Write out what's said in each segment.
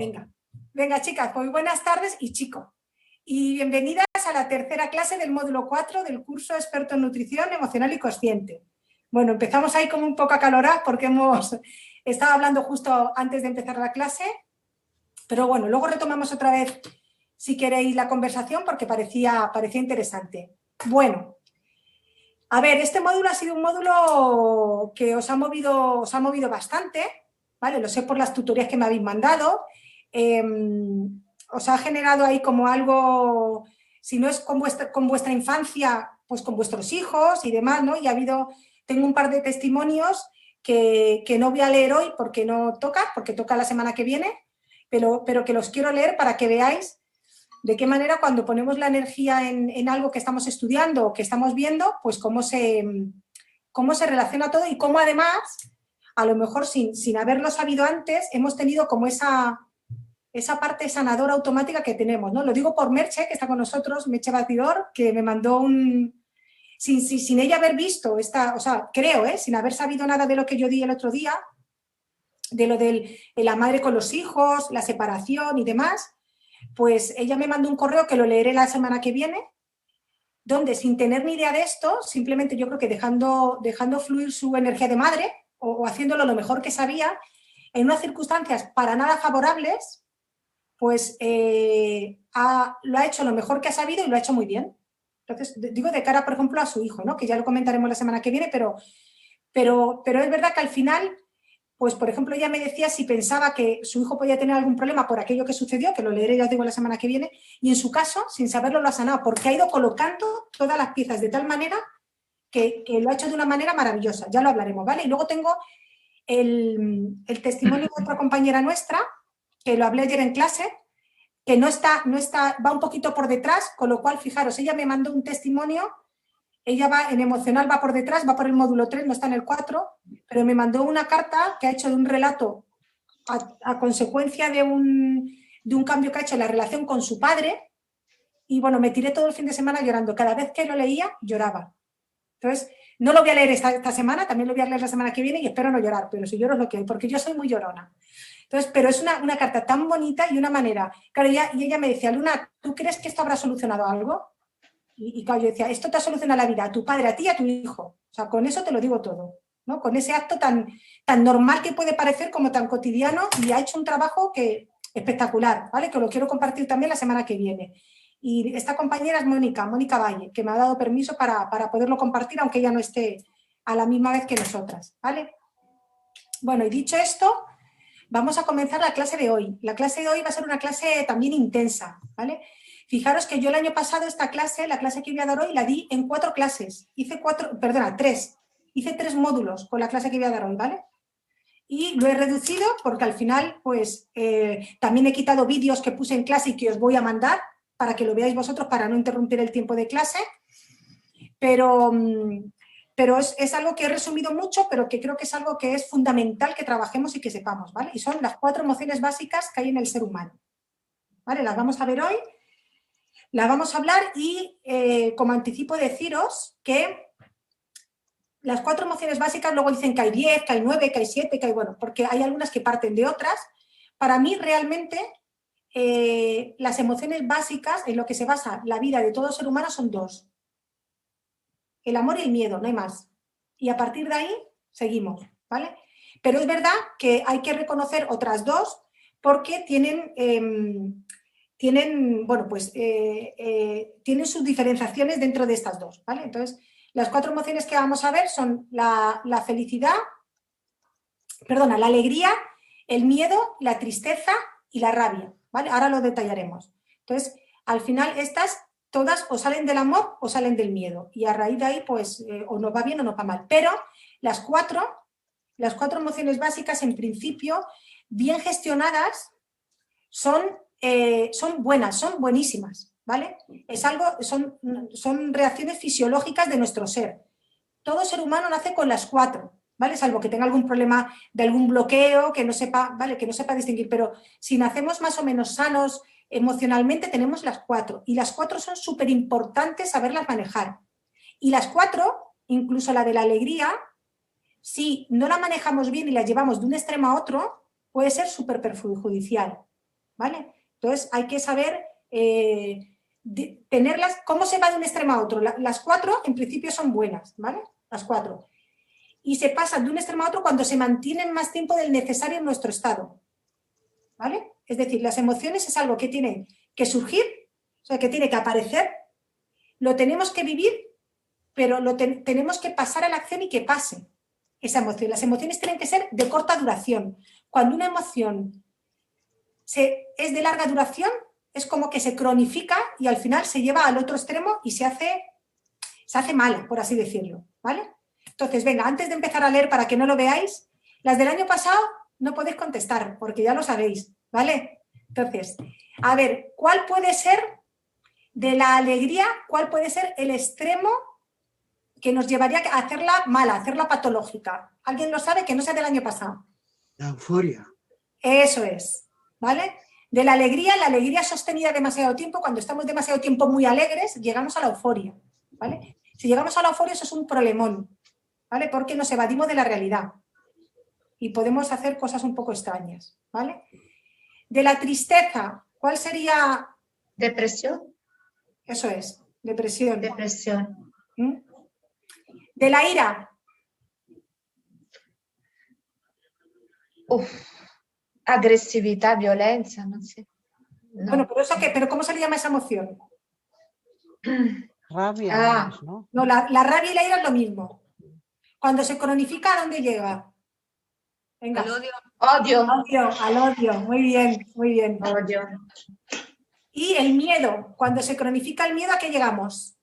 Venga, venga chicas, pues buenas tardes y chicos. Y bienvenidas a la tercera clase del módulo 4 del curso Experto en Nutrición Emocional y Consciente. Bueno, empezamos ahí como un poco acaloradas porque hemos estado hablando justo antes de empezar la clase, pero bueno, luego retomamos otra vez, si queréis, la conversación porque parecía interesante. Bueno, a ver, este módulo ha sido un módulo que os ha movido bastante, ¿vale? Lo sé por las tutorías que me habéis mandado. Os ha generado ahí como algo, si no es con vuestra infancia, pues con vuestros hijos y demás, ¿no? Y tengo un par de testimonios que no voy a leer hoy porque no toca, porque toca la semana que viene, pero que los quiero leer para que veáis de qué manera cuando ponemos la energía en algo que estamos estudiando o que estamos viendo, pues cómo se relaciona todo y cómo además, a lo mejor sin haberlo sabido antes, hemos tenido como esa parte sanadora automática que tenemos, ¿no? Lo digo por Merche, que está con nosotros, Merche Batidor, que me mandó sin ella haber visto creo, sin haber sabido nada de lo que yo di el otro día, de lo de la madre con los hijos, la separación y demás, pues ella me mandó un correo que lo leeré la semana que viene, donde sin tener ni idea de esto, simplemente yo creo que dejando fluir su energía de madre o haciéndolo lo mejor que sabía, en unas circunstancias para nada favorables, pues lo ha hecho lo mejor que ha sabido y lo ha hecho muy bien. Entonces, digo de cara, por ejemplo, a su hijo, ¿no? Que ya lo comentaremos la semana que viene, pero es verdad que al final, pues, por ejemplo, ella me decía si pensaba que su hijo podía tener algún problema por aquello que sucedió, que lo leeré, ya os digo, la semana que viene, y en su caso, sin saberlo, lo ha sanado, porque ha ido colocando todas las piezas de tal manera que lo ha hecho de una manera maravillosa. Ya lo hablaremos, ¿vale? Y luego tengo el testimonio de otra compañera nuestra, que lo hablé ayer en clase, que va un poquito por detrás, con lo cual, fijaros, ella me mandó un testimonio, ella va en emocional, va por detrás, va por el módulo 3, no está en el 4, pero me mandó una carta que ha hecho de un relato a consecuencia de un cambio que ha hecho en la relación con su padre, y bueno, me tiré todo el fin de semana llorando. Cada vez que lo leía, lloraba. Entonces, no lo voy a leer esta semana, también lo voy a leer la semana que viene y espero no llorar, pero si lloro es lo que hay, porque yo soy muy llorona. Entonces, pero es una carta tan bonita y una manera. Claro, y ella me decía, Luna, ¿tú crees que esto habrá solucionado algo? Y claro, yo decía, esto te ha solucionado la vida a tu padre, a ti y a tu hijo. O sea, con eso te lo digo todo, ¿no? Con ese acto tan normal que puede parecer como tan cotidiano, y ha hecho un trabajo espectacular, ¿vale? Que lo quiero compartir también la semana que viene. Y esta compañera es Mónica Valle, que me ha dado permiso para poderlo compartir, aunque ella no esté a la misma vez que nosotras, ¿vale? Bueno, y dicho esto, vamos a comenzar la clase de hoy. La clase de hoy va a ser una clase también intensa, ¿vale? Fijaros que yo el año pasado la clase que voy a dar hoy, la di en 4 clases. Hice 3. Hice 3 módulos con la clase que voy a dar hoy, ¿vale? Y lo he reducido porque al final, pues, también he quitado vídeos que puse en clase y que os voy a mandar para que lo veáis vosotros, para no interrumpir el tiempo de clase. Pero es algo que he resumido mucho, pero que creo que es algo que es fundamental que trabajemos y que sepamos, ¿vale? Y son las 4 emociones básicas que hay en el ser humano, ¿vale? Las vamos a ver hoy, las vamos a hablar y, como anticipo, deciros que las 4 emociones básicas, luego dicen que hay 10, que hay 9, que hay 7, que hay, bueno, porque hay algunas que parten de otras. Para mí, realmente, las emociones básicas en lo que se basa la vida de todo ser humano son 2. El amor y el miedo, no hay más. Y a partir de ahí seguimos, ¿vale? Pero es verdad que hay que reconocer otras 2 porque tienen sus diferenciaciones dentro de estas 2, ¿vale? Entonces, las 4 emociones que vamos a ver son la felicidad, la alegría, el miedo, la tristeza y la rabia, ¿vale? Ahora lo detallaremos. Entonces, al final estas todas o salen del amor o salen del miedo, y a raíz de ahí, pues, o nos va bien o nos va mal. Pero las cuatro emociones básicas, en principio, bien gestionadas, son buenas, son buenísimas, ¿vale? Son reacciones fisiológicas de nuestro ser. Todo ser humano nace con las 4, ¿vale? Salvo que tenga algún problema de algún bloqueo, que no sepa, ¿vale? Que no sepa distinguir, pero si nacemos más o menos sanos emocionalmente, tenemos las 4, y las 4 son súper importantes saberlas manejar. Y las 4, incluso la de la alegría, si no la manejamos bien y la llevamos de un extremo a otro, puede ser súper perjudicial. ¿vale? Entonces hay que saber tenerlas, cómo se va de un extremo a otro. Las 4 en principio son buenas, ¿vale? Las 4. Y se pasan de un extremo a otro cuando se mantienen más tiempo del necesario en nuestro estado, ¿vale? Es decir, las emociones es algo que tiene que surgir, o sea, que tiene que aparecer, lo tenemos que vivir, pero tenemos que pasar a la acción y que pase esa emoción. Las emociones tienen que ser de corta duración. Cuando una emoción es de larga duración, es como que se cronifica y al final se lleva al otro extremo y se hace mala, por así decirlo, ¿vale? Entonces, venga, antes de empezar a leer para que no lo veáis, las del año pasado no podéis contestar porque ya lo sabéis, ¿vale? Entonces, a ver, ¿cuál puede ser de la alegría, cuál puede ser el extremo que nos llevaría a hacerla mala, a hacerla patológica? ¿Alguien lo sabe que no sea del año pasado? La euforia. Eso es, ¿vale? De la alegría sostenida demasiado tiempo, cuando estamos demasiado tiempo muy alegres, llegamos a la euforia, ¿vale? Si llegamos a la euforia, eso es un problemón, ¿vale? Porque nos evadimos de la realidad y podemos hacer cosas un poco extrañas, ¿vale? De la tristeza, ¿cuál sería? Depresión. Eso es, depresión. Depresión. ¿Mm? De la ira. Agresividad, violencia, no sé. No. Bueno, pero ¿cómo se le llama esa emoción? Rabia, ¿no? No, la rabia y la ira es lo mismo. Cuando se cronifica, ¿a dónde llega? Venga. Al odio. Odio. Al odio. Muy bien, muy bien. Odio. Y el miedo. Cuando se cronifica el miedo, ¿a qué llegamos?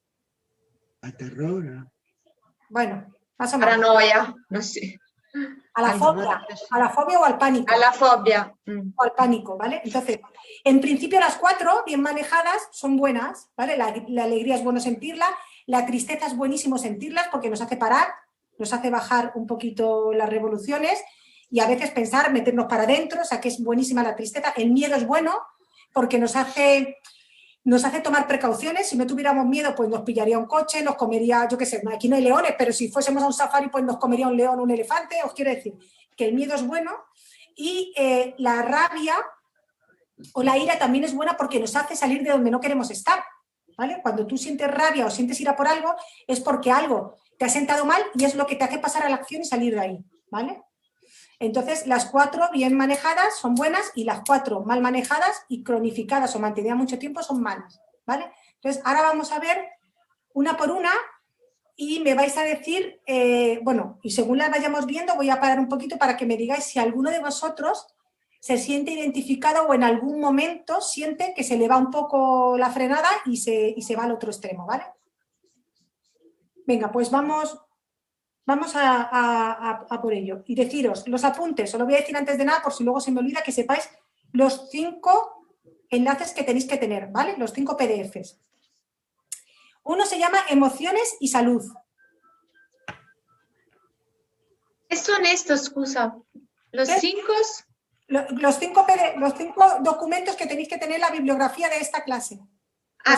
A terror. Bueno, más o menos. Paranoia, no sé. A la fobia o al pánico. A la fobia. O al pánico, ¿vale? Entonces, en principio las 4, bien manejadas, son buenas, ¿vale? La alegría es bueno sentirla, la tristeza es buenísimo sentirlas porque nos hace parar, nos hace bajar un poquito las revoluciones y a veces pensar, meternos para adentro, o sea que es buenísima la tristeza. El miedo es bueno porque nos hace tomar precauciones. Si no tuviéramos miedo, pues nos pillaría un coche, nos comería, yo qué sé, aquí no hay leones, pero si fuésemos a un safari, pues nos comería un león, un elefante. Os quiero decir que el miedo es bueno y la rabia o la ira también es buena porque nos hace salir de donde no queremos estar, ¿vale? Cuando tú sientes rabia o sientes ira por algo, es porque algo te ha sentado mal y es lo que te hace pasar a la acción y salir de ahí, ¿vale? Entonces, las 4 bien manejadas son buenas y las 4 mal manejadas y cronificadas o mantenidas mucho tiempo son malas, ¿vale? Entonces, ahora vamos a ver una por una y me vais a decir, bueno, y según las vayamos viendo, voy a parar un poquito para que me digáis si alguno de vosotros se siente identificado o en algún momento siente que se le va un poco la frenada y se va al otro extremo, ¿vale? Venga, pues vamos a por ello. Y deciros, los apuntes, os lo voy a decir antes de nada por si luego se me olvida, que sepáis los 5 enlaces que tenéis que tener, ¿vale? Los 5 PDFs. Uno se llama Emociones y Salud. ¿Qué son estos, excusa? ¿Los 5? Los 5 documentos que tenéis que tener la bibliografía de esta clase.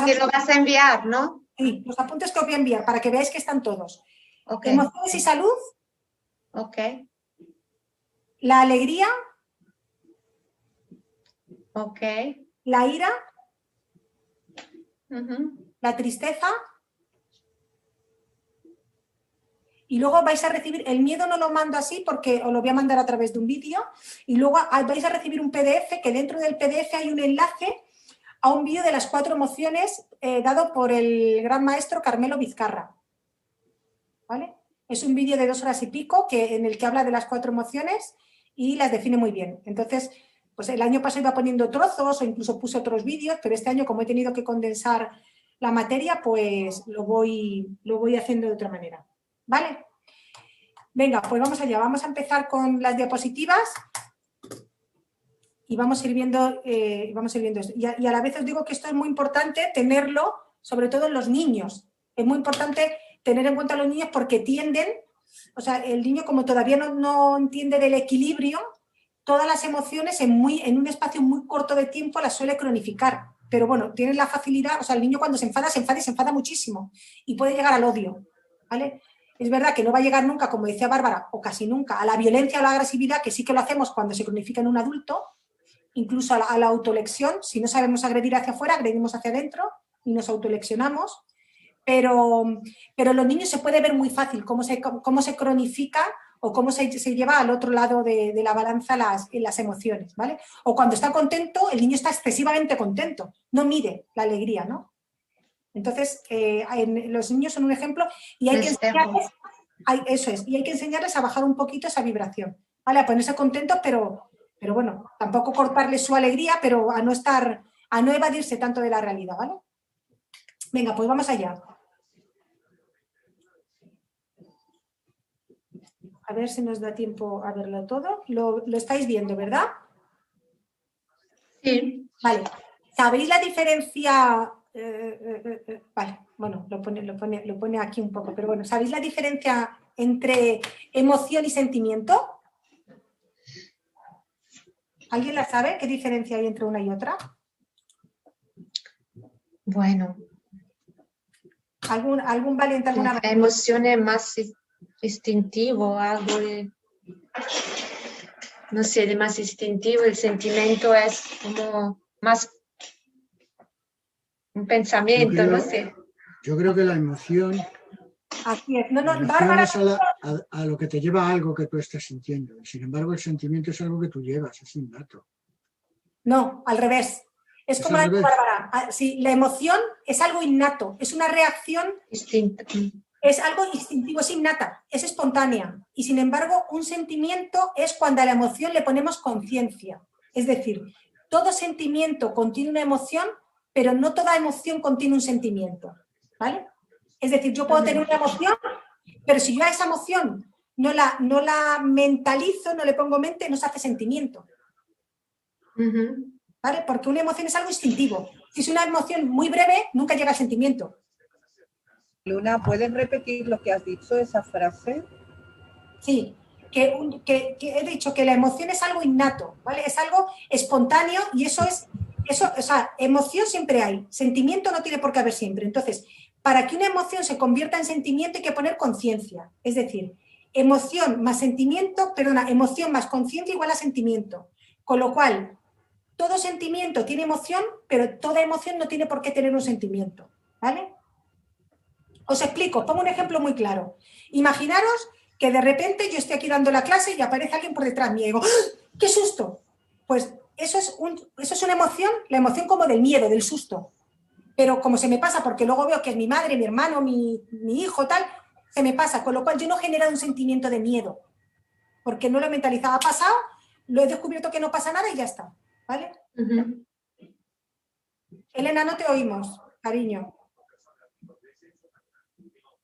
Que lo vas a enviar, ¿no? Sí, los apuntes que os voy a enviar para que veáis que están todos. Okay. Emociones y salud. Ok. La alegría. Ok. La ira. La tristeza. Y luego vais a recibir, el miedo no lo mando así porque os lo voy a mandar a través de un vídeo y luego vais a recibir un PDF que dentro del PDF hay un enlace a un vídeo de las 4 emociones dado por el gran maestro Carmelo Vizcarra. ¿Vale? Es un vídeo de 2 horas y pico en el que habla de las 4 emociones y las define muy bien. Entonces, pues el año pasado iba poniendo trozos o incluso puse otros vídeos, pero este año como he tenido que condensar la materia, pues lo voy haciendo de otra manera. ¿Vale? Venga, pues vamos allá. Vamos a empezar con las diapositivas y vamos a ir viendo esto. Y a la vez os digo que esto es muy importante tenerlo, sobre todo en los niños. Es muy importante tener en cuenta a los niños porque tienden, o sea, el niño como todavía no entiende del equilibrio, todas las emociones en un espacio muy corto de tiempo las suele cronificar. Pero bueno, tienen la facilidad, o sea, el niño cuando se enfada y se enfada muchísimo y puede llegar al odio, ¿vale? Es verdad que no va a llegar nunca, como decía Bárbara, o casi nunca, a la violencia o la agresividad, que sí que lo hacemos cuando se cronifica en un adulto, incluso a la autolección. Si no sabemos agredir hacia afuera, agredimos hacia adentro y nos autoleccionamos. Pero los niños se puede ver muy fácil cómo se cronifica o cómo se lleva al otro lado de la balanza las emociones, ¿vale? O cuando está contento, el niño está excesivamente contento, no mide la alegría, ¿no? Entonces, los niños son un ejemplo y hay que enseñarles, y hay que enseñarles a bajar un poquito esa vibración, ¿vale? A ponerse contentos, pero bueno, tampoco cortarles su alegría, pero a no evadirse tanto de la realidad, ¿vale? Venga, pues vamos allá. A ver si nos da tiempo a verlo todo. Lo estáis viendo, ¿verdad? Sí. Vale. ¿Sabéis la diferencia? Vale, bueno, lo pone aquí un poco, pero bueno, ¿sabéis la diferencia entre emoción y sentimiento? ¿Alguien la sabe? ¿Qué diferencia hay entre una y otra? Bueno, ¿Algún valiente alguna vez? la emoción es más instintivo, algo de, no sé, de más instintivo. El sentimiento es como más un pensamiento, no sé. Yo creo que la emoción, Así es. No, la emoción Bárbara, es a lo que te lleva a algo que tú estás sintiendo. Sin embargo, el sentimiento es algo que tú llevas, es innato. no, al revés. Es como la de Bárbara. Sí, la emoción es algo innato, es una reacción, Instinto. es algo instintivo, es innata, es espontánea. Y sin embargo, un sentimiento es cuando a la emoción le ponemos conciencia. Es decir, todo sentimiento contiene una emoción, pero no toda emoción contiene un sentimiento. ¿Vale? Es decir, yo puedo tener una emoción, pero si yo a esa emoción no la mentalizo, no le pongo mente, no se hace sentimiento. ¿Vale? Porque una emoción es algo instintivo. Si es una emoción muy breve, nunca llega al sentimiento. Luna, ¿puedes repetir lo que has dicho, esa frase? Sí, que he dicho que la emoción es algo innato, ¿vale? Es algo espontáneo y o sea, emoción siempre hay, sentimiento no tiene por qué haber siempre. Entonces, para que una emoción se convierta en sentimiento hay que poner conciencia. Es decir, emoción más conciencia igual a sentimiento. Con lo cual, todo sentimiento tiene emoción, pero toda emoción no tiene por qué tener un sentimiento, ¿vale? Os explico, pongo un ejemplo muy claro. Imaginaros que de repente yo estoy aquí dando la clase y aparece alguien por detrás mío y digo, ¡ah! ¡Qué susto! Pues eso es una emoción, la emoción como del miedo, del susto. Pero como se me pasa, porque luego veo que es mi madre, mi hermano, mi hijo, tal, se me pasa, con lo cual yo no he generado un sentimiento de miedo, porque no lo he mentalizado. Ha pasado, lo he descubierto que no pasa nada y ya está, ¿vale? Elena, no te oímos, cariño.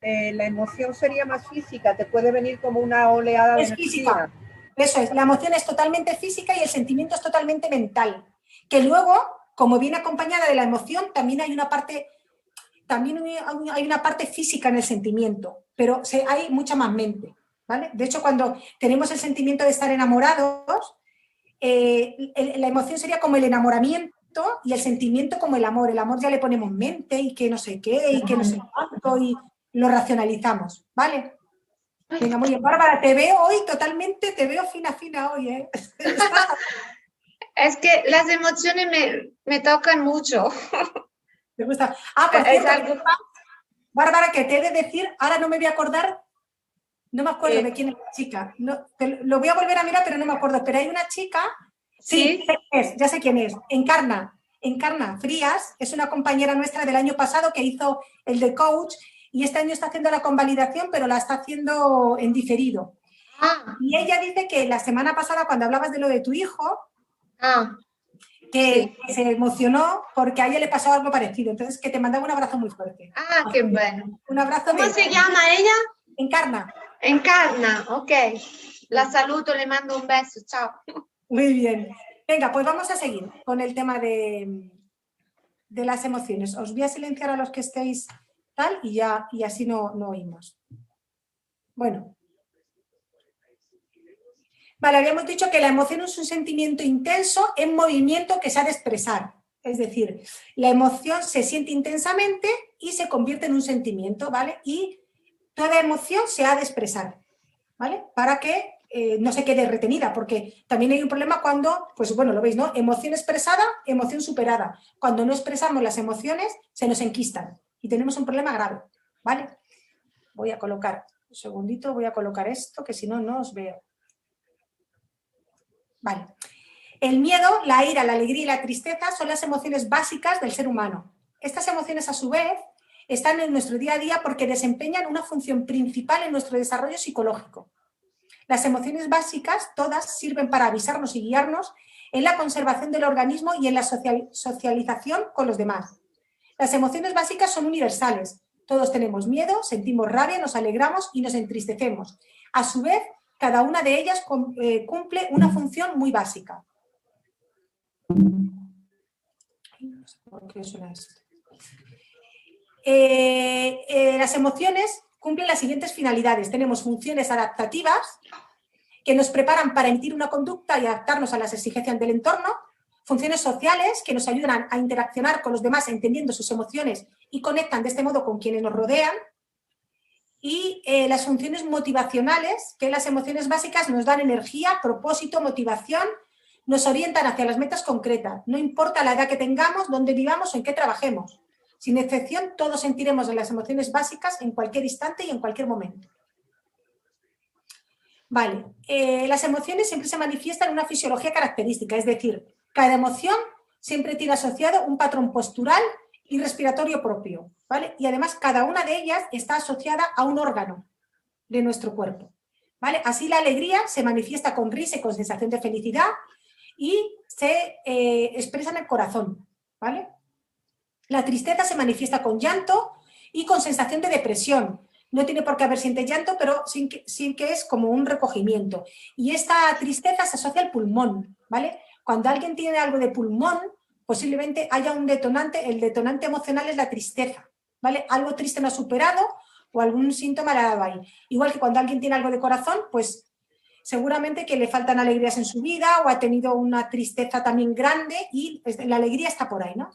La emoción sería más física, te puede venir como una oleada de energía. Física, eso es, la emoción es totalmente física y el sentimiento es totalmente mental, que luego, como viene acompañada de la emoción, también hay una parte física en el sentimiento, pero hay mucha más mente, ¿vale? De hecho, cuando tenemos el sentimiento de estar enamorados, la emoción sería como el enamoramiento y el sentimiento como el amor. El amor ya le ponemos mente y que no sé qué y que no sé cuánto y lo racionalizamos, ¿vale? Venga, muy bien. Bárbara, te veo hoy totalmente, te veo fina hoy, ¿eh? Es que las emociones me tocan mucho. Me gusta. Ah, por cierto, algo... Bárbara, que te he de decir, ahora no me voy a acordar, no me acuerdo de quién es la chica. No, lo voy a volver a mirar, pero no me acuerdo. Pero hay una chica, sí, ya sé quién es, Encarna Frías, es una compañera nuestra del año pasado que hizo el de coach y este año está haciendo la convalidación, pero la está haciendo en diferido. Y ella dice que la semana pasada, cuando hablabas de lo de tu hijo, que se emocionó porque a ella le pasó algo parecido. Entonces, que te mandaba un abrazo muy fuerte. Qué bueno. Un abrazo. ¿Cómo se llama ella? Encarna, ok. La saludo, le mando un beso, chao. Muy bien. Venga, pues vamos a seguir con el tema de las emociones. Os voy a silenciar a los que estéis tal y así no oímos. Bueno. Vale, habíamos dicho que la emoción es un sentimiento intenso en movimiento que se ha de expresar. Es decir, la emoción se siente intensamente y se convierte en un sentimiento, ¿vale? Y toda emoción se ha de expresar, ¿vale? Para que no se quede retenida, porque también hay un problema cuando, pues bueno, lo veis, ¿no? Emoción expresada, emoción superada. Cuando no expresamos las emociones, se nos enquistan y tenemos un problema grave, ¿vale? Voy a colocar, un segundito, voy a colocar esto, que si no, no os veo. Vale. El miedo, la ira, la alegría y la tristeza son las emociones básicas del ser humano. Estas emociones, a su vez, están en nuestro día a día porque desempeñan una función principal en nuestro desarrollo psicológico. Las emociones básicas, todas, sirven para avisarnos y guiarnos en la conservación del organismo y en la socialización con los demás. Las emociones básicas son universales. Todos tenemos miedo, sentimos rabia, nos alegramos y nos entristecemos. A su vez, cada una de ellas cumple una función muy básica. No sé por qué suena esto. Las emociones cumplen las siguientes finalidades. Tenemos funciones adaptativas que nos preparan para emitir una conducta y adaptarnos a las exigencias del entorno, funciones sociales que nos ayudan a interaccionar con los demás entendiendo sus emociones y conectan de este modo con quienes nos rodean, y las funciones motivacionales, que las emociones básicas nos dan energía, propósito, motivación, nos orientan hacia las metas concretas, no importa la edad que tengamos, dónde vivamos o en qué trabajemos. Sin excepción, todos sentiremos las emociones básicas en cualquier instante y en cualquier momento. Vale, las emociones siempre se manifiestan en una fisiología característica, es decir, cada emoción siempre tiene asociado un patrón postural y respiratorio propio, ¿vale? Y además cada una de ellas está asociada a un órgano de nuestro cuerpo, ¿vale? Así la alegría se manifiesta con risa y con sensación de felicidad y se expresa en el corazón, ¿vale? La tristeza se manifiesta con llanto y con sensación de depresión. No tiene por qué haber siente llanto, pero sí que es como un recogimiento. Y esta tristeza se asocia al pulmón, ¿vale? Cuando alguien tiene algo de pulmón, posiblemente haya un detonante, el detonante emocional es la tristeza, ¿vale? Algo triste no ha superado o algún síntoma le ha dado ahí. Igual que cuando alguien tiene algo de corazón, pues seguramente que le faltan alegrías en su vida o ha tenido una tristeza también grande y la alegría está por ahí, ¿no?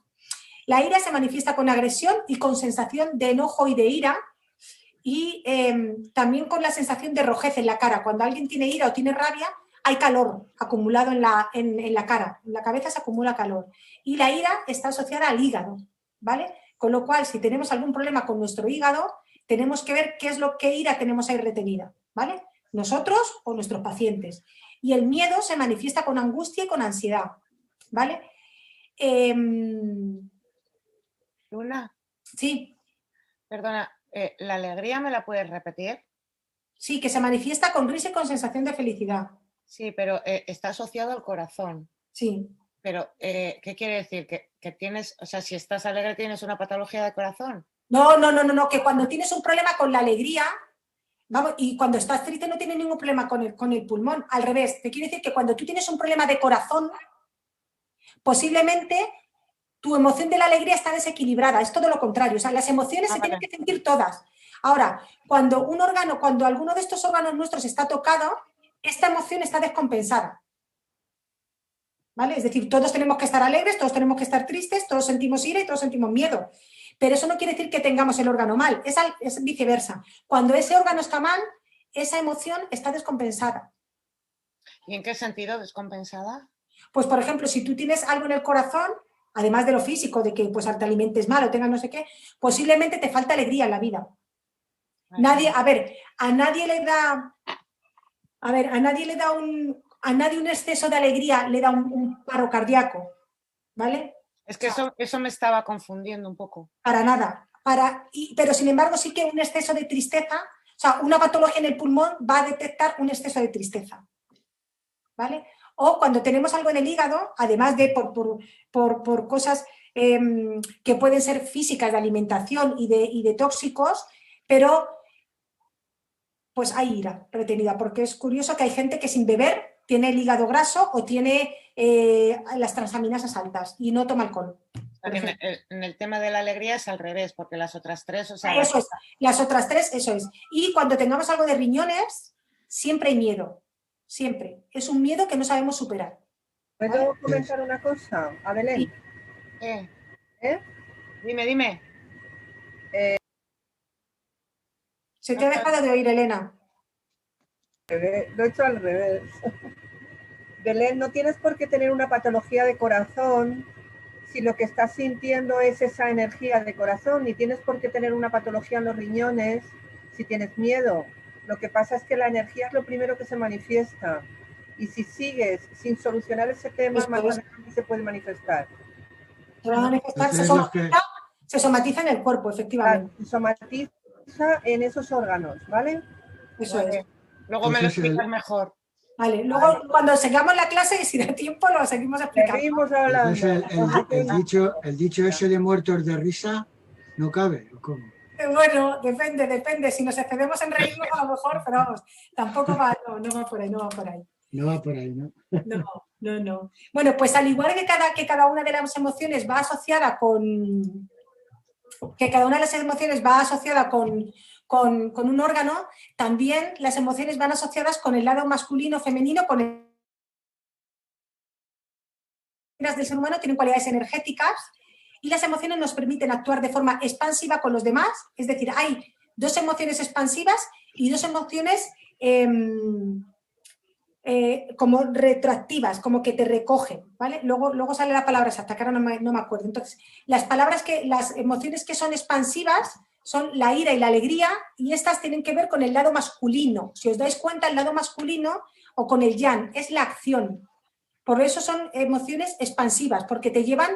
La ira se manifiesta con agresión y con sensación de enojo y de ira, y también con la sensación de rojez en la cara. Cuando alguien tiene ira o tiene rabia, hay calor acumulado en la cara, en la cabeza se acumula calor. Y la ira está asociada al hígado, ¿vale? Con lo cual, si tenemos algún problema con nuestro hígado, tenemos que ver qué ira tenemos ahí retenida, ¿vale? Nosotros o nuestros pacientes. Y el miedo se manifiesta con angustia y con ansiedad, ¿vale? Luna, Sí, perdona, ¿la alegría me la puedes repetir? sí, que se manifiesta con risa y con sensación de felicidad. Sí, pero está asociado al corazón. Sí. Pero, ¿qué quiere decir? ¿Que tienes, o sea, si estás alegre tienes una patología de corazón? No, que cuando tienes un problema con la alegría, vamos, y cuando estás triste no tienes ningún problema con el pulmón. Al revés, te quiere decir que cuando tú tienes un problema de corazón, posiblemente tu emoción de la alegría está desequilibrada, es todo lo contrario. O sea, las emociones se tienen que sentir todas. Ahora, cuando alguno de estos órganos nuestros está tocado, esta emoción está descompensada. ¿Vale? Es decir, todos tenemos que estar alegres, todos tenemos que estar tristes, todos sentimos ira y todos sentimos miedo. Pero eso no quiere decir que tengamos el órgano mal, es viceversa. Cuando ese órgano está mal, esa emoción está descompensada. ¿Y en qué sentido descompensada? Pues, por ejemplo, si tú tienes algo en el corazón, además de lo físico, de que pues, te alimentes mal o tengas no sé qué, posiblemente te falta alegría en la vida. A nadie un exceso de alegría le da un paro cardíaco, ¿vale? Es que eso me estaba confundiendo un poco. Para nada. Pero sin embargo sí que un exceso de tristeza, o sea, una patología en el pulmón va a detectar un exceso de tristeza, ¿vale? O cuando tenemos algo en el hígado, además de por cosas que pueden ser físicas de alimentación y de tóxicos, pero pues hay ira retenida, porque es curioso que hay gente que sin beber tiene el hígado graso o tiene las transaminasas altas y no toma alcohol. En el tema de la alegría es al revés, porque las otras tres, o sea... Eso es, las otras tres, eso es. Y cuando tengamos algo de riñones, siempre hay miedo, siempre. Es un miedo que no sabemos superar. ¿Puedo comentar una cosa, a Belén? ¿Eh? Dime. Se te ha dejado de oír, Elena. Lo he hecho al revés. Belén, no tienes por qué tener una patología de corazón si lo que estás sintiendo es esa energía de corazón, ni tienes por qué tener una patología en los riñones si tienes miedo. Lo que pasa es que la energía es lo primero que se manifiesta. Y si sigues sin solucionar ese tema, más adelante se puede manifestar. Se va a manifestar, se somatiza en el cuerpo, efectivamente. Se somatiza en esos órganos, ¿vale? Eso Vale. es. Luego me lo explicas mejor. Vale, luego cuando sigamos la clase y si da tiempo lo seguimos explicando. Seguimos hablando. El dicho ese de muertos de risa no cabe, ¿o cómo? Bueno, depende. Si nos excedemos en reírnos a lo mejor, pero vamos, tampoco va, no va por ahí. No va por ahí, ¿no? No. Bueno, pues al igual que cada una de las emociones va asociada con... que cada una de las emociones va asociada con un órgano, también las emociones van asociadas con el lado masculino, femenino, con el del ser humano, tienen cualidades energéticas y las emociones nos permiten actuar de forma expansiva con los demás, es decir, hay dos emociones expansivas y dos emociones como retroactivas, como que te recogen, ¿vale? Luego sale la palabra exacta, que ahora no me acuerdo. Entonces, las emociones que son expansivas son la ira y la alegría, y estas tienen que ver con el lado masculino. Si os dais cuenta, el lado masculino o con el yang es la acción. Por eso son emociones expansivas, porque te llevan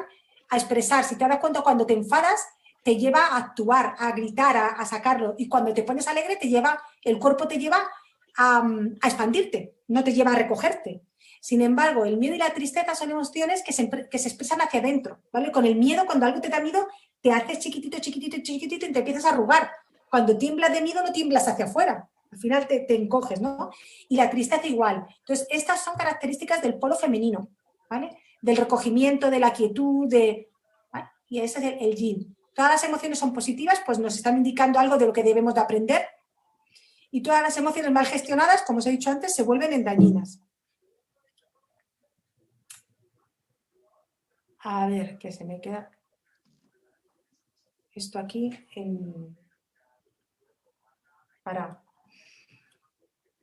a expresar. Si te das cuenta, cuando te enfadas, te lleva a actuar, a gritar, a sacarlo. Y cuando te pones alegre, el cuerpo te lleva a expandirte, no te lleva a recogerte. Sin embargo, el miedo y la tristeza son emociones que se expresan hacia adentro, ¿vale? Con el miedo, cuando algo te da miedo, te haces chiquitito y te empiezas a arrugar. Cuando tiemblas de miedo, no tiemblas hacia afuera. Al final te encoges, ¿no? Y la tristeza igual. Entonces, estas son características del polo femenino, ¿vale? Del recogimiento, de la quietud, ¿vale? Y ese es el yin. Todas las emociones son positivas, pues nos están indicando algo de lo que debemos de aprender. Y todas las emociones mal gestionadas, como os he dicho antes, se vuelven dañinas. A ver, que se me queda esto aquí parado.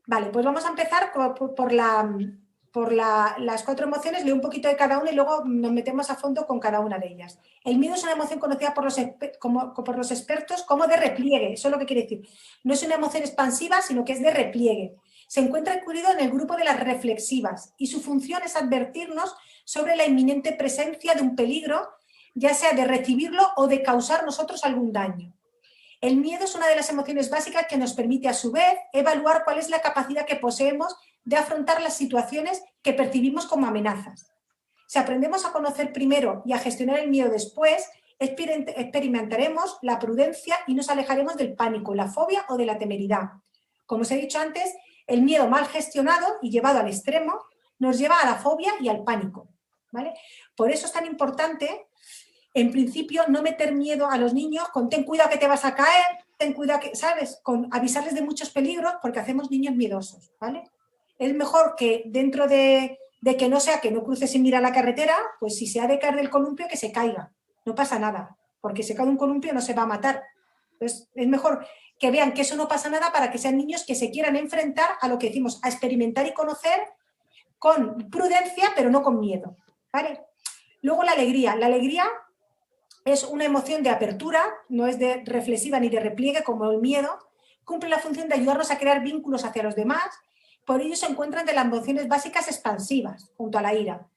Vale, pues vamos a empezar por las 4 emociones, leo un poquito de cada una y luego nos metemos a fondo con cada una de ellas. El miedo es una emoción conocida por los expertos como de repliegue, eso es lo que quiere decir. No es una emoción expansiva, sino que es de repliegue. Se encuentra incluido en el grupo de las reflexivas y su función es advertirnos sobre la inminente presencia de un peligro, ya sea de recibirlo o de causar nosotros algún daño. El miedo es una de las emociones básicas que nos permite, a su vez, evaluar cuál es la capacidad que poseemos de afrontar las situaciones que percibimos como amenazas. Si aprendemos a conocer primero y a gestionar el miedo después, experimentaremos la prudencia y nos alejaremos del pánico, la fobia o de la temeridad. Como os he dicho antes, el miedo mal gestionado y llevado al extremo nos lleva a la fobia y al pánico, ¿vale? Por eso es tan importante, en principio, no meter miedo a los niños con ten cuidado que te vas a caer, ten cuidado que, ¿sabes? Con avisarles de muchos peligros porque hacemos niños miedosos, ¿vale? Es mejor que dentro de que no sea que no cruce sin mirar la carretera, pues si se ha de caer del columpio, que se caiga. No pasa nada, porque se cae de un columpio no se va a matar. Entonces, es mejor que vean que eso no pasa nada para que sean niños que se quieran enfrentar a lo que decimos, a experimentar y conocer con prudencia, pero no con miedo, ¿vale? Luego la alegría. La alegría es una emoción de apertura, no es de reflexiva ni de repliegue como el miedo, cumple la función de ayudarnos a crear vínculos hacia los demás, por ello se encuentran de las emociones básicas expansivas, junto a la ira.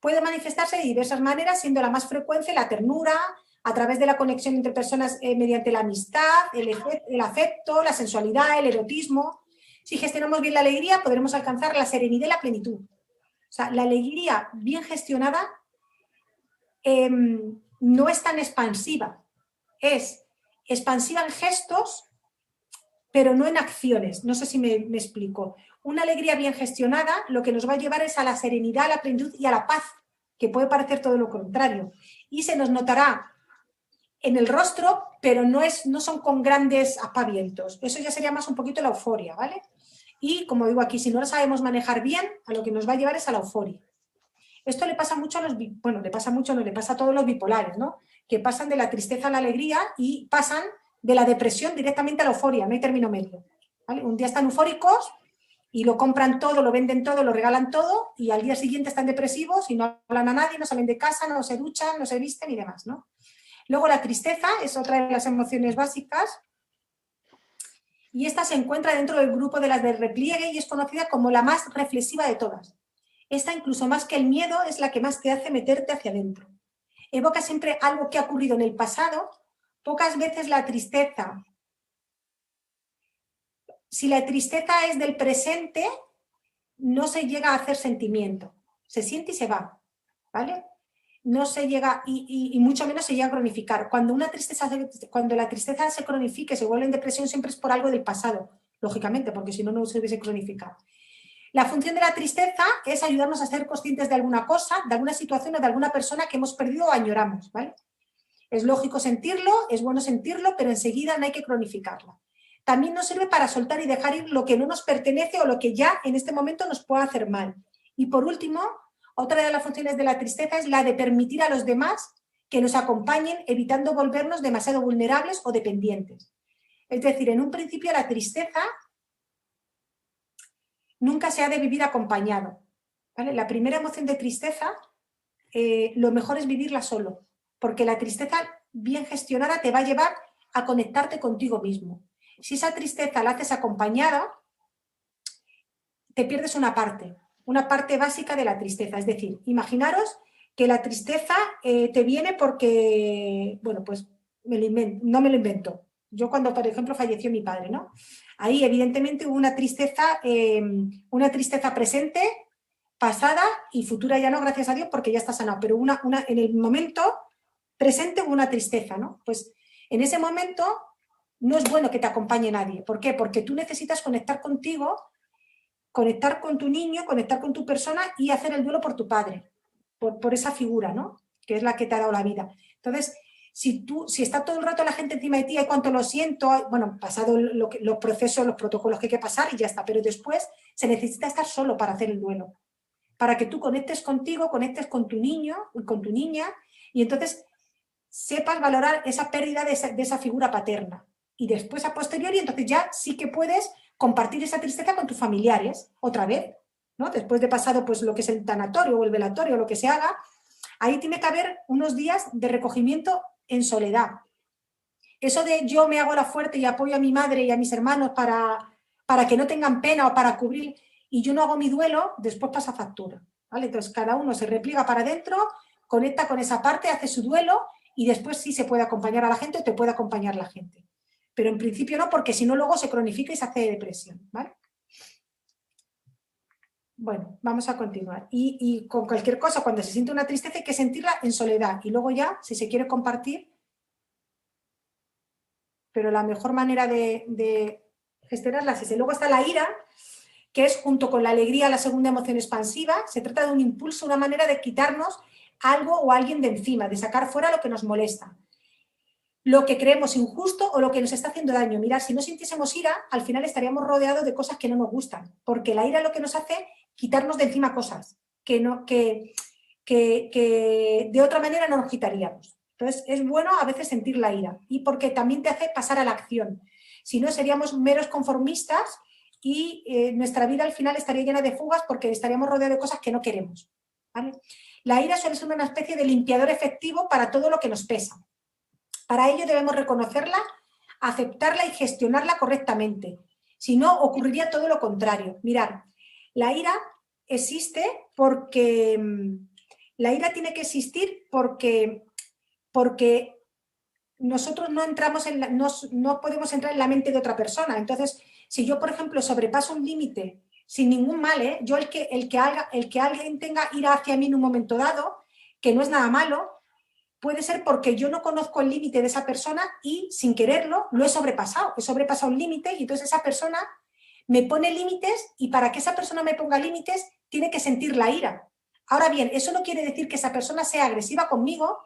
Puede manifestarse de diversas maneras, siendo la más frecuente la ternura, a través de la conexión entre personas mediante la amistad, el afecto, la sensualidad, el erotismo. Si gestionamos bien la alegría, podremos alcanzar la serenidad y la plenitud. O sea, la alegría bien gestionada no es tan expansiva, es expansiva en gestos, pero no en acciones. No sé si me explico. Una alegría bien gestionada lo que nos va a llevar es a la serenidad, a la plenitud y a la paz, que puede parecer todo lo contrario. Y se nos notará en el rostro, pero no son con grandes aspavientos. Eso ya sería más un poquito la euforia, ¿vale? Y como digo aquí, si no lo sabemos manejar bien, a lo que nos va a llevar es a la euforia. Esto le pasa mucho a le pasa a todos los bipolares, ¿no? Que pasan de la tristeza a la alegría y pasan de la depresión directamente a la euforia, no hay término medio, ¿vale? Un día están eufóricos y lo compran todo, lo venden todo, lo regalan todo y al día siguiente están depresivos y no hablan a nadie, no salen de casa, no se duchan, no se visten y demás, ¿no? Luego la tristeza es otra de las emociones básicas y esta se encuentra dentro del grupo de las del repliegue y es conocida como la más reflexiva de todas. Esta, incluso más que el miedo, es la que más te hace meterte hacia adentro. Evoca siempre algo que ha ocurrido en el pasado, pocas veces la tristeza. Si la tristeza es del presente, no se llega a hacer sentimiento. Se siente y se va, ¿vale? No se llega, y mucho menos se llega a cronificar. Cuando la tristeza se cronifica y se vuelve en depresión, siempre es por algo del pasado, lógicamente, porque si no, no se hubiese cronificado. La función de la tristeza es ayudarnos a ser conscientes de alguna cosa, de alguna situación o de alguna persona que hemos perdido o añoramos, ¿vale? Es lógico sentirlo, es bueno sentirlo, pero enseguida no hay que cronificarla. También nos sirve para soltar y dejar ir lo que no nos pertenece o lo que ya en este momento nos puede hacer mal. Y por último, otra de las funciones de la tristeza es la de permitir a los demás que nos acompañen, evitando volvernos demasiado vulnerables o dependientes. Es decir, en un principio la tristeza nunca se ha de vivir acompañado, ¿vale? La primera emoción de tristeza, lo mejor es vivirla solo, porque la tristeza bien gestionada te va a llevar a conectarte contigo mismo. Si esa tristeza la haces acompañada, te pierdes una parte básica de la tristeza. Es decir, imaginaros que la tristeza te viene porque, bueno, pues no me lo invento. Yo cuando, por ejemplo, falleció mi padre, ¿no? Ahí evidentemente hubo una tristeza presente, pasada y futura ya no, gracias a Dios, porque ya está sanado. Pero en el momento presente hubo una tristeza, ¿no? Pues en ese momento no es bueno que te acompañe nadie. ¿Por qué? Porque tú necesitas conectar contigo, conectar con tu niño, conectar con tu persona y hacer el duelo por tu padre, por esa figura, ¿no? Que es la que te ha dado la vida. Entonces, si está todo el rato la gente encima de ti, ay, cuánto lo siento, bueno, pasado los procesos, los protocolos que hay que pasar y ya está, pero después se necesita estar solo para hacer el duelo, para que tú conectes contigo, conectes con tu niño, con tu niña, y entonces sepas valorar esa pérdida de esa figura paterna. Y después, a posteriori, entonces ya sí que puedes compartir esa tristeza con tus familiares, otra vez, ¿no? Después de pasado, pues lo que es el tanatorio o el velatorio, lo que se haga, ahí tiene que haber unos días de recogimiento en soledad. Eso de yo me hago la fuerte y apoyo a mi madre y a mis hermanos para que no tengan pena o para cubrir, y yo no hago mi duelo, después pasa factura, ¿vale? Entonces cada uno se repliega para adentro, conecta con esa parte, hace su duelo y después sí se puede acompañar a la gente o te puede acompañar la gente. Pero en principio no, porque si no luego se cronifica y se hace depresión, ¿vale? Bueno, vamos a continuar. Y con cualquier cosa, cuando se siente una tristeza hay que sentirla en soledad y luego ya, si se quiere compartir, pero la mejor manera de gestionarla es esa. Luego está la ira, que es junto con la alegría la segunda emoción expansiva. Se trata de un impulso, una manera de quitarnos algo o alguien de encima, de sacar fuera lo que nos molesta, lo que creemos injusto o lo que nos está haciendo daño. Mirad, si no sintiésemos ira, al final estaríamos rodeados de cosas que no nos gustan, porque la ira lo que nos hace quitarnos de encima cosas que de otra manera no nos quitaríamos. Entonces es bueno a veces sentir la ira y porque también te hace pasar a la acción. Si no, seríamos meros conformistas y nuestra vida al final estaría llena de fugas porque estaríamos rodeados de cosas que no queremos, ¿vale? La ira suele ser una especie de limpiador efectivo para todo lo que nos pesa. Para ello debemos reconocerla, aceptarla y gestionarla correctamente. Si no, ocurriría todo lo contrario. Mirad, la ira existe porque... La ira tiene que existir porque nosotros no entramos no podemos entrar en la mente de otra persona. Entonces, si yo, por ejemplo, sobrepaso un límite sin ningún mal, yo el que alguien tenga ira hacia mí en un momento dado, que no es nada malo, puede ser porque yo no conozco el límite de esa persona y sin quererlo lo he sobrepasado un límite y entonces esa persona me pone límites y para que esa persona me ponga límites tiene que sentir la ira. Ahora bien, eso no quiere decir que esa persona sea agresiva conmigo,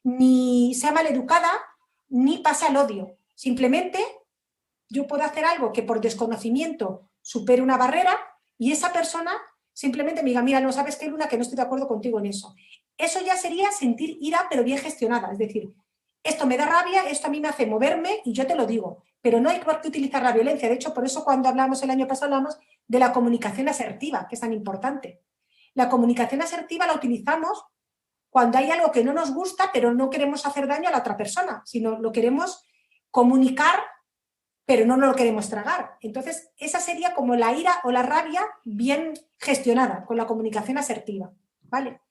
ni sea maleducada, ni pase al odio. Simplemente yo puedo hacer algo que por desconocimiento supere una barrera y esa persona simplemente me diga, mira, no sabes qué, Luna, que no estoy de acuerdo contigo en eso. Eso ya sería sentir ira, pero bien gestionada. Es decir, esto me da rabia, esto a mí me hace moverme y yo te lo digo. Pero no hay por qué utilizar la violencia. De hecho, por eso cuando hablamos el año pasado, hablamos de la comunicación asertiva, que es tan importante. La comunicación asertiva la utilizamos cuando hay algo que no nos gusta, pero no queremos hacer daño a la otra persona, sino lo queremos comunicar, pero no lo queremos tragar. Entonces, esa sería como la ira o la rabia bien gestionada, con la comunicación asertiva, ¿vale?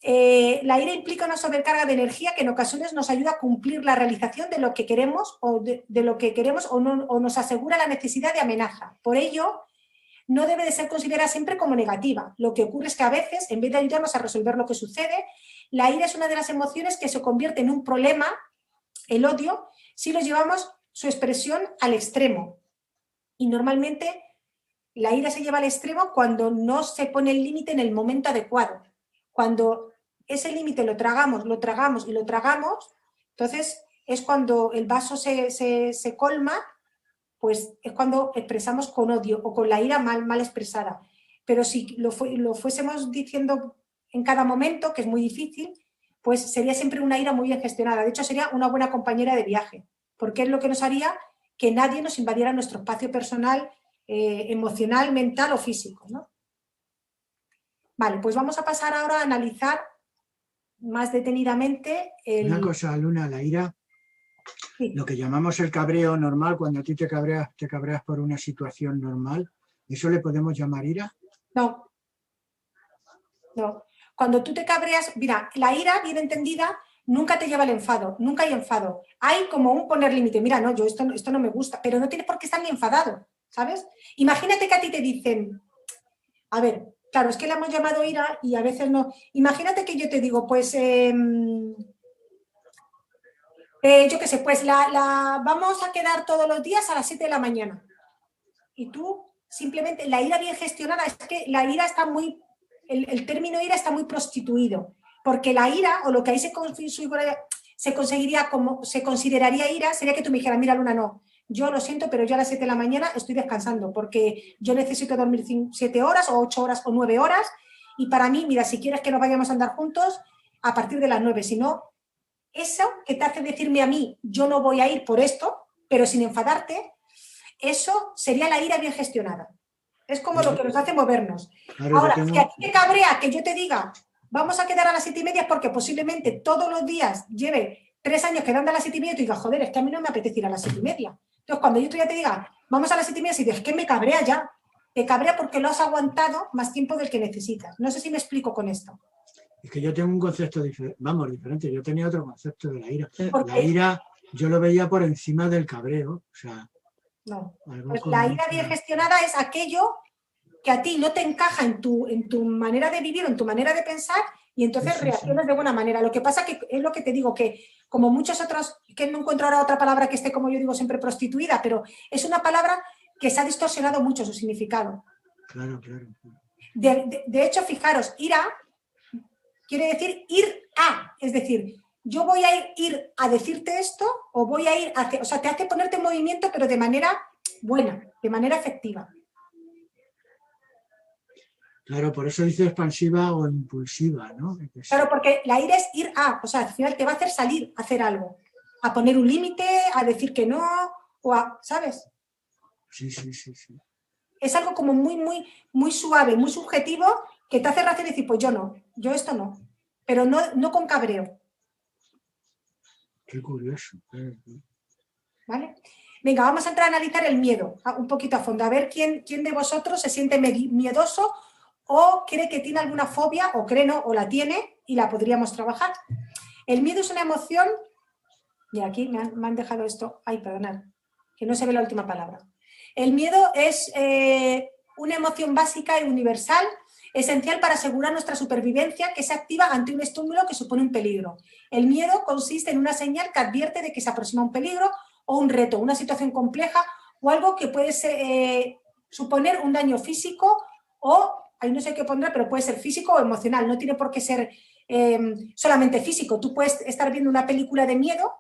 La ira implica una sobrecarga de energía que en ocasiones nos ayuda a cumplir la realización de lo que queremos o de lo que queremos o nos asegura la necesidad de amenaza. Por ello, no debe de ser considerada siempre como negativa. Lo que ocurre es que a veces, en vez de ayudarnos a resolver lo que sucede, la ira es una de las emociones que se convierte en un problema, el odio, si lo llevamos su expresión al extremo. Y normalmente la ira se lleva al extremo cuando no se pone el límite en el momento adecuado. Cuando ese límite lo tragamos, entonces es cuando el vaso se colma, pues es cuando expresamos con odio o con la ira mal expresada. Pero si lo fuésemos diciendo en cada momento, que es muy difícil, pues sería siempre una ira muy bien gestionada. De hecho, sería una buena compañera de viaje, porque es lo que nos haría que nadie nos invadiera nuestro espacio personal, emocional, mental o físico, ¿no? Vale, pues vamos a pasar ahora a analizar más detenidamente Una cosa, Luna, la ira, sí. Lo que llamamos el cabreo normal, cuando a ti te cabreas por una situación normal, ¿eso le podemos llamar ira? No. Cuando tú te cabreas, mira, la ira, bien entendida, nunca te lleva al enfado, nunca hay enfado. Hay como un poner límite, mira, no, yo esto no me gusta, pero no tienes por qué estar ni enfadado, ¿sabes? Imagínate que a ti te dicen, a ver, claro, es que la hemos llamado ira y a veces no. Imagínate que yo te digo, pues, yo qué sé, pues vamos a quedar todos los días a las 7 de la mañana. Y tú, simplemente, la ira bien gestionada, es que la ira está muy, el término ira está muy prostituido, porque la ira, o lo que ahí se consideraría ira, sería que tú me dijeras, mira, Luna, no, yo lo siento, pero yo a las 7 de la mañana estoy descansando, porque yo necesito dormir 7 horas, o 8 horas, o 9 horas, y para mí, mira, si quieres que nos vayamos a andar juntos, a partir de las 9, si no, eso que te hace decirme a mí, yo no voy a ir por esto, pero sin enfadarte, eso sería la ira bien gestionada. Es como lo que nos hace movernos. Claro, ahora, si a ti te cabrea que yo te diga, vamos a quedar a las 7:30, porque posiblemente todos los días lleve 3 años quedando a las 7:30 y tú digas, joder, es que a mí no me apetece ir a las 7:30. Entonces, cuando yo ya te diga, vamos a las 7:30, si dices, es que me cabrea ya. Te cabrea porque lo has aguantado más tiempo del que necesitas. No sé si me explico con esto. Es que yo tengo un concepto diferente. Yo tenía otro concepto de la ira. La ira yo lo veía por encima del cabreo. O sea, no. Pues la ira bien gestionada es aquello que a ti no te encaja en tu manera de vivir o en tu manera de pensar y entonces reaccionas de buena manera. Lo que pasa que es lo que te digo, que como muchos otros, que no encuentro ahora otra palabra que esté, como yo digo, siempre prostituida, pero es una palabra que se ha distorsionado mucho su significado. Claro. De hecho, fijaros, ira quiere decir ir a, es decir, yo voy a ir a decirte esto o voy a ir a... O sea, te hace ponerte en movimiento, pero de manera buena, de manera efectiva. Claro, por eso dice expansiva o impulsiva, ¿no? Claro, porque la ira es ir a, o sea, al final te va a hacer salir a hacer algo, a poner un límite, a decir que no, o a, ¿sabes? Sí. Es algo como muy suave, muy subjetivo, que te hace racionar y decir, pues yo no, yo esto no, pero no con cabreo. Qué curioso. ¿Vale? Venga, vamos a entrar a analizar el miedo, un poquito a fondo, a ver quién de vosotros se siente miedoso o cree que tiene alguna fobia, o cree no, o la tiene y la podríamos trabajar. El miedo es una emoción, y aquí me han dejado esto, ay, perdonad, que no se ve la última palabra. El miedo es una emoción básica y universal, esencial para asegurar nuestra supervivencia, que se activa ante un estímulo que supone un peligro. El miedo consiste en una señal que advierte de que se aproxima un peligro o un reto, una situación compleja o algo que puede suponer un daño físico o, ahí no sé qué pondrá, pero puede ser físico o emocional, no tiene por qué ser solamente físico. Tú puedes estar viendo una película de miedo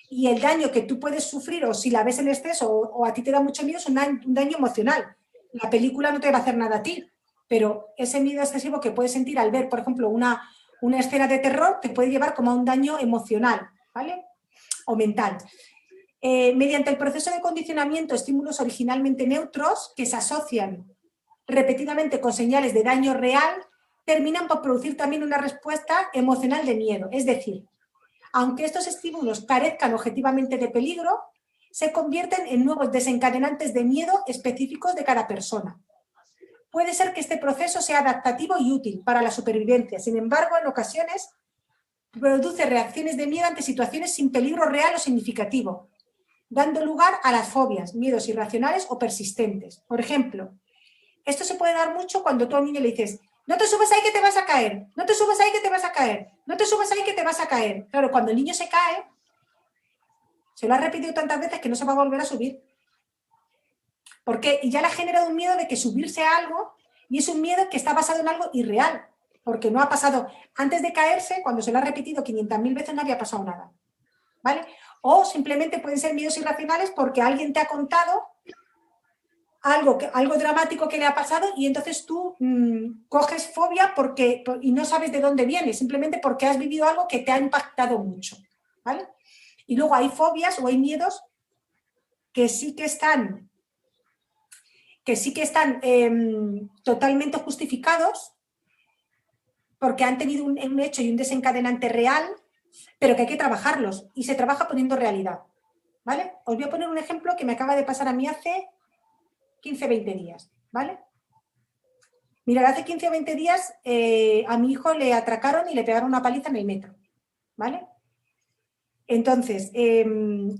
y el daño que tú puedes sufrir, o si la ves en exceso o a ti te da mucho miedo, es un daño emocional. La película no te va a hacer nada a ti, pero ese miedo excesivo que puedes sentir al ver, por ejemplo, una escena de terror, te puede llevar como a un daño emocional, ¿vale? O mental. mediante el proceso de condicionamiento, estímulos originalmente neutros que se asocian repetidamente con señales de daño real, terminan por producir también una respuesta emocional de miedo. Es decir, aunque estos estímulos parezcan objetivamente de peligro, se convierten en nuevos desencadenantes de miedo específicos de cada persona. Puede ser que este proceso sea adaptativo y útil para la supervivencia. Sin embargo, en ocasiones produce reacciones de miedo ante situaciones sin peligro real o significativo, dando lugar a las fobias, miedos irracionales o persistentes. Por ejemplo, esto se puede dar mucho cuando tú a un niño le dices: no te subas ahí que te vas a caer, no te subas ahí que te vas a caer, no te subas ahí que te vas a caer. Claro, cuando el niño se cae, se lo ha repetido tantas veces que no se va a volver a subir. Porque ya le ha generado un miedo de que subirse a algo, y es un miedo que está basado en algo irreal, porque no ha pasado. Antes de caerse, cuando se lo ha repetido 500.000 veces, no había pasado nada. ¿Vale? O simplemente pueden ser miedos irracionales porque alguien te ha contado algo dramático que le ha pasado y entonces tú coges fobia y no sabes de dónde viene, simplemente porque has vivido algo que te ha impactado mucho. ¿Vale? Y luego hay fobias o hay miedos que sí que están totalmente justificados porque han tenido un hecho y un desencadenante real, pero que hay que trabajarlos y se trabaja poniendo realidad. ¿Vale? Os voy a poner un ejemplo que me acaba de pasar a mí hace 15 o 20 días. ¿Vale? Mirad, hace 15 o 20 días a mi hijo le atracaron y le pegaron una paliza en el metro. ¿Vale? Entonces,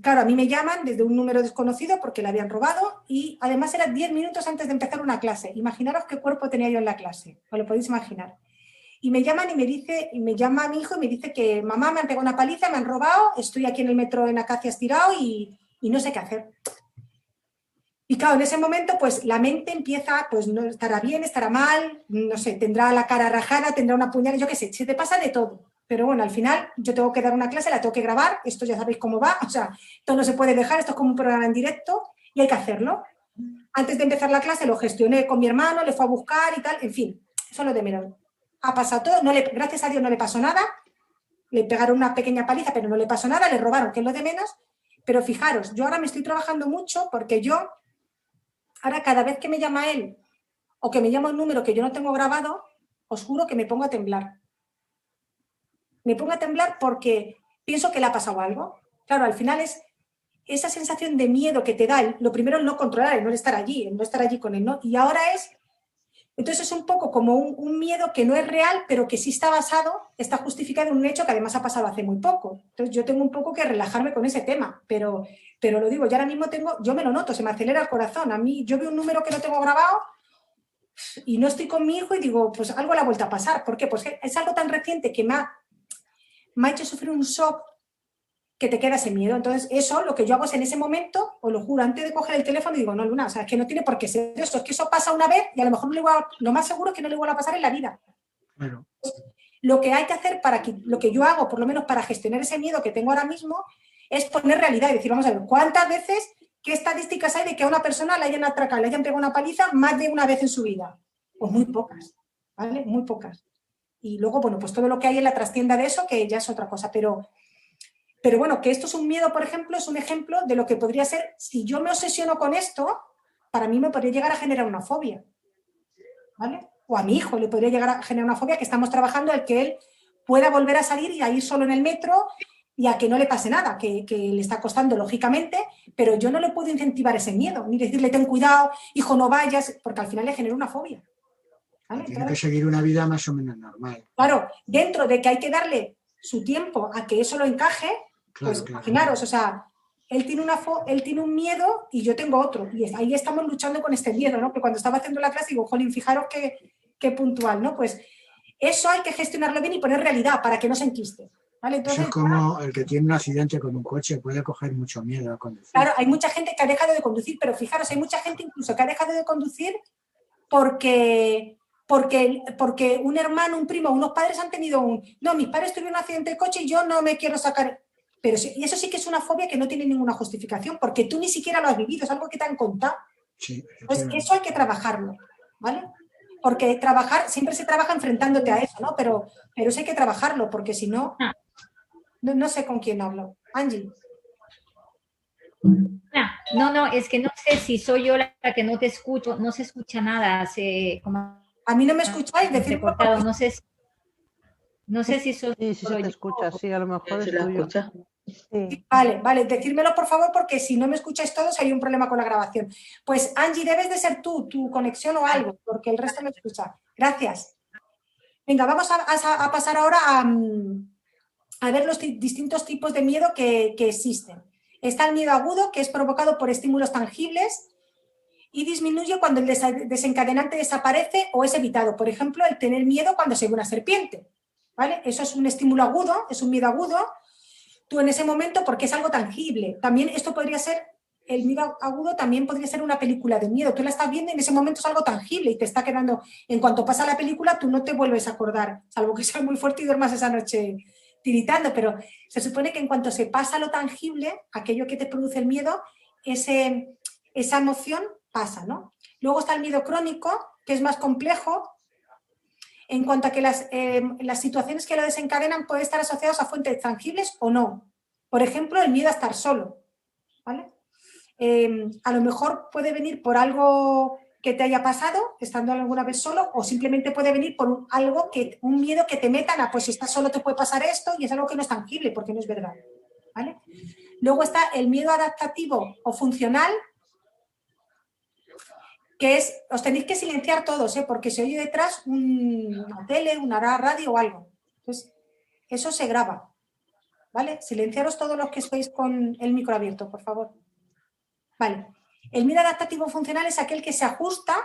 claro, a mí me llaman desde un número desconocido porque le habían robado y además era 10 minutos antes de empezar una clase. Imaginaros qué cuerpo tenía yo en la clase, os lo podéis imaginar. Y me llaman y me llama a mi hijo y me dice que mamá, me han pegado una paliza, me han robado, estoy aquí en el metro en Acacias tirado y no sé qué hacer. Y claro, en ese momento pues la mente empieza, pues no estará bien, estará mal, no sé, tendrá la cara rajada, tendrá una puñalada, yo qué sé, se te pasa de todo. Pero bueno, al final yo tengo que dar una clase, la tengo que grabar, esto ya sabéis cómo va, o sea, esto no se puede dejar, esto es como un programa en directo y hay que hacerlo. Antes de empezar la clase lo gestioné con mi hermano, le fue a buscar y tal, en fin, eso es lo de menos. Ha pasado todo, gracias a Dios no le pasó nada, le pegaron una pequeña paliza, pero no le pasó nada, le robaron, que es lo de menos. Pero fijaros, yo ahora me estoy trabajando mucho porque yo, ahora cada vez que me llama él o que me llama un número que yo no tengo grabado, os juro que me pongo a temblar. Me pongo a temblar porque pienso que le ha pasado algo. Claro, al final es esa sensación de miedo que te da, lo primero es no controlar, el no estar allí con él, ¿no? Y ahora entonces es un poco como un miedo que no es real, pero que sí está justificado en un hecho que además ha pasado hace muy poco. Entonces yo tengo un poco que relajarme con ese tema, pero lo digo, yo ahora mismo yo me lo noto, se me acelera el corazón. A mí, yo veo un número que no tengo grabado y no estoy con mi hijo y digo, pues algo le ha vuelto a pasar. ¿Por qué? Pues es algo tan reciente que me ha hecho sufrir un shock que te queda ese miedo. Entonces, eso, lo que yo hago es en ese momento, os lo juro, antes de coger el teléfono, digo, no, Luna, o sea, es que no tiene por qué ser eso, es que eso pasa una vez y a lo mejor lo más seguro es que no le vuelva a pasar en la vida. Claro. Lo que hay que hacer lo que yo hago, por lo menos para gestionar ese miedo que tengo ahora mismo, es poner realidad y decir, vamos a ver, ¿cuántas veces, qué estadísticas hay de que a una persona le hayan atracado, le hayan pegado una paliza más de una vez en su vida? Pues muy pocas, ¿vale? Muy pocas. Y luego, bueno, pues todo lo que hay en la trastienda de eso, que ya es otra cosa, pero bueno, que esto es un miedo, por ejemplo, es un ejemplo de lo que podría ser, si yo me obsesiono con esto, para mí me podría llegar a generar una fobia, ¿vale? O a mi hijo le podría llegar a generar una fobia que estamos trabajando el que él pueda volver a salir y a ir solo en el metro y a que no le pase nada, que le está costando lógicamente, pero yo no le puedo incentivar ese miedo, ni decirle ten cuidado, hijo no vayas, porque al final le genera una fobia. ¿Vale? Tiene que seguir una vida más o menos normal. Claro, dentro de que hay que darle su tiempo a que eso lo encaje, Claro, pues claro. imaginaros, o sea, él tiene un miedo y yo tengo otro. Y ahí estamos luchando con este miedo, ¿no? Que cuando estaba haciendo la clase digo, jolín, fijaros qué puntual, ¿no? Pues eso hay que gestionarlo bien y poner realidad para que no se enquiste. ¿Vale? Entonces, eso es como el que tiene un accidente con un coche, puede coger mucho miedo a conducir. Claro, hay mucha gente que ha dejado de conducir, pero fijaros, hay mucha gente incluso que ha dejado de conducir porque un hermano, un primo, unos padres han tenido no, mis padres tuvieron un accidente de coche y yo no me quiero sacar. Y eso sí que es una fobia que no tiene ninguna justificación, porque tú ni siquiera lo has vivido, es algo que te han contado. Sí, pues eso hay que trabajarlo, ¿vale? Porque siempre se trabaja enfrentándote a eso, ¿no? Pero eso hay que trabajarlo, porque si no, no sé con quién hablo. Angie. No, es que no sé si soy yo la que no te escucho, no se escucha nada, como A mí no me escucháis, decirlo recortado, porque- no sé si soy Sí, sí se soy te yo. escucha, sí, a lo mejor ¿Se es la tuyo. escucha? Sí. Vale, decírmelo por favor porque si no me escucháis todos hay un problema con la grabación. Pues Angie, debes de ser tú, tu conexión o algo, porque el resto me escucha. Gracias. Venga, vamos a pasar ahora a ver los distintos tipos de miedo que existen. Está el miedo agudo, que es provocado por estímulos tangibles y disminuye cuando el desencadenante desaparece o es evitado. Por ejemplo, el tener miedo cuando se ve una serpiente. ¿Vale? Eso es un estímulo agudo, es un miedo agudo. Tú en ese momento, porque es algo tangible. También esto podría ser, el miedo agudo también podría ser una película de miedo. Tú la estás viendo y en ese momento es algo tangible y te está quedando, en cuanto pasa la película, tú no te vuelves a acordar, salvo que sea muy fuerte y duermas esa noche tiritando, pero se supone que en cuanto se pasa lo tangible, aquello que te produce el miedo, esa emoción pasa, ¿no? Luego está el miedo crónico, que es más complejo, en cuanto a que las situaciones que lo desencadenan pueden estar asociadas a fuentes tangibles o no. Por ejemplo, el miedo a estar solo, ¿vale? A lo mejor puede venir por algo que te haya pasado, estando alguna vez solo, o simplemente puede venir por un miedo que te metan a, pues si estás solo te puede pasar esto, y es algo que no es tangible, porque no es verdad, ¿vale? Luego está el miedo adaptativo o funcional, que es, os tenéis que silenciar todos, porque se oye detrás una tele, una radio o algo. Entonces, eso se graba, ¿vale? Silenciaros todos los que estéis con el micro abierto, por favor. Vale. El miedo adaptativo funcional es aquel que se ajusta,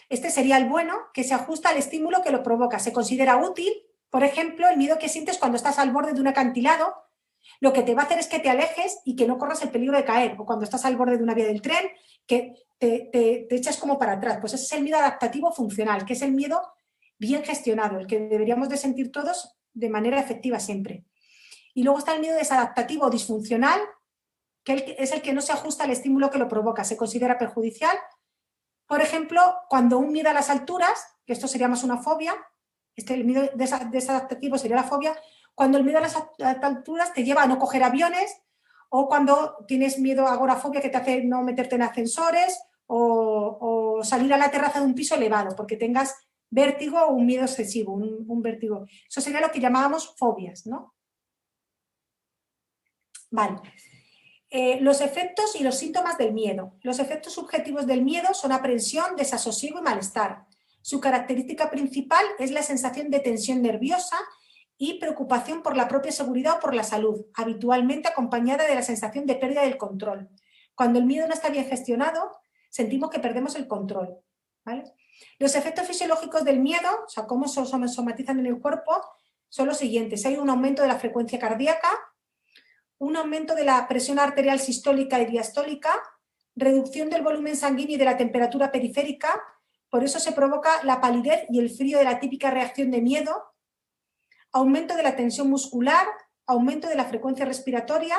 este sería el bueno, que se ajusta al estímulo que lo provoca. Se considera útil, por ejemplo, el miedo que sientes cuando estás al borde de un acantilado, lo que te va a hacer es que te alejes y que no corras el peligro de caer, o cuando estás al borde de una vía del tren, que te echas como para atrás. Pues ese es el miedo adaptativo funcional, que es el miedo bien gestionado, el que deberíamos de sentir todos de manera efectiva siempre. Y luego está el miedo desadaptativo o disfuncional, que es el que no se ajusta al estímulo que lo provoca, se considera perjudicial. Por ejemplo, cuando un miedo a las alturas, que esto sería más una fobia, el miedo desadaptativo sería la fobia, cuando el miedo a las alturas te lleva a no coger aviones, o cuando tienes miedo a agorafobia que te hace no meterte en ascensores, o salir a la terraza de un piso elevado, porque tengas vértigo o un miedo excesivo, un vértigo. Eso sería lo que llamábamos fobias, ¿no? Vale. Los efectos y los síntomas del miedo. Los efectos subjetivos del miedo son aprensión, desasosiego y malestar. Su característica principal es la sensación de tensión nerviosa y preocupación por la propia seguridad o por la salud, habitualmente acompañada de la sensación de pérdida del control. Cuando el miedo no está bien gestionado, sentimos que perdemos el control, ¿vale? Los efectos fisiológicos del miedo, o sea, cómo se somatizan en el cuerpo, son los siguientes. Hay un aumento de la frecuencia cardíaca, un aumento de la presión arterial sistólica y diastólica, reducción del volumen sanguíneo y de la temperatura periférica, por eso se provoca la palidez y el frío de la típica reacción de miedo, aumento de la tensión muscular, aumento de la frecuencia respiratoria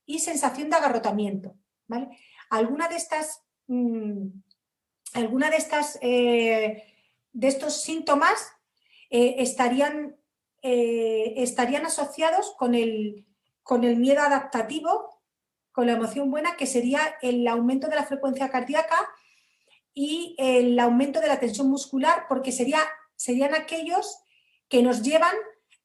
y sensación de agarrotamiento, ¿vale? Alguna de estos síntomas estarían asociados con el miedo adaptativo, con la emoción buena, que sería el aumento de la frecuencia cardíaca y el aumento de la tensión muscular, porque serían aquellos que nos llevan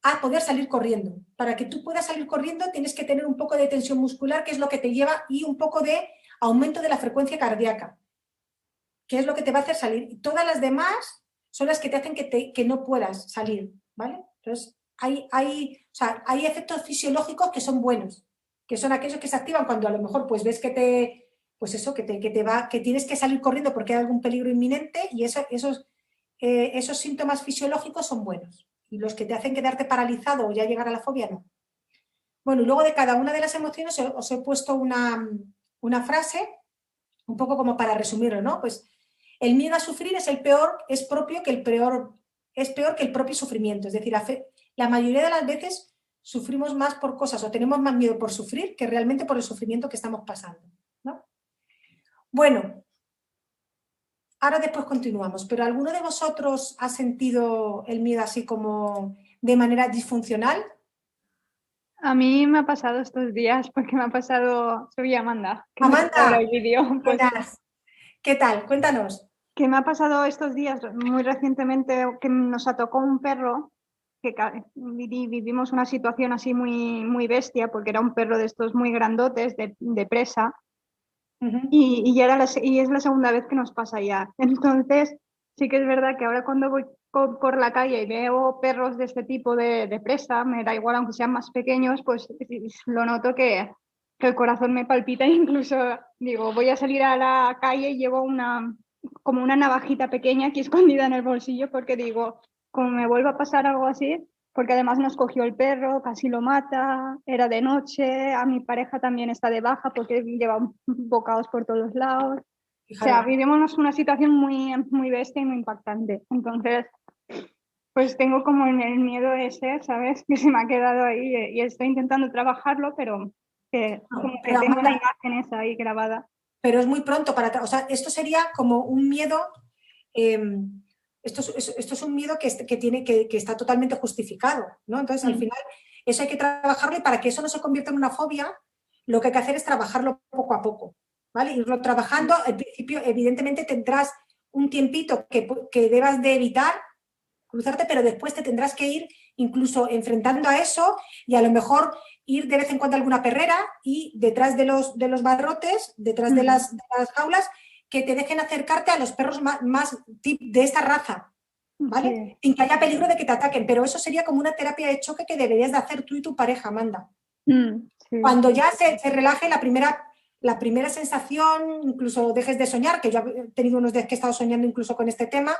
a poder salir corriendo. Para que tú puedas salir corriendo tienes que tener un poco de tensión muscular, que es lo que te lleva, y un poco de aumento de la frecuencia cardíaca, que es lo que te va a hacer salir. Y todas las demás son las que te hacen que no puedas salir, ¿vale? Entonces, hay efectos fisiológicos que son bueos, que son aquellos que se activan cuando a lo mejor pues ves que tienes que salir corriendo porque hay algún peligro inminente, y esos síntomas fisiológicos son buenos. Y los que te hacen quedarte paralizado o ya llegar a la fobia, no. Bueno, y luego de cada una de las emociones os he puesto una frase, un poco como para resumirlo, ¿no? Pues el miedo a sufrir es peor que el propio sufrimiento. Es decir, la mayoría de las veces sufrimos más por cosas o tenemos más miedo por sufrir que realmente por el sufrimiento que estamos pasando, ¿no? Bueno, ahora después continuamos, pero ¿alguno de vosotros ha sentido el miedo así como de manera disfuncional? A mí me ha pasado estos días, porque me ha pasado, soy Amanda, que me ha Amanda, pasado el vídeo, pues, buenas. ¿Qué tal? Cuéntanos. que me ha pasado estos días, muy recientemente, que nos atacó un perro, que vivimos una situación así muy, muy bestia, porque era un perro de estos muy grandotes, de presa, Ujú. y es la segunda vez que nos pasa ya. Entonces, sí que es verdad que ahora cuando voy por la calle y veo perros de este tipo de presa, me da igual aunque sean más pequeños, pues lo noto que el corazón me palpita. Incluso digo, voy a salir a la calle y llevo como una navajita pequeña aquí escondida en el bolsillo, porque digo, como me vuelva a pasar algo así, porque además nos cogió el perro, casi lo mata, era de noche, a mi pareja también está de baja porque lleva bocados por todos lados. O sea, Fíjate. vivimos una situación muy, muy bestia y muy impactante. Entonces, pues tengo como el miedo ese, ¿sabes? Que se me ha quedado ahí, y estoy intentando trabajarlo, pero que como que Pero, tengo la Amanda, imagen esa ahí grabada. pero es muy pronto o sea, esto sería como un miedo, eh, esto es un miedo que está totalmente justificado, ¿no? Entonces, al final, eso hay que trabajarlo, y para que eso no se convierta en una fobia, lo que hay que hacer es trabajarlo poco a poco, ¿vale? Irlo trabajando. Al principio, evidentemente, tendrás un tiempito que debas de evitar cruzarte, pero después te tendrás que ir incluso enfrentando a eso, y a lo mejor ir de vez en cuando a alguna perrera y detrás de los barrotes, detrás de las jaulas, que te dejen acercarte a los perros más de esta raza, ¿vale? Sí. Sin que haya peligro de que te ataquen, pero eso sería como una terapia de choque que deberías de hacer tú y tu pareja, Amanda. Sí, Cuando sí. ya se relaje la primera sensación, incluso dejes de soñar, que yo he tenido unos días que he estado soñando incluso con este tema,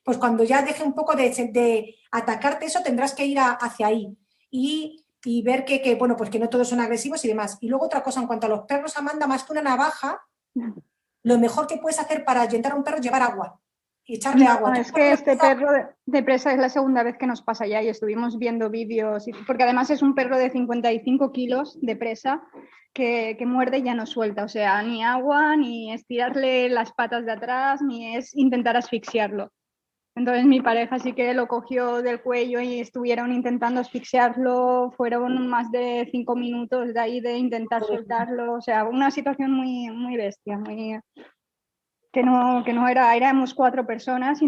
pues cuando ya deje un poco de atacarte eso, tendrás que ir hacia ahí y ver bueno, pues que no todos son agresivos y demás. Y luego otra cosa, en cuanto a los perros, Amanda, más que una navaja, lo mejor que puedes hacer para ahuyentar a un perro es llevar agua y echarle agua. No, es que este perro de presa es la segunda vez que nos pasa ya, y estuvimos viendo vídeos, porque además es un perro de 55 kilos de presa que muerde y ya no suelta, o sea, ni agua, ni estirarle las patas de atrás, ni es intentar asfixiarlo. Entonces mi pareja sí que lo cogió del cuello y estuvieron intentando asfixiarlo, fueron más de 5 minutos de ahí de intentar soltarlo, o sea, una situación muy, muy bestia, muy... Que no éramos 4 personas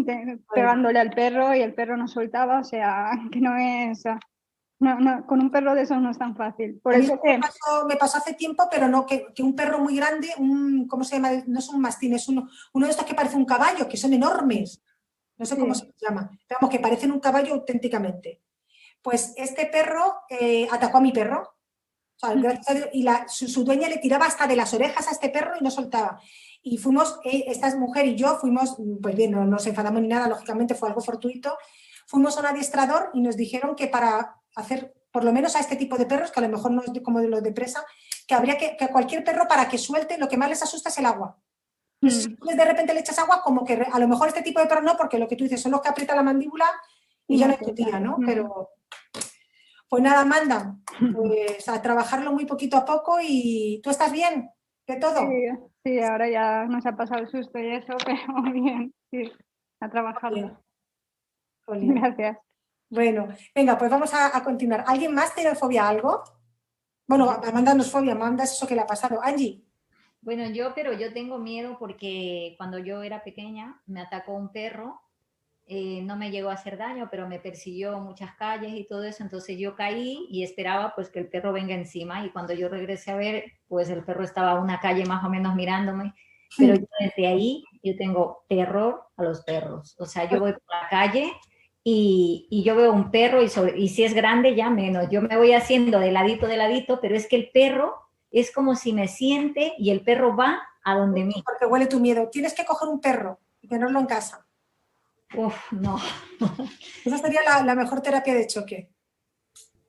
pegándole al perro y el perro no soltaba, o sea, que no es... con un perro de esos no es tan fácil. Por A mí eso que... me pasó hace tiempo, pero no, que un perro muy grande, ¿cómo se llama? No es un mastín, es uno de estos que parece un caballo, que son enormes. No sé cómo Sí. se llama. Pero vamos, que parecen un caballo auténticamente. Pues este perro atacó a mi perro. O sea, gracias a Dios, y su dueña le tiraba hasta de las orejas a este perro y no soltaba. Y fuimos, esta mujer y yo fuimos, pues bien, no nos enfadamos ni nada, lógicamente fue algo fortuito. Fuimos a un adiestrador y nos dijeron que para hacer, por lo menos a este tipo de perros, que a lo mejor no es como de los de presa, que habría que cualquier perro, para que suelte, lo que más les asusta es el agua. Entonces, si tú de repente le echas agua, como que a lo mejor este tipo de perros no, porque lo que tú dices son los que aprietan la mandíbula y ya no es tu tía, ¿no? Pero, pues nada, Amanda, pues a trabajarlo muy poquito a poco. ¿Y tú estás bien de todo? Sí, ahora ya nos ha pasado el susto y eso, pero bien, sí, a trabajarlo. Jolín. Gracias. Bueno, venga, pues vamos a continuar. ¿Alguien más tiene fobia a algo? Bueno, Amanda no es fobia, Amanda es eso que le ha pasado. Angie. Bueno, pero yo tengo miedo porque cuando yo era pequeña me atacó un perro, no me llegó a hacer daño, pero me persiguió muchas calles y todo eso, entonces yo caí y esperaba pues que el perro venga encima, y cuando yo regresé a ver, pues el perro estaba a una calle más o menos mirándome, pero yo desde ahí yo tengo terror a los perros, o sea, yo voy por la calle y yo veo un perro y si es grande ya menos, yo me voy haciendo de ladito, pero es que el perro es como si me siente y el perro va a donde mí. Porque huele tu miedo. Tienes que coger un perro y tenerlo en casa. Uf, no. Esa sería la mejor terapia de choque.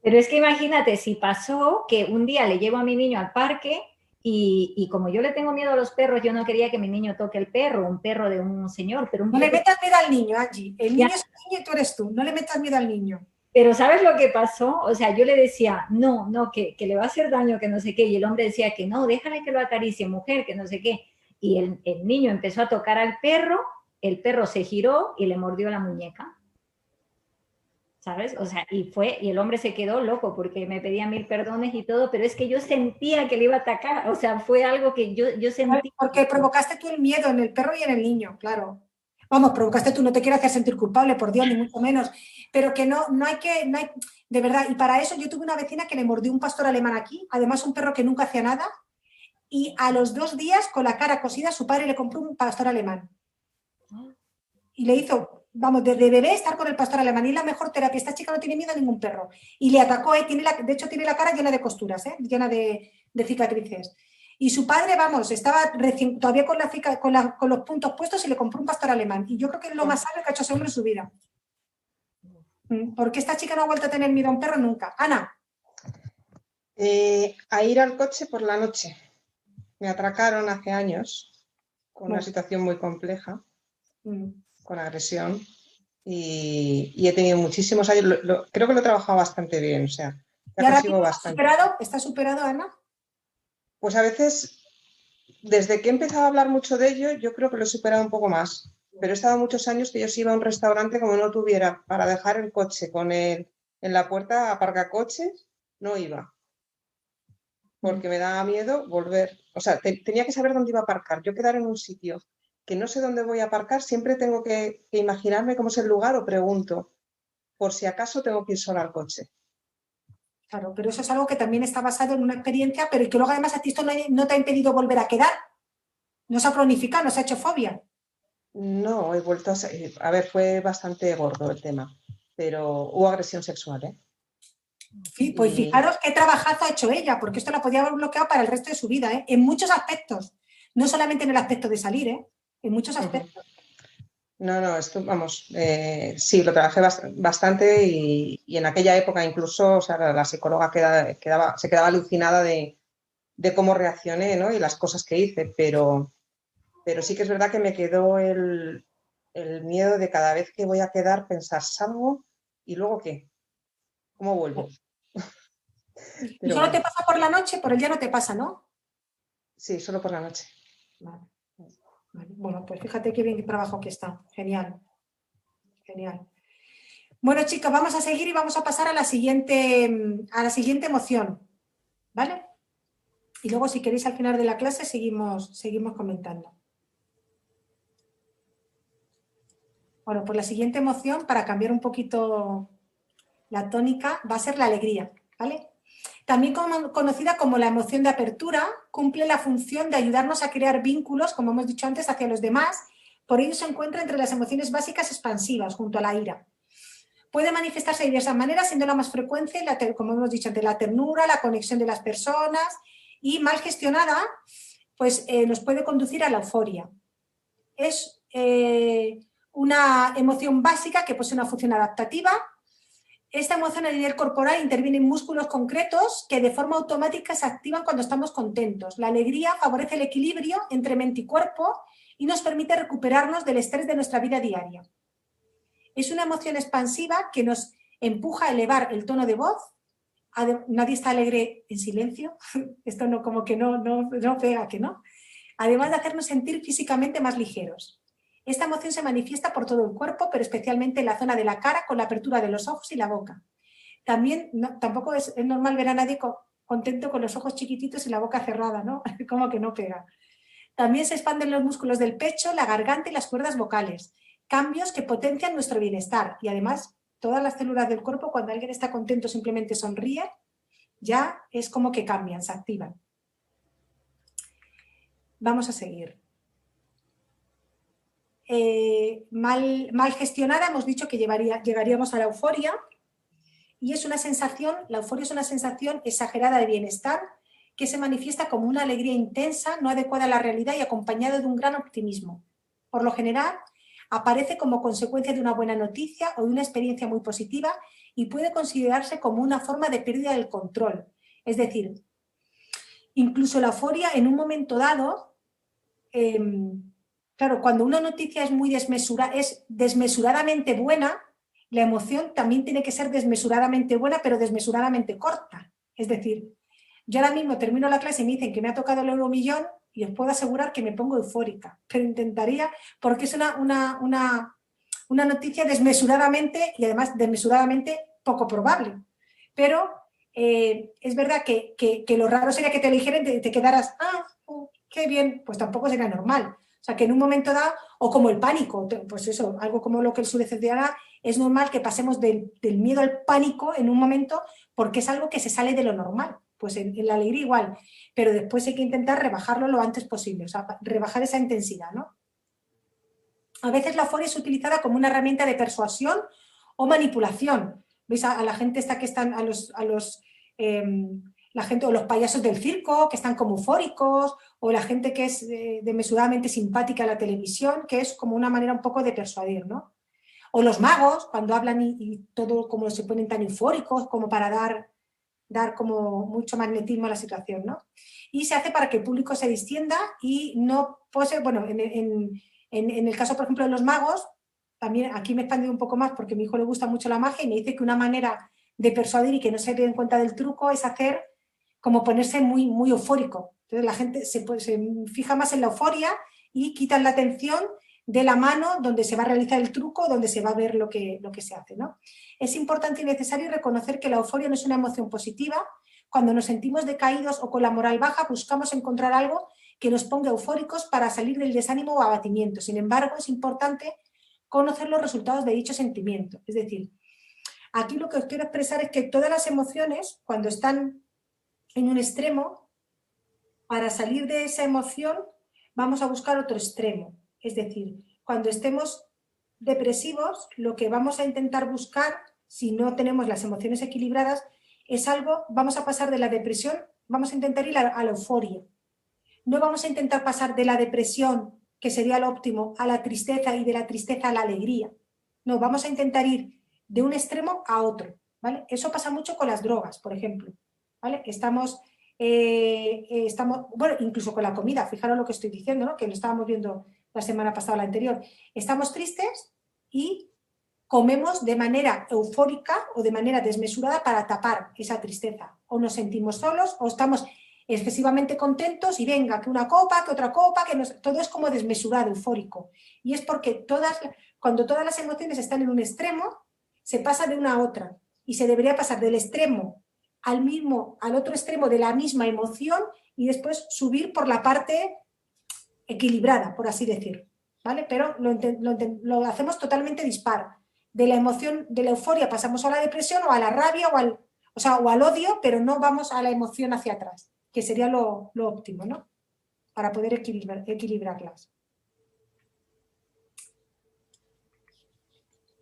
Pero es que imagínate, si pasó que un día le llevo a mi niño al parque y como yo le tengo miedo a los perros, yo no quería que mi niño toque el perro, un perro de un señor. Pero no le metas miedo al niño, Angie. El niño es el niño y tú eres tú. No le metas miedo al niño. Pero ¿sabes lo que pasó? O sea, yo le decía, no, que le va a hacer daño, que no sé qué. Y el hombre decía que no, déjale que lo acaricie, mujer, que no sé qué. Y el niño empezó a tocar al perro, el perro se giró y le mordió la muñeca. ¿sabes? O sea, y el hombre se quedó loco porque me pedía 1000 perdones y todo, pero es que yo sentía que le iba a atacar, o sea, fue algo que yo sentí. Porque provocaste tú el miedo en el perro y en el niño, claro. Vamos, provocaste tú, no te quiero hacer sentir culpable, por Dios, ni mucho menos, pero que no hay, de verdad, y para eso yo tuve una vecina que le mordió un pastor alemán aquí, además un perro que nunca hacía nada, y a los 2 días, con la cara cosida, su padre le compró un pastor alemán. Y le hizo, vamos, de bebé estar con el pastor alemán, y es la mejor terapia. Esta chica no tiene miedo a ningún perro. Y le atacó, de hecho tiene la cara llena de costuras, llena de cicatrices. Y su padre, vamos, estaba todavía con los puntos puestos y le compró un pastor alemán. Y yo creo que es lo más sabio que ha hecho ese hombre en su vida. Porque esta chica no ha vuelto a tener miedo a un perro nunca. Ana. A ir al coche por la noche. Me atracaron hace años con una situación muy compleja, con agresión. Y he tenido muchísimos años. Creo que lo he trabajado bastante bien. O sea, ¿Y ahora está superado, Ana? Pues a veces, desde que he empezado a hablar mucho de ello, yo creo que lo he superado un poco más. Pero he estado muchos años que yo si iba a un restaurante como no tuviera para dejar el coche en la puerta aparcacoches, no iba. Porque me daba miedo volver. O sea, tenía que saber dónde iba a aparcar. Yo quedar en un sitio que no sé dónde voy a aparcar, siempre tengo que imaginarme cómo es el lugar o pregunto, por si acaso tengo que ir sola al coche. Claro, pero eso es algo que también está basado en una experiencia, pero que luego además a ti esto no te ha impedido volver a quedar. No se ha cronificado, no se ha hecho fobia. No, he vuelto a ver, fue bastante gordo el tema, pero hubo agresión sexual, ¿eh? Sí, pues fijaros qué trabajazo ha hecho ella, porque esto la podía haber bloqueado para el resto de su vida, ¿eh? En muchos aspectos. No solamente en el aspecto de salir, ¿eh? En muchos aspectos. No, esto, vamos, sí, lo trabajé bastante y en aquella época incluso, o sea, la psicóloga se quedaba alucinada de cómo reaccioné, ¿no? Y las cosas que hice, pero sí que es verdad que me quedó el miedo de cada vez que voy a quedar pensar, ¿salgo? ¿Y luego qué? ¿Cómo vuelvo? ¿Y solo te pasa por la noche? Por el día no te pasa, ¿no? Sí, solo por la noche. Vale. Bueno, pues fíjate qué bien trabajo que está. Genial. Genial. Bueno, chicas, vamos a seguir y vamos a pasar a la siguiente emoción. ¿Vale? Y luego, si queréis, al final de la clase seguimos comentando. Bueno, pues la siguiente emoción, para cambiar un poquito la tónica, va a ser la alegría, ¿vale? También conocida como la emoción de apertura, cumple la función de ayudarnos a crear vínculos, como hemos dicho antes, hacia los demás. Por ello se encuentra entre las emociones básicas expansivas, junto a la ira. Puede manifestarse de diversas maneras, siendo la más frecuente, como hemos dicho antes, la ternura, la conexión de las personas, y mal gestionada, pues nos puede conducir a la euforia. Es una emoción básica que posee una función adaptativa. Esta emoción a nivel corporal interviene en músculos concretos que de forma automática se activan cuando estamos contentos. La alegría favorece el equilibrio entre mente y cuerpo y nos permite recuperarnos del estrés de nuestra vida diaria. Es una emoción expansiva que nos empuja a elevar el tono de voz. Nadie está alegre en silencio. Esto no, como que no pega, que no. Además de hacernos sentir físicamente más ligeros. Esta emoción se manifiesta por todo el cuerpo, pero especialmente en la zona de la cara, con la apertura de los ojos y la boca. También tampoco es normal ver a nadie contento con los ojos chiquititos y la boca cerrada, ¿no? Como que no pega. También se expanden los músculos del pecho, la garganta y las cuerdas vocales. Cambios que potencian nuestro bienestar. Y además, todas las células del cuerpo, cuando alguien está contento, simplemente sonríe, ya es como que cambian, se activan. Vamos a seguir. Mal gestionada, hemos dicho que llegaríamos a la euforia, y es una sensación, la euforia es una sensación exagerada de bienestar que se manifiesta como una alegría intensa, no adecuada a la realidad y acompañada de un gran optimismo. Por lo general, aparece como consecuencia de una buena noticia o de una experiencia muy positiva y puede considerarse como una forma de pérdida del control. Es decir, incluso la euforia en un momento dado, claro, cuando una noticia es desmesuradamente buena, la emoción también tiene que ser desmesuradamente buena, pero desmesuradamente corta. Es decir, yo ahora mismo termino la clase y me dicen que me ha tocado el euromillón y os puedo asegurar que me pongo eufórica, pero intentaría, porque es una una noticia desmesuradamente y además desmesuradamente poco probable. Pero es verdad que lo raro sería que te lo dijeran y te quedaras, qué bien, pues tampoco sería normal. O sea, que en un momento dado, o como el pánico, pues eso, algo como lo que el Sudeste de Ana, es normal que pasemos del miedo al pánico en un momento porque es algo que se sale de lo normal. Pues en la alegría igual, pero después hay que intentar rebajarlo lo antes posible, o sea, rebajar esa intensidad, ¿no? A veces la euforia es utilizada como una herramienta de persuasión o manipulación. ¿Veis? A la gente esta que están, la gente o los payasos del circo, que están como eufóricos, o la gente que es desmesuradamente simpática a la televisión, que es como una manera un poco de persuadir, ¿no? O los magos, cuando hablan y todo como se ponen tan eufóricos, como para dar como mucho magnetismo a la situación, ¿no? Y se hace para que el público se distienda y no pose, bueno, en el caso, por ejemplo, de los magos, también aquí me he expandido un poco más porque a mi hijo le gusta mucho la magia y me dice que una manera de persuadir y que no se den cuenta del truco es hacer como ponerse muy, muy eufórico. Entonces la gente se fija más en la euforia y quitan la atención de la mano donde se va a realizar el truco, donde se va a ver lo que se hace, ¿no? Es importante y necesario reconocer que la euforia no es una emoción positiva. Cuando nos sentimos decaídos o con la moral baja, buscamos encontrar algo que nos ponga eufóricos para salir del desánimo o abatimiento. Sin embargo, es importante conocer los resultados de dicho sentimiento. Es decir, aquí lo que os quiero expresar es que todas las emociones, cuando están en un extremo, para salir de esa emoción vamos a buscar otro extremo. Es decir, cuando estemos depresivos, lo que vamos a intentar buscar, si no tenemos las emociones equilibradas, es algo, vamos a pasar de la depresión, vamos a intentar ir a la euforia. No vamos a intentar pasar de la depresión, que sería lo óptimo, a la tristeza y de la tristeza a la alegría. No, vamos a intentar ir de un extremo a otro, ¿vale? Eso pasa mucho con las drogas, por ejemplo, ¿vale? Estamos, bueno, incluso con la comida, fijaros lo que estoy diciendo, ¿no? Que lo estábamos viendo la semana pasada o la anterior. Estamos tristes y comemos de manera eufórica o de manera desmesurada para tapar esa tristeza. O nos sentimos solos o estamos excesivamente contentos y venga, que una copa, que otra copa, todo es como desmesurado, eufórico. Y es porque cuando todas las emociones están en un extremo, se pasa de una a otra. Y se debería pasar del extremo al otro extremo de la misma emoción y después subir por la parte equilibrada, por así decir, ¿vale? Pero lo hacemos totalmente dispar. De la emoción, de la euforia pasamos a la depresión o a la rabia o al odio, pero no vamos a la emoción hacia atrás, que sería lo óptimo, ¿no? Para poder equilibrarlas.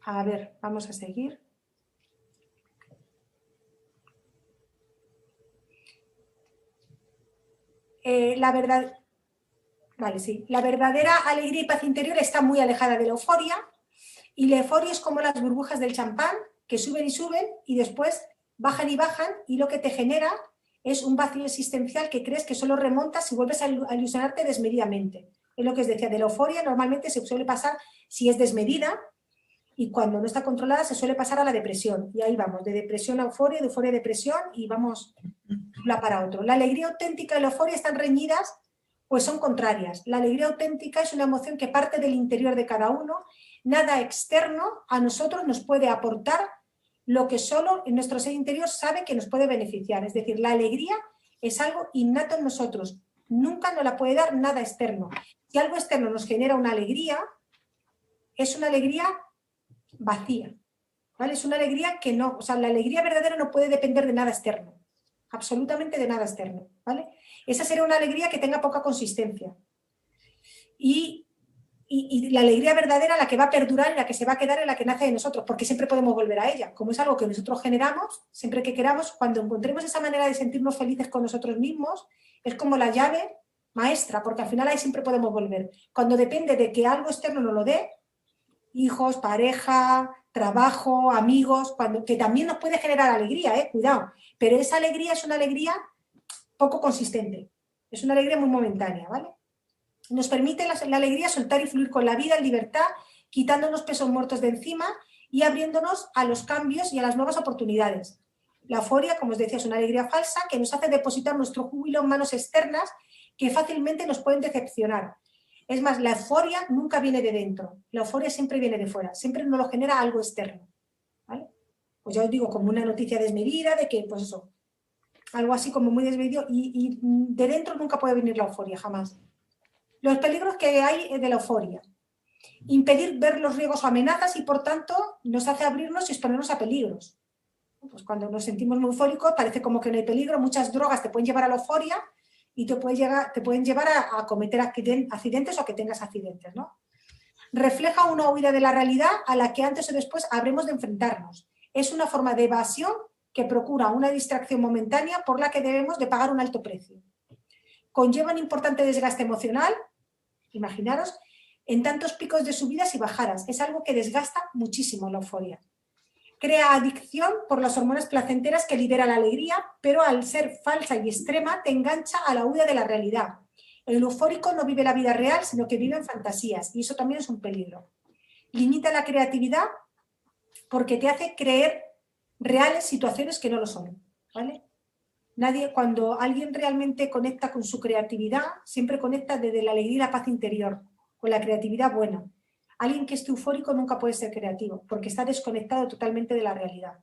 A ver, vamos a seguir. La verdadera alegría y paz interior está muy alejada de la euforia y la euforia es como las burbujas del champán que suben y suben y después bajan y bajan y lo que te genera es un vacío existencial que crees que solo remontas si vuelves a ilusionarte desmedidamente. Es lo que os decía, de la euforia normalmente se suele pasar si es desmedida y cuando no está controlada se suele pasar a la depresión y ahí vamos, de depresión a euforia, de euforia a depresión y vamos una para otro. La alegría auténtica y la euforia están reñidas, pues son contrarias. La alegría auténtica es una emoción que parte del interior de cada uno, nada externo a nosotros nos puede aportar lo que solo en nuestro ser interior sabe que nos puede beneficiar. Es decir, la alegría es algo innato en nosotros, nunca nos la puede dar nada externo. Si algo externo nos genera una alegría, es una alegría vacía, ¿vale? Es una alegría que no, o sea, la alegría verdadera no puede depender de nada externo, absolutamente de nada externo, ¿vale? Esa sería una alegría que tenga poca consistencia. Y la alegría verdadera, la que va a perdurar y la que se va a quedar es la que nace de nosotros, porque siempre podemos volver a ella. Como es algo que nosotros generamos, siempre que queramos, cuando encontremos esa manera de sentirnos felices con nosotros mismos, es como la llave maestra, porque al final ahí siempre podemos volver. Cuando depende de que algo externo nos lo dé, hijos, pareja, trabajo, amigos, que también nos puede generar alegría, cuidado, pero esa alegría es una alegría poco consistente, es una alegría muy momentánea, ¿vale? Nos permite la alegría soltar y fluir con la vida en libertad, quitándonos pesos muertos de encima y abriéndonos a los cambios y a las nuevas oportunidades. La euforia, como os decía, es una alegría falsa que nos hace depositar nuestro júbilo en manos externas que fácilmente nos pueden decepcionar. Es más, la euforia nunca viene de dentro, la euforia siempre viene de fuera, siempre nos lo genera algo externo, ¿vale? Pues ya os digo, como una noticia desmedida de que, pues eso, algo así como muy desmedido, y de dentro nunca puede venir la euforia, jamás. Los peligros que hay de la euforia. Impedir ver los riesgos o amenazas y, por tanto, nos hace abrirnos y exponernos a peligros. Pues cuando nos sentimos muy eufóricos parece como que no hay peligro, muchas drogas te pueden llevar a la euforia y te pueden llevar a cometer accidentes o a que tengas accidentes, ¿no? Refleja una huida de la realidad a la que antes o después habremos de enfrentarnos. Es una forma de evasión que procura una distracción momentánea por la que debemos de pagar un alto precio. Conlleva un importante desgaste emocional, imaginaros, en tantos picos de subidas y bajadas. Es algo que desgasta muchísimo la euforia. Crea adicción por las hormonas placenteras que lidera la alegría, pero al ser falsa y extrema te engancha a la huida de la realidad. El eufórico no vive la vida real, sino que vive en fantasías, y eso también es un peligro. Limita la creatividad porque te hace creer reales situaciones que no lo son, ¿vale? Cuando alguien realmente conecta con su creatividad, siempre conecta desde la alegría y la paz interior, con la creatividad buena. Alguien que esté eufórico nunca puede ser creativo, porque está desconectado totalmente de la realidad.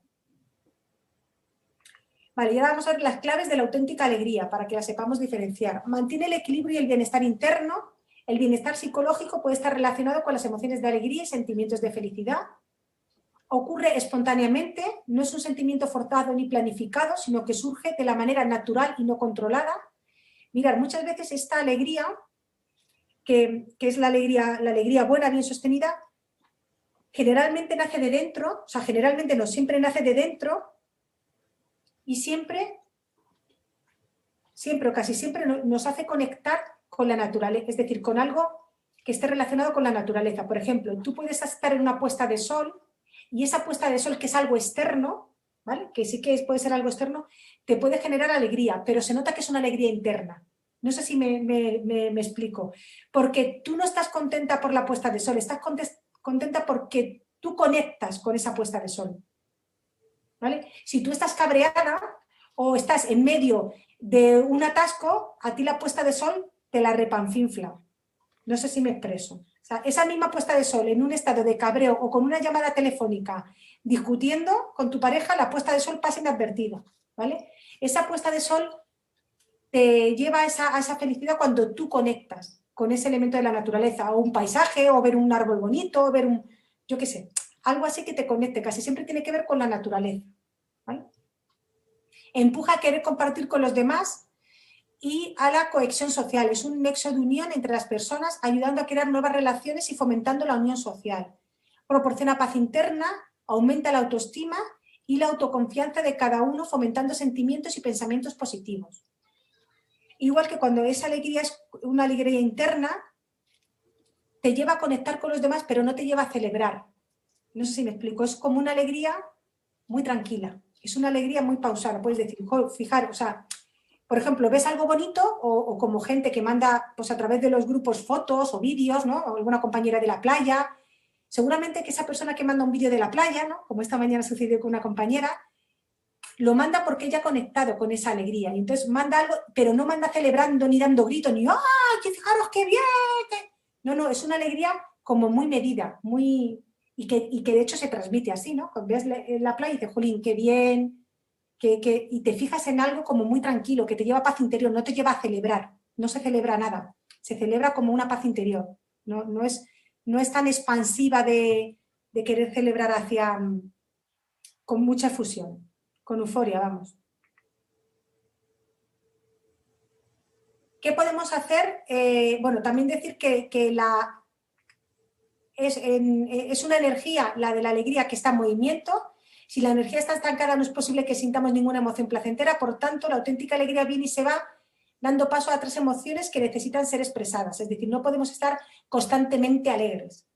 Vale, y ahora vamos a ver las claves de la auténtica alegría, para que la sepamos diferenciar. Mantiene el equilibrio y el bienestar interno. El bienestar psicológico puede estar relacionado con las emociones de alegría y sentimientos de felicidad. Ocurre espontáneamente, no es un sentimiento forzado ni planificado, sino que surge de la manera natural y no controlada. Mirad, muchas veces esta alegría, que es la alegría buena, bien sostenida, generalmente nace de dentro, o sea, generalmente no, siempre nace de dentro y siempre o casi siempre nos hace conectar con la naturaleza, es decir, con algo que esté relacionado con la naturaleza. Por ejemplo, tú puedes estar en una puesta de sol y esa puesta de sol, que es algo externo, ¿vale? Que sí que puede ser algo externo, te puede generar alegría, pero se nota que es una alegría interna. No sé si me explico. Porque tú no estás contenta por la puesta de sol, estás contenta porque tú conectas con esa puesta de sol, ¿vale? Si tú estás cabreada o estás en medio de un atasco, a ti la puesta de sol te la repanfinfla. No sé si me expreso. O sea, esa misma puesta de sol en un estado de cabreo o con una llamada telefónica discutiendo con tu pareja, la puesta de sol pasa inadvertida, ¿vale? Esa puesta de sol te lleva a esa felicidad cuando tú conectas con ese elemento de la naturaleza, o un paisaje, o ver un árbol bonito, o ver yo qué sé, algo así que te conecte, casi siempre tiene que ver con la naturaleza, ¿vale? Empuja a querer compartir con los demás y a la cohesión social. Es un nexo de unión entre las personas, ayudando a crear nuevas relaciones y fomentando la unión social. Proporciona paz interna, aumenta la autoestima y la autoconfianza de cada uno, fomentando sentimientos y pensamientos positivos. Igual que cuando esa alegría es una alegría interna, te lleva a conectar con los demás, pero no te lleva a celebrar. No sé si me explico, es como una alegría muy tranquila, es una alegría muy pausada. Puedes decir, fijar, o sea, por ejemplo, ves algo bonito o como gente que manda pues, a través de los grupos fotos o vídeos, ¿no? O alguna compañera de la playa. Seguramente que esa persona que manda un vídeo de la playa, ¿no? Como esta mañana sucedió con una compañera, lo manda porque ella ha conectado con esa alegría. Y entonces manda algo, pero no manda celebrando, ni dando gritos, ni ¡ay, fijaros qué bien! No, es una alegría como muy medida, muy... Y que de hecho se transmite así, ¿no? Cuando ves la playa y dices, jolín, qué bien, y te fijas en algo como muy tranquilo, que te lleva a paz interior, no te lleva a celebrar, no se celebra nada, se celebra como una paz interior, no es tan expansiva de querer celebrar con mucha efusión, con euforia, vamos. ¿Qué podemos hacer? Bueno, también decir que es una energía, la de la alegría, que está en movimiento. Si la energía está estancada no es posible que sintamos ninguna emoción placentera, por tanto la auténtica alegría viene y se va dando paso a otras emociones que necesitan ser expresadas, es decir, no podemos estar constantemente alegres,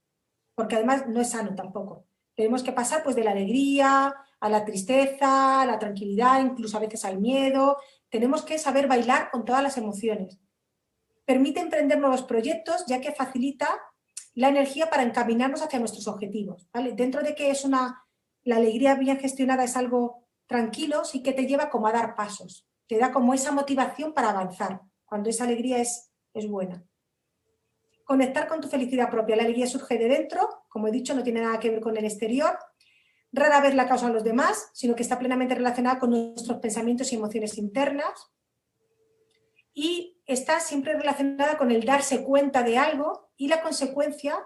porque además no es sano tampoco. Tenemos que pasar pues de la alegría a la tristeza, a la tranquilidad, incluso a veces al miedo. Tenemos que saber bailar con todas las emociones. Permite emprender nuevos proyectos, ya que facilita la energía para encaminarnos hacia nuestros objetivos, ¿vale? Dentro de que la alegría bien gestionada es algo tranquilo, sí que te lleva como a dar pasos, te da como esa motivación para avanzar, cuando esa alegría es buena. conectar con tu felicidad propia. La alegría surge de dentro, como he dicho, no tiene nada que ver con el exterior. Rara vez la causan los demás, sino que está plenamente relacionada con nuestros pensamientos y emociones internas. Y está siempre relacionada con el darse cuenta de algo y la consecuencia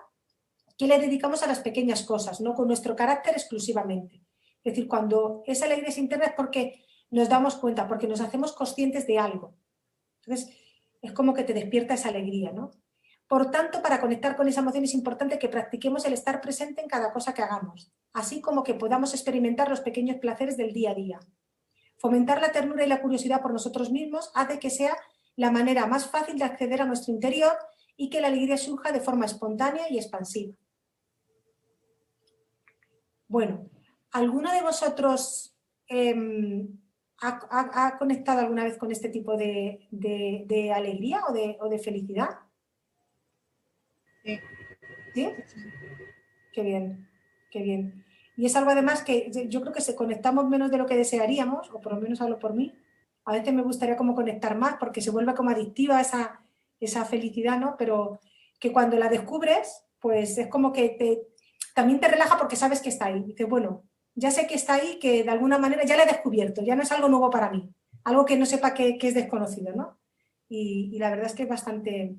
que le dedicamos a las pequeñas cosas, no con nuestro carácter exclusivamente. Es decir, cuando esa alegría es interna es porque nos damos cuenta, porque nos hacemos conscientes de algo. Entonces, es como que te despierta esa alegría, ¿no? Por tanto, para conectar con esa emoción es importante que practiquemos el estar presente en cada cosa que hagamos, así como que podamos experimentar los pequeños placeres del día a día. Fomentar la ternura y la curiosidad por nosotros mismos hace que sea la manera más fácil de acceder a nuestro interior y que la alegría surja de forma espontánea y expansiva. Bueno, ¿alguno de vosotros ha conectado alguna vez con este tipo de alegría o de felicidad? Sí. ¿Sí? Qué bien, qué bien. Y es algo además que yo creo que conectamos menos de lo que desearíamos, o por lo menos hablo por mí. A veces me gustaría como conectar más porque se vuelve como adictiva esa felicidad, ¿no? Pero que cuando la descubres, pues es como que también te relaja porque sabes que está ahí. Dices, bueno, ya sé que está ahí, que de alguna manera ya la he descubierto, ya no es algo nuevo para mí, algo que no sepa que es desconocido, ¿no? Y la verdad es que es bastante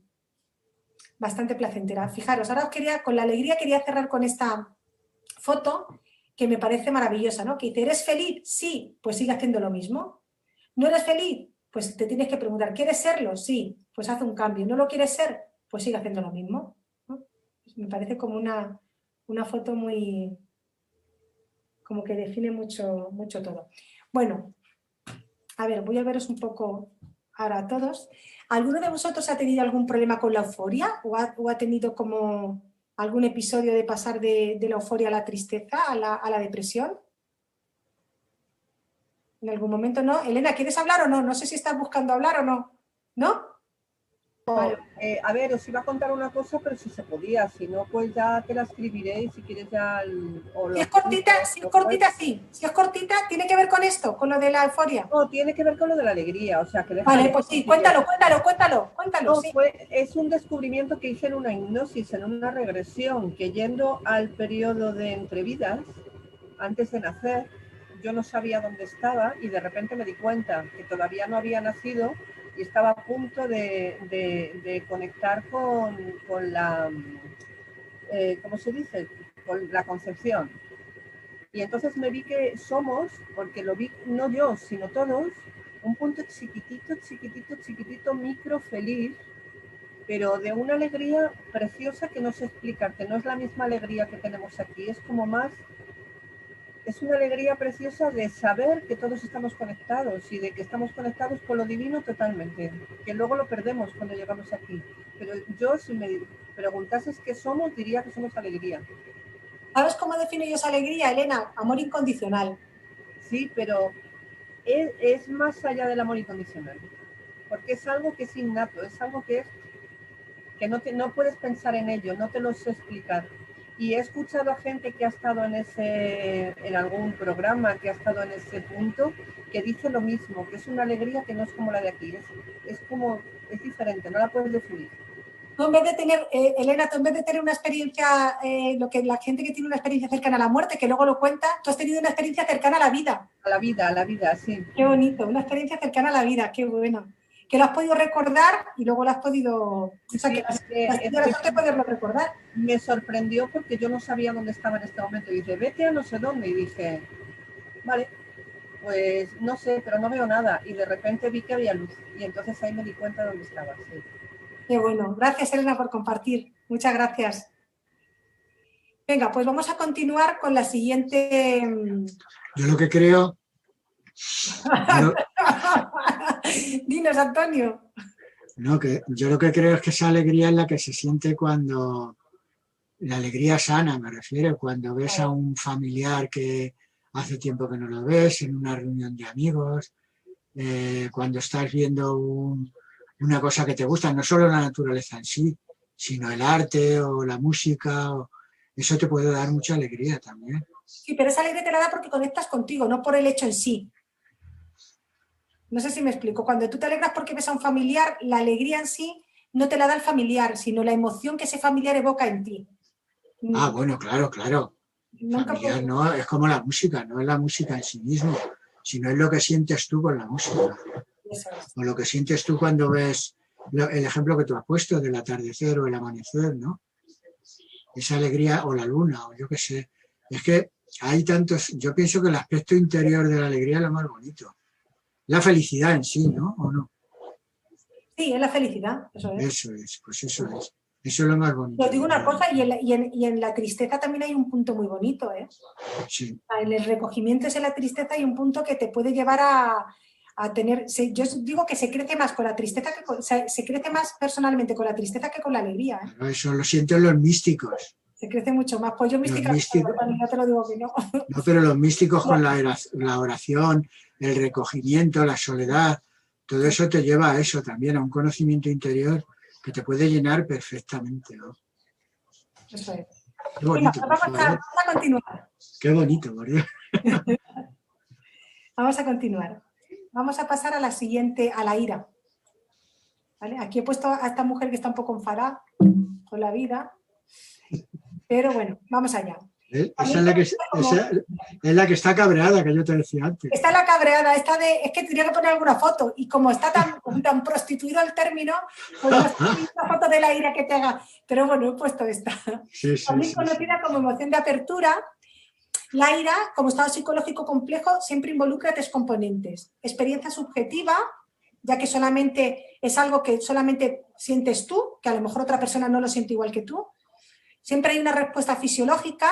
placentera. Fijaros, ahora con la alegría quería cerrar con esta foto que me parece maravillosa, ¿no? Que dice, ¿eres feliz? Sí, pues sigue haciendo lo mismo. ¿No eres feliz? Pues te tienes que preguntar, ¿quieres serlo? Sí, pues haz un cambio. ¿No lo quieres ser? Pues sigue haciendo lo mismo, ¿no? Me parece como una foto muy, como que define mucho, mucho todo. Bueno, a ver, voy a veros un poco ahora a todos. ¿Alguno de vosotros ha tenido algún problema con la euforia o ha tenido como algún episodio de pasar de la euforia a la tristeza, a la depresión? En algún momento, ¿no? Elena, ¿quieres hablar o no? No sé si estás buscando hablar o no. ¿No? Vale. A ver, os iba a contar una cosa, pero si se podía, si no, pues ya te la escribiré y si quieres ya... Si es cortita, sí. Si es cortita, ¿tiene que ver con esto, con lo de la euforia? No, tiene que ver con lo de la alegría, o sea que... Vale, pues sí, cuéntalo. No, Sí. es un descubrimiento que hice en una hipnosis, en una regresión, que yendo al periodo de entrevidas, antes de nacer, yo no sabía dónde estaba y de repente me di cuenta que todavía no había nacido y estaba a punto de conectar con la, ¿cómo se dice? Con la concepción. Y entonces me vi que somos, porque lo vi no yo, sino todos, un punto chiquitito, micro, feliz, pero de una alegría preciosa que no sé explicarte. No es la misma alegría que tenemos aquí, es como más... Es una alegría preciosa de saber que todos estamos conectados y de que estamos conectados con lo divino totalmente, que luego lo perdemos cuando llegamos aquí. Pero yo, si me preguntases qué somos, diría que somos alegría. ¿Sabes cómo defino yo esa alegría, Elena? Amor incondicional. Sí, pero es más allá del amor incondicional, porque es algo que es innato, es algo que no puedes pensar en ello, no te lo sé explicar. Y he escuchado a gente que ha estado en algún programa, que ha estado en ese punto, que dice lo mismo, que es una alegría que no es como la de aquí, es diferente, no la puedes definir. Tú en vez de tener, Elena, tú en vez de tener una experiencia, lo que la gente que tiene una experiencia cercana a la muerte, que luego lo cuenta, tú has tenido una experiencia cercana a la vida. A la vida, sí. Qué bonito, una experiencia cercana a la vida, qué bueno. Que lo has podido recordar y luego lo has podido... O sea, que has tenido la suerte de poderlo recordar. Me sorprendió porque yo no sabía dónde estaba en este momento. Y dije, vete a no sé dónde. Y dije, vale, pues no sé, pero no veo nada. Y de repente vi que había luz. Y entonces ahí me di cuenta de dónde estaba. Sí. Qué bueno. Gracias, Elena, por compartir. Muchas gracias. Venga, pues vamos a continuar con la siguiente... Yo lo que creo... Dinos, Antonio. No, que yo lo que creo es que esa alegría es la que se siente cuando... La alegría sana, me refiero, cuando ves a un familiar que hace tiempo que no lo ves, en una reunión de amigos, cuando estás viendo una cosa que te gusta, no solo la naturaleza en sí, sino el arte o la música, eso te puede dar mucha alegría también. Sí, pero esa alegría te la da porque conectas contigo, no por el hecho en sí. No sé si me explico. Cuando tú te alegras porque ves a un familiar, la alegría en sí no te la da el familiar, sino la emoción que ese familiar evoca en ti. Ah, bueno, claro, claro. Nunca Familiar puedo- no, es como la música, no es la música en sí mismo, sino es lo que sientes tú con la música. Eso es. O lo que sientes tú cuando ves el ejemplo que tú has puesto del atardecer o el amanecer, ¿no? Esa alegría, o la luna, o yo qué sé. Es que hay tantos, yo pienso que el aspecto interior de la alegría es lo más bonito. La felicidad en sí, ¿no? ¿O no? Sí, es la felicidad, eso es. Eso es, pues eso es. Eso es lo más bonito. Os digo una cosa, y en la tristeza también hay un punto muy bonito, ¿eh? Sí, En el recogimiento en la tristeza hay un punto que te puede llevar a tener... yo digo que se crece más con la tristeza, se crece más personalmente con la tristeza que con la alegría, ¿eh? pero eso lo sienten los místicos. Se crece mucho más. Pues yo mística, místicos. ya te lo digo que no. No, pero los místicos con la oración, el recogimiento, la soledad, todo eso te lleva a eso también, a un conocimiento interior que te puede llenar perfectamente, ¿no? Eso es. Qué bonito, Venga, por favor. vamos a continuar. Qué bonito, por Dios. Vamos a continuar. Vamos a pasar a la siguiente, a la ira. ¿Vale? Aquí he puesto a esta mujer que está un poco enfadada con la vida. Pero bueno, vamos allá. Esa es la que está cabreada, que yo te decía antes. Está la cabreada, es que tendría que poner alguna foto. Y como está tan prostituido el término, pues no está una foto de la ira que te haga. Pero bueno, he puesto esta. Sí, También conocida como emoción de apertura. La ira, como estado psicológico complejo, siempre involucra 3 componentes. Experiencia subjetiva, ya que solamente es algo que solamente sientes tú, que a lo mejor otra persona no lo siente igual que tú. Siempre hay una respuesta fisiológica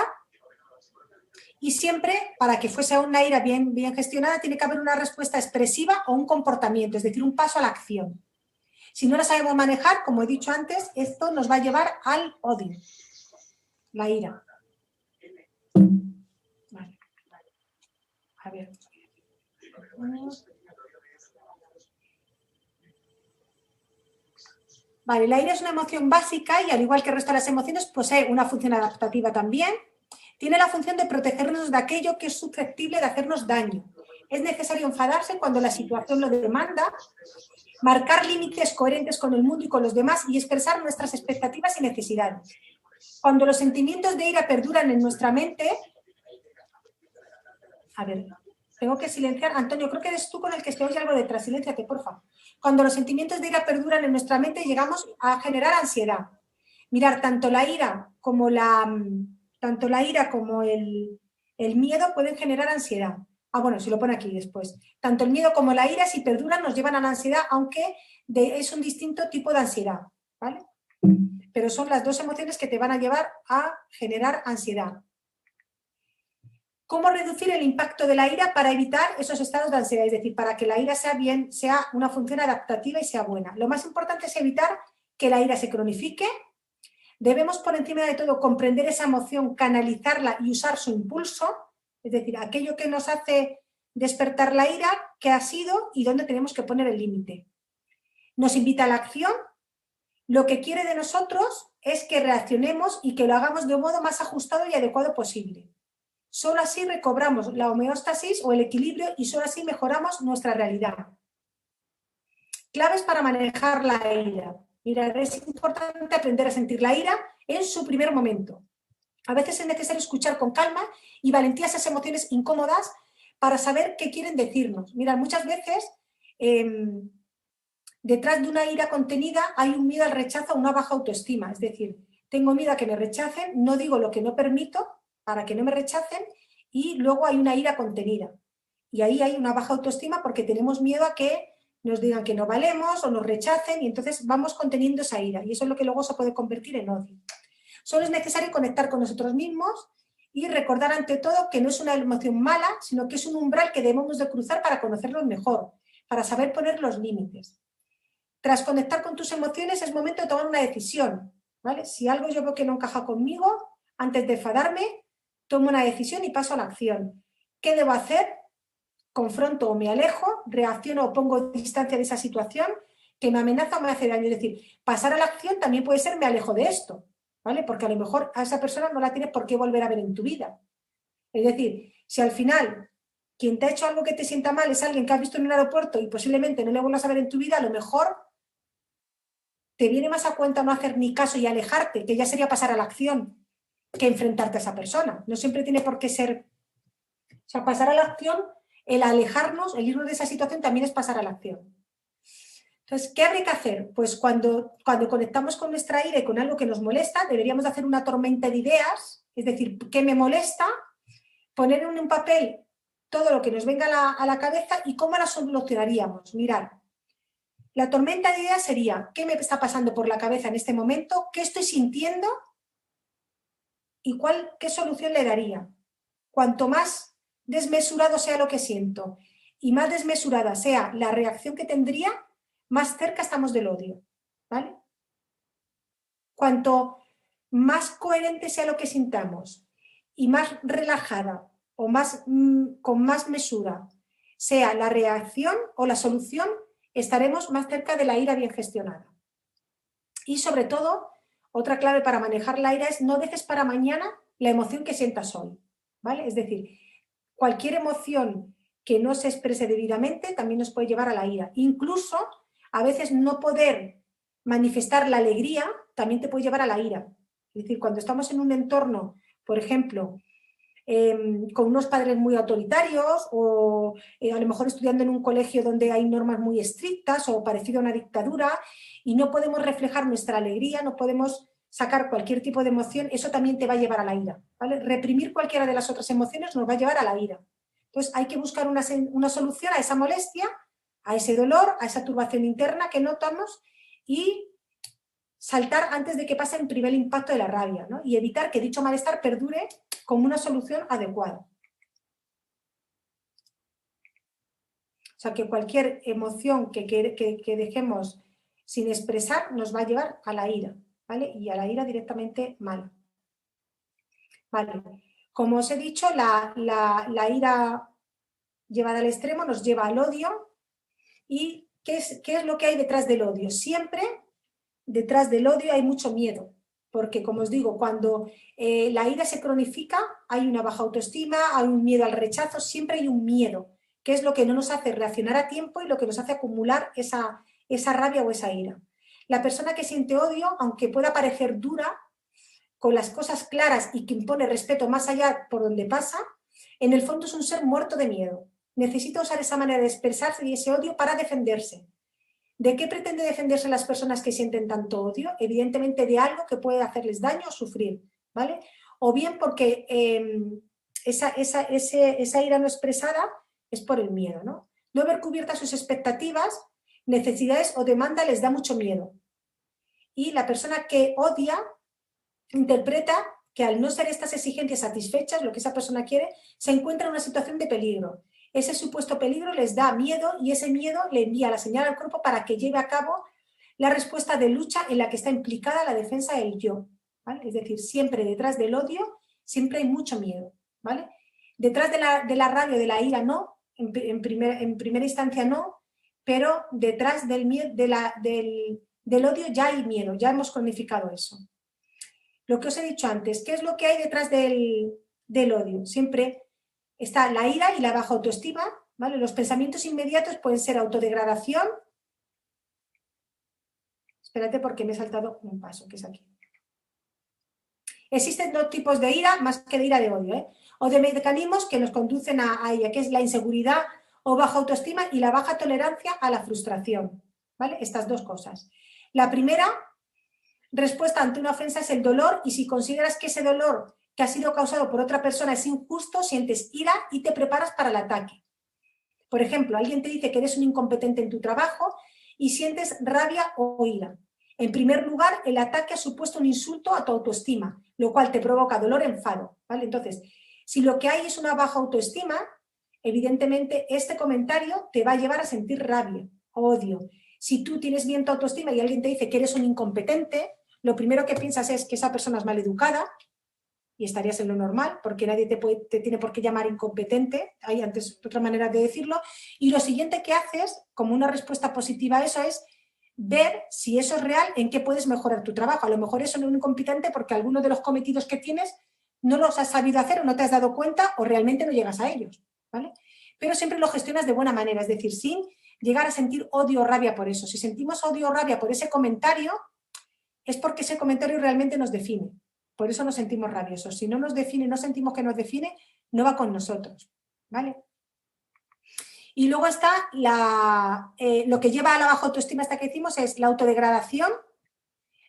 y siempre, para que fuese una ira bien gestionada, tiene que haber una respuesta expresiva o un comportamiento, es decir, un paso a la acción. Si no la sabemos manejar, como he dicho antes, esto nos va a llevar al odio, la ira. Vale. A ver. Vale, la ira es una emoción básica y al igual que el resto de las emociones posee una función adaptativa también. Tiene la función de protegernos de aquello que es susceptible de hacernos daño. Es necesario enfadarse cuando la situación lo demanda, marcar límites coherentes con el mundo y con los demás y expresar nuestras expectativas y necesidades. Cuando los sentimientos de ira perduran en nuestra mente... A ver, tengo que silenciar. Antonio, creo que eres tú con el que se oye algo detrás. Silénciate, porfa. Cuando los sentimientos de ira perduran en nuestra mente, llegamos a generar ansiedad. Mirar, tanto la ira como el miedo pueden generar ansiedad. Ah, bueno, si lo pone aquí después. Tanto el miedo como la ira, si perduran, nos llevan a la ansiedad, aunque es un distinto tipo de ansiedad, ¿vale? Pero son las 2 emociones que te van a llevar a generar ansiedad. ¿Cómo reducir el impacto de la ira para evitar esos estados de ansiedad? Es decir, para que la ira sea una función adaptativa y sea buena. Lo más importante es evitar que la ira se cronifique. Debemos, por encima de todo, comprender esa emoción, canalizarla y usar su impulso. Es decir, aquello que nos hace despertar la ira, qué ha sido y dónde tenemos que poner el límite. Nos invita a la acción. Lo que quiere de nosotros es que reaccionemos y que lo hagamos de un modo más ajustado y adecuado posible. Solo así recobramos la homeostasis o el equilibrio y solo así mejoramos nuestra realidad. Claves para manejar la ira. Mira, es importante aprender a sentir la ira en su primer momento. A veces es necesario escuchar con calma y valentía esas emociones incómodas para saber qué quieren decirnos. Mira, muchas veces detrás de una ira contenida hay un miedo al rechazo o una baja autoestima. Es decir, tengo miedo a que me rechacen, no digo lo que no permito para que no me rechacen y luego hay una ira contenida. Y ahí hay una baja autoestima porque tenemos miedo a que nos digan que no valemos o nos rechacen y entonces vamos conteniendo esa ira y eso es lo que luego se puede convertir en odio. Solo es necesario conectar con nosotros mismos y recordar ante todo que no es una emoción mala, sino que es un umbral que debemos de cruzar para conocerlos mejor, para saber poner los límites. Tras conectar con tus emociones es momento de tomar una decisión, ¿vale? Si algo yo veo que no encaja conmigo, antes de enfadarme, tomo una decisión y paso a la acción. ¿Qué debo hacer? Confronto o me alejo, reacciono o pongo distancia de esa situación que me amenaza o me hace daño. Es decir, pasar a la acción también puede ser me alejo de esto, ¿vale? Porque a lo mejor a esa persona no la tienes por qué volver a ver en tu vida. Es decir, si al final quien te ha hecho algo que te sienta mal es alguien que has visto en un aeropuerto y posiblemente no le vuelvas a ver en tu vida, a lo mejor te viene más a cuenta no hacer ni caso y alejarte, que ya sería pasar a la acción, que enfrentarte a esa persona. No siempre tiene por qué ser... O sea, pasar a la acción, el alejarnos, el irnos de esa situación también es pasar a la acción. Entonces, ¿qué habría que hacer? Pues cuando conectamos con nuestra ira y con algo que nos molesta, deberíamos de hacer una tormenta de ideas, es decir, ¿qué me molesta? Poner en un papel todo lo que nos venga a la cabeza y cómo la solucionaríamos. Mirad, la tormenta de ideas sería qué me está pasando por la cabeza en este momento, qué estoy sintiendo y qué solución le daría. Cuanto más desmesurado sea lo que siento y más desmesurada sea la reacción que tendría, más cerca estamos del odio, ¿vale? Cuanto más coherente sea lo que sintamos y más relajada o con más mesura sea la reacción o la solución, estaremos más cerca de la ira bien gestionada. Y sobre todo, otra clave para manejar la ira es no dejes para mañana la emoción que sientas hoy, ¿vale? Es decir, cualquier emoción que no se exprese debidamente también nos puede llevar a la ira. Incluso, a veces no poder manifestar la alegría también te puede llevar a la ira. Es decir, cuando estamos en un entorno, por ejemplo, con unos padres muy autoritarios o a lo mejor estudiando en un colegio donde hay normas muy estrictas o parecido a una dictadura y no podemos reflejar nuestra alegría, no podemos sacar cualquier tipo de emoción, eso también te va a llevar a la ira, ¿vale? Reprimir cualquiera de las otras emociones nos va a llevar a la ira. Entonces hay que buscar una solución a esa molestia, a ese dolor, a esa turbación interna que notamos y saltar antes de que pase el primer impacto de la rabia, ¿no? Y evitar que dicho malestar perdure como una solución adecuada. O sea, que cualquier emoción que dejemos sin expresar nos va a llevar a la ira, ¿vale? Y a la ira directamente mala. Vale. Como os he dicho, la ira llevada al extremo nos lleva al odio. ¿Y qué es lo que hay detrás del odio? Siempre detrás del odio hay mucho miedo, porque como os digo, cuando la ira se cronifica, hay una baja autoestima, hay un miedo al rechazo, siempre hay un miedo, que es lo que no nos hace reaccionar a tiempo y lo que nos hace acumular esa rabia o esa ira. La persona que siente odio, aunque pueda parecer dura, con las cosas claras y que impone respeto más allá por donde pasa, en el fondo es un ser muerto de miedo. Necesita usar esa manera de expresarse y ese odio para defenderse. ¿De qué pretende defenderse las personas que sienten tanto odio? Evidentemente de algo que puede hacerles daño o sufrir, ¿vale? O bien porque esa ira no expresada es por el miedo, ¿no? No haber cubiertas sus expectativas, necesidades o demanda les da mucho miedo. Y la persona que odia interpreta que al no ser estas exigencias satisfechas, lo que esa persona quiere, se encuentra en una situación de peligro. Ese supuesto peligro les da miedo y ese miedo le envía la señal al cuerpo para que lleve a cabo la respuesta de lucha en la que está implicada la defensa del yo, ¿vale? Es decir, siempre detrás del odio, siempre hay mucho miedo, ¿vale? Detrás de la rabia, de la ira no, en primera instancia no, pero detrás del odio ya hay miedo, ya hemos cronificado eso. Lo que os he dicho antes, ¿qué es lo que hay detrás del odio? Siempre está la ira y la baja autoestima, ¿vale? Los pensamientos inmediatos pueden ser autodegradación. Espérate porque me he saltado un paso, que es aquí. Existen dos tipos de ira, más que de ira de odio, ¿eh? O de mecanismos que nos conducen a ella, que es la inseguridad o baja autoestima y la baja tolerancia a la frustración, ¿vale? Estas dos cosas. La primera respuesta ante una ofensa es el dolor y si consideras que ese dolor que ha sido causado por otra persona es injusto, sientes ira y te preparas para el ataque. Por ejemplo, alguien te dice que eres un incompetente en tu trabajo y sientes rabia o ira. En primer lugar, el ataque ha supuesto un insulto a tu autoestima, lo cual te provoca dolor e enfado, ¿vale? Entonces, si lo que hay es una baja autoestima, evidentemente este comentario te va a llevar a sentir rabia o odio. Si tú tienes bien tu autoestima y alguien te dice que eres un incompetente, lo primero que piensas es que esa persona es maleducada y estarías en lo normal, porque nadie te tiene por qué llamar incompetente, hay antes otra manera de decirlo, y lo siguiente que haces, como una respuesta positiva a eso, es ver si eso es real, en qué puedes mejorar tu trabajo. A lo mejor eso no es un incompetente porque alguno de los cometidos que tienes no los has sabido hacer o no te has dado cuenta o realmente no llegas a ellos, ¿vale? Pero siempre lo gestionas de buena manera, es decir, sin llegar a sentir odio o rabia por eso. Si sentimos odio o rabia por ese comentario, es porque ese comentario realmente nos define. Por eso nos sentimos rabiosos. Si no nos define, no sentimos que nos define, no va con nosotros, ¿vale? Y luego está lo que lleva a la baja autoestima, esta que decimos, es la autodegradación,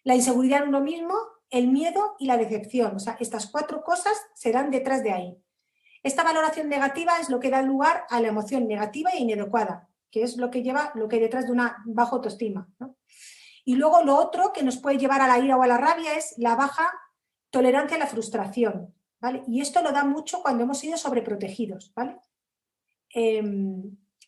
la inseguridad en uno mismo, el miedo y la decepción. O sea, estas 4 cosas serán detrás de ahí. Esta valoración negativa es lo que da lugar a la emoción negativa e inadecuada, que es lo que lleva lo que hay detrás de una baja autoestima, ¿no? Y luego lo otro que nos puede llevar a la ira o a la rabia es la baja tolerancia a la frustración, ¿vale? Y esto lo da mucho cuando hemos sido sobreprotegidos, ¿vale?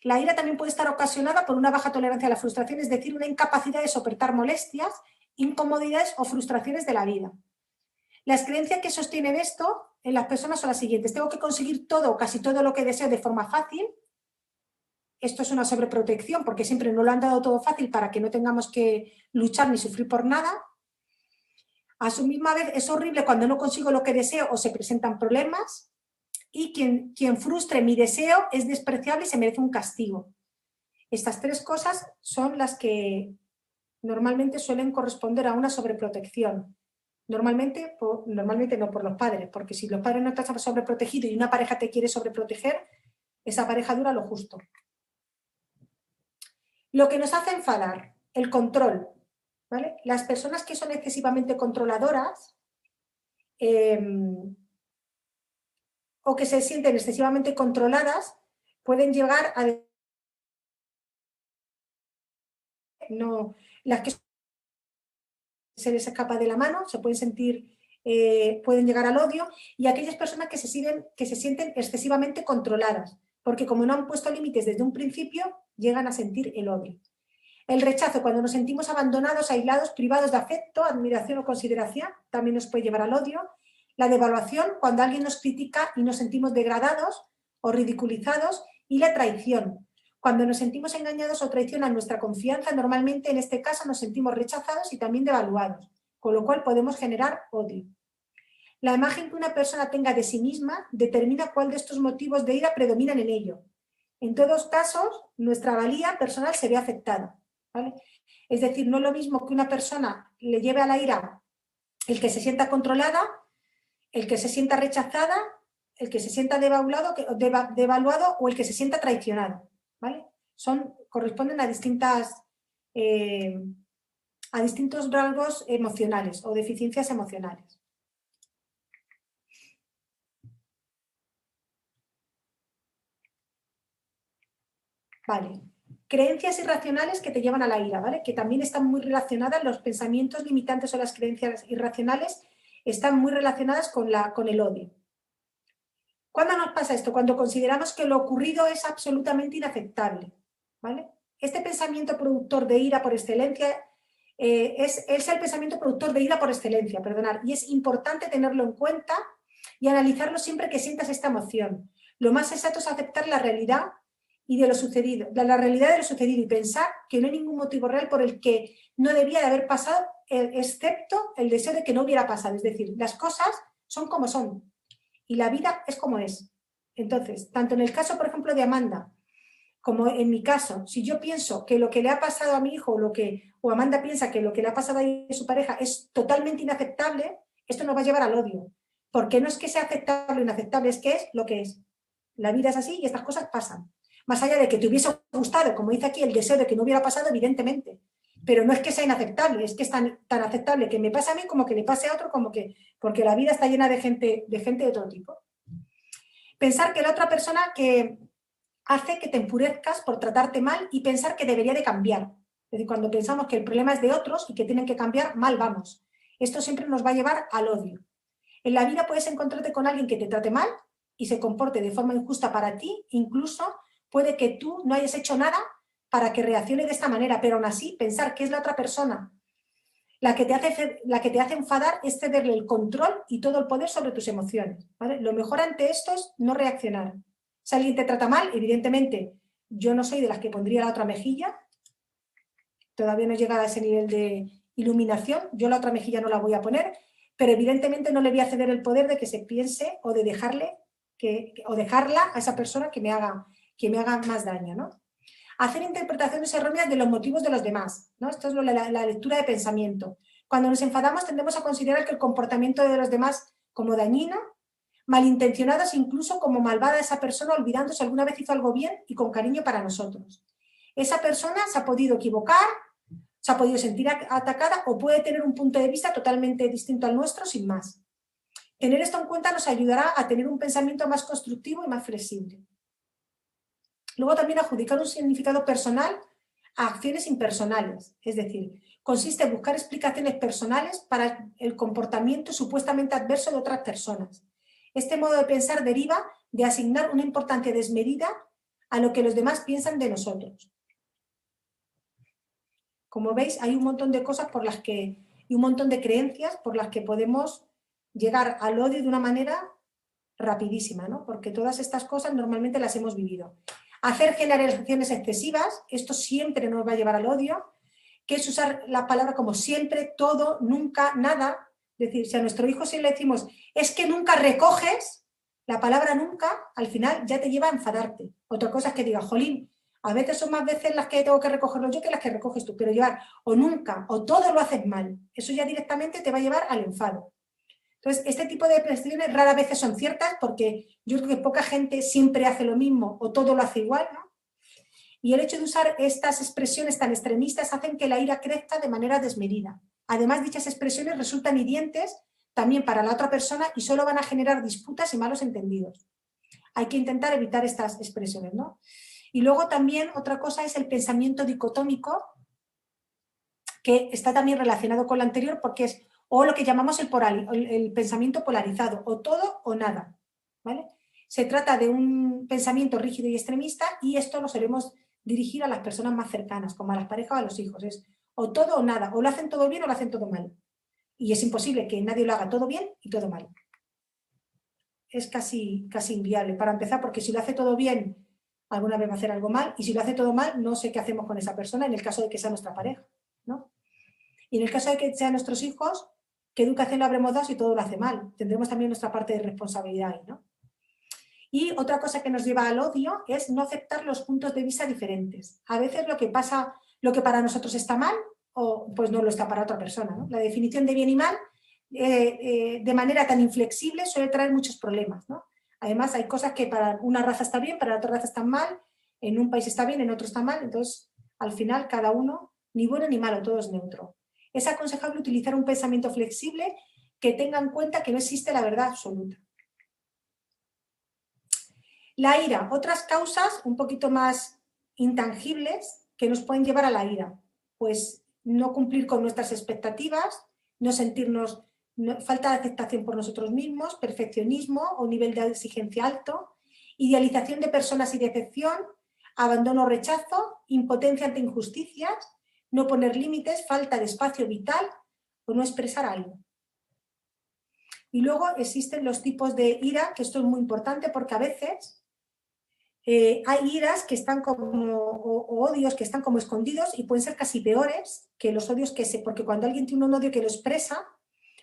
La ira también puede estar ocasionada por una baja tolerancia a la frustración, es decir, una incapacidad de soportar molestias, incomodidades o frustraciones de la vida. Las creencias que sostienen esto en las personas son las siguientes: tengo que conseguir todo o casi todo lo que deseo de forma fácil. Esto es una sobreprotección porque siempre nos lo han dado todo fácil para que no tengamos que luchar ni sufrir por nada. A su misma vez es horrible cuando no consigo lo que deseo o se presentan problemas. Y quien frustre mi deseo es despreciable y se merece un castigo. Estas 3 cosas son las que normalmente suelen corresponder a una sobreprotección. Normalmente no por los padres, porque si los padres no están sobreprotegidos y una pareja te quiere sobreproteger, esa pareja dura lo justo. Lo que nos hace enfadar, el control, ¿vale? Las personas que son excesivamente controladoras o que se sienten excesivamente controladas pueden llegar a... las que se les escapa de la mano, se pueden sentir, pueden llegar al odio, y aquellas personas que se sienten excesivamente controladas, porque como no han puesto límites desde un principio, llegan a sentir el odio. El rechazo, cuando nos sentimos abandonados, aislados, privados de afecto, admiración o consideración, también nos puede llevar al odio. La devaluación, cuando alguien nos critica y nos sentimos degradados o ridiculizados. Y la traición, cuando nos sentimos engañados o traicionan nuestra confianza, normalmente en este caso nos sentimos rechazados y también devaluados, con lo cual podemos generar odio. La imagen que una persona tenga de sí misma determina cuál de estos motivos de ira predominan en ello. En todos casos, nuestra valía personal se ve afectada, ¿vale? Es decir, no es lo mismo que una persona le lleve a la ira el que se sienta controlada, el que se sienta rechazada, el que se sienta devaluado o el que se sienta traicionado, ¿vale? Corresponden a distintos rasgos emocionales o deficiencias emocionales. Vale. Creencias irracionales que te llevan a la ira, ¿vale? Que también están muy relacionadas, los pensamientos limitantes o las creencias irracionales están muy relacionadas con el odio. ¿Cuándo nos pasa esto? Cuando consideramos que lo ocurrido es absolutamente inaceptable, ¿vale? Este pensamiento productor de ira por excelencia es el pensamiento productor de ira por excelencia, perdonad, y es importante tenerlo en cuenta y analizarlo siempre que sientas esta emoción. Lo más exacto es aceptar la realidad y de lo sucedido, la realidad de lo sucedido, y pensar que no hay ningún motivo real por el que no debía de haber pasado, excepto el deseo de que no hubiera pasado. Es decir, las cosas son como son y la vida es como es. Entonces, tanto en el caso, por ejemplo, de Amanda, como en mi caso, si yo pienso que lo que le ha pasado a mi hijo o Amanda piensa que lo que le ha pasado a su pareja es totalmente inaceptable, esto nos va a llevar al odio. Porque no es que sea aceptable o inaceptable, es que es lo que es. La vida es así y estas cosas pasan. Más allá de que te hubiese gustado, como dice aquí, el deseo de que no hubiera pasado, evidentemente. Pero no es que sea inaceptable, es que es tan aceptable que me pase a mí como que le pase a otro, porque la vida está llena de gente de todo tipo. Pensar que la otra persona que hace que te enfurezcas por tratarte mal y pensar que debería de cambiar. Es decir, cuando pensamos que el problema es de otros y que tienen que cambiar, mal vamos. Esto siempre nos va a llevar al odio. En la vida puedes encontrarte con alguien que te trate mal y se comporte de forma injusta para ti, incluso puede que tú no hayas hecho nada para que reaccione de esta manera, pero aún así pensar que es la otra persona la que te hace enfadar es cederle el control y todo el poder sobre tus emociones, ¿vale? Lo mejor ante esto es no reaccionar. Si alguien te trata mal, evidentemente yo no soy de las que pondría la otra mejilla, todavía no he llegado a ese nivel de iluminación, yo la otra mejilla no la voy a poner, pero evidentemente no le voy a ceder el poder de que se piense o de dejarla a esa persona que me haga más daño, ¿no? Hacer interpretaciones erróneas de los motivos de los demás, ¿no? Esto es la lectura de pensamiento. Cuando nos enfadamos tendemos a considerar que el comportamiento de los demás como dañino, malintencionados, incluso como malvada esa persona, olvidándose alguna vez hizo algo bien y con cariño para nosotros. Esa persona se ha podido equivocar, se ha podido sentir atacada o puede tener un punto de vista totalmente distinto al nuestro sin más. Tener esto en cuenta nos ayudará a tener un pensamiento más constructivo y más flexible. Luego también adjudicar un significado personal a acciones impersonales, es decir, consiste en buscar explicaciones personales para el comportamiento supuestamente adverso de otras personas. Este modo de pensar deriva de asignar una importancia desmedida a lo que los demás piensan de nosotros. Como veis, hay un montón de cosas por las que, y un montón de creencias por las que podemos llegar al odio de una manera rapidísima, ¿no? Porque todas estas cosas normalmente las hemos vivido. Hacer generalizaciones excesivas, esto siempre nos va a llevar al odio, que es usar la palabra como siempre, todo, nunca, nada. Es decir, si a nuestro hijo si le decimos, es que nunca recoges, la palabra nunca, al final ya te lleva a enfadarte. Otra cosa es que diga, jolín, a veces son más veces las que tengo que recogerlo yo que las que recoges tú, pero llevar o nunca o todo lo haces mal, eso ya directamente te va a llevar al enfado. Entonces, este tipo de expresiones rara vez son ciertas porque yo creo que poca gente siempre hace lo mismo o todo lo hace igual, ¿no? Y el hecho de usar estas expresiones tan extremistas hacen que la ira crezca de manera desmedida. Además, dichas expresiones resultan hirientes también para la otra persona y solo van a generar disputas y malos entendidos. Hay que intentar evitar estas expresiones, ¿no? Y luego también otra cosa es el pensamiento dicotómico, que está también relacionado con lo anterior porque es o lo que llamamos el pensamiento polarizado, o todo o nada, ¿vale? Se trata de un pensamiento rígido y extremista y esto lo solemos dirigir a las personas más cercanas, como a las parejas o a los hijos. Es o todo o nada, o lo hacen todo bien o lo hacen todo mal. Y es imposible que nadie lo haga todo bien y todo mal. Es casi inviable, para empezar, porque si lo hace todo bien, alguna vez va a hacer algo mal, y si lo hace todo mal, no sé qué hacemos con esa persona en el caso de que sea nuestra pareja, ¿no? Y en el caso de que sean nuestros hijos, ¿qué educación le habremos dado si todo lo hace mal? Tendremos también nuestra parte de responsabilidad ahí, ¿no? Y otra cosa que nos lleva al odio es no aceptar los puntos de vista diferentes. A veces lo que para nosotros está mal, pues no lo está para otra persona, ¿no? La definición de bien y mal, de manera tan inflexible, suele traer muchos problemas, ¿no? Además, hay cosas que para una raza está bien, para otra raza están mal, en un país está bien, en otro está mal, entonces, al final, cada uno, ni bueno ni malo, todo es neutro. Es aconsejable utilizar un pensamiento flexible que tenga en cuenta que no existe la verdad absoluta. La ira, otras causas un poquito más intangibles que nos pueden llevar a la ira, pues no cumplir con nuestras expectativas, no sentirnos, falta de aceptación por nosotros mismos, perfeccionismo o nivel de exigencia alto, idealización de personas y decepción, abandono o rechazo, impotencia ante injusticias, no poner límites, falta de espacio vital o no expresar algo. Y luego existen los tipos de ira, que esto es muy importante porque a veces hay iras que están o odios que están como escondidos y pueden ser casi peores que los odios porque cuando alguien tiene un odio que lo expresa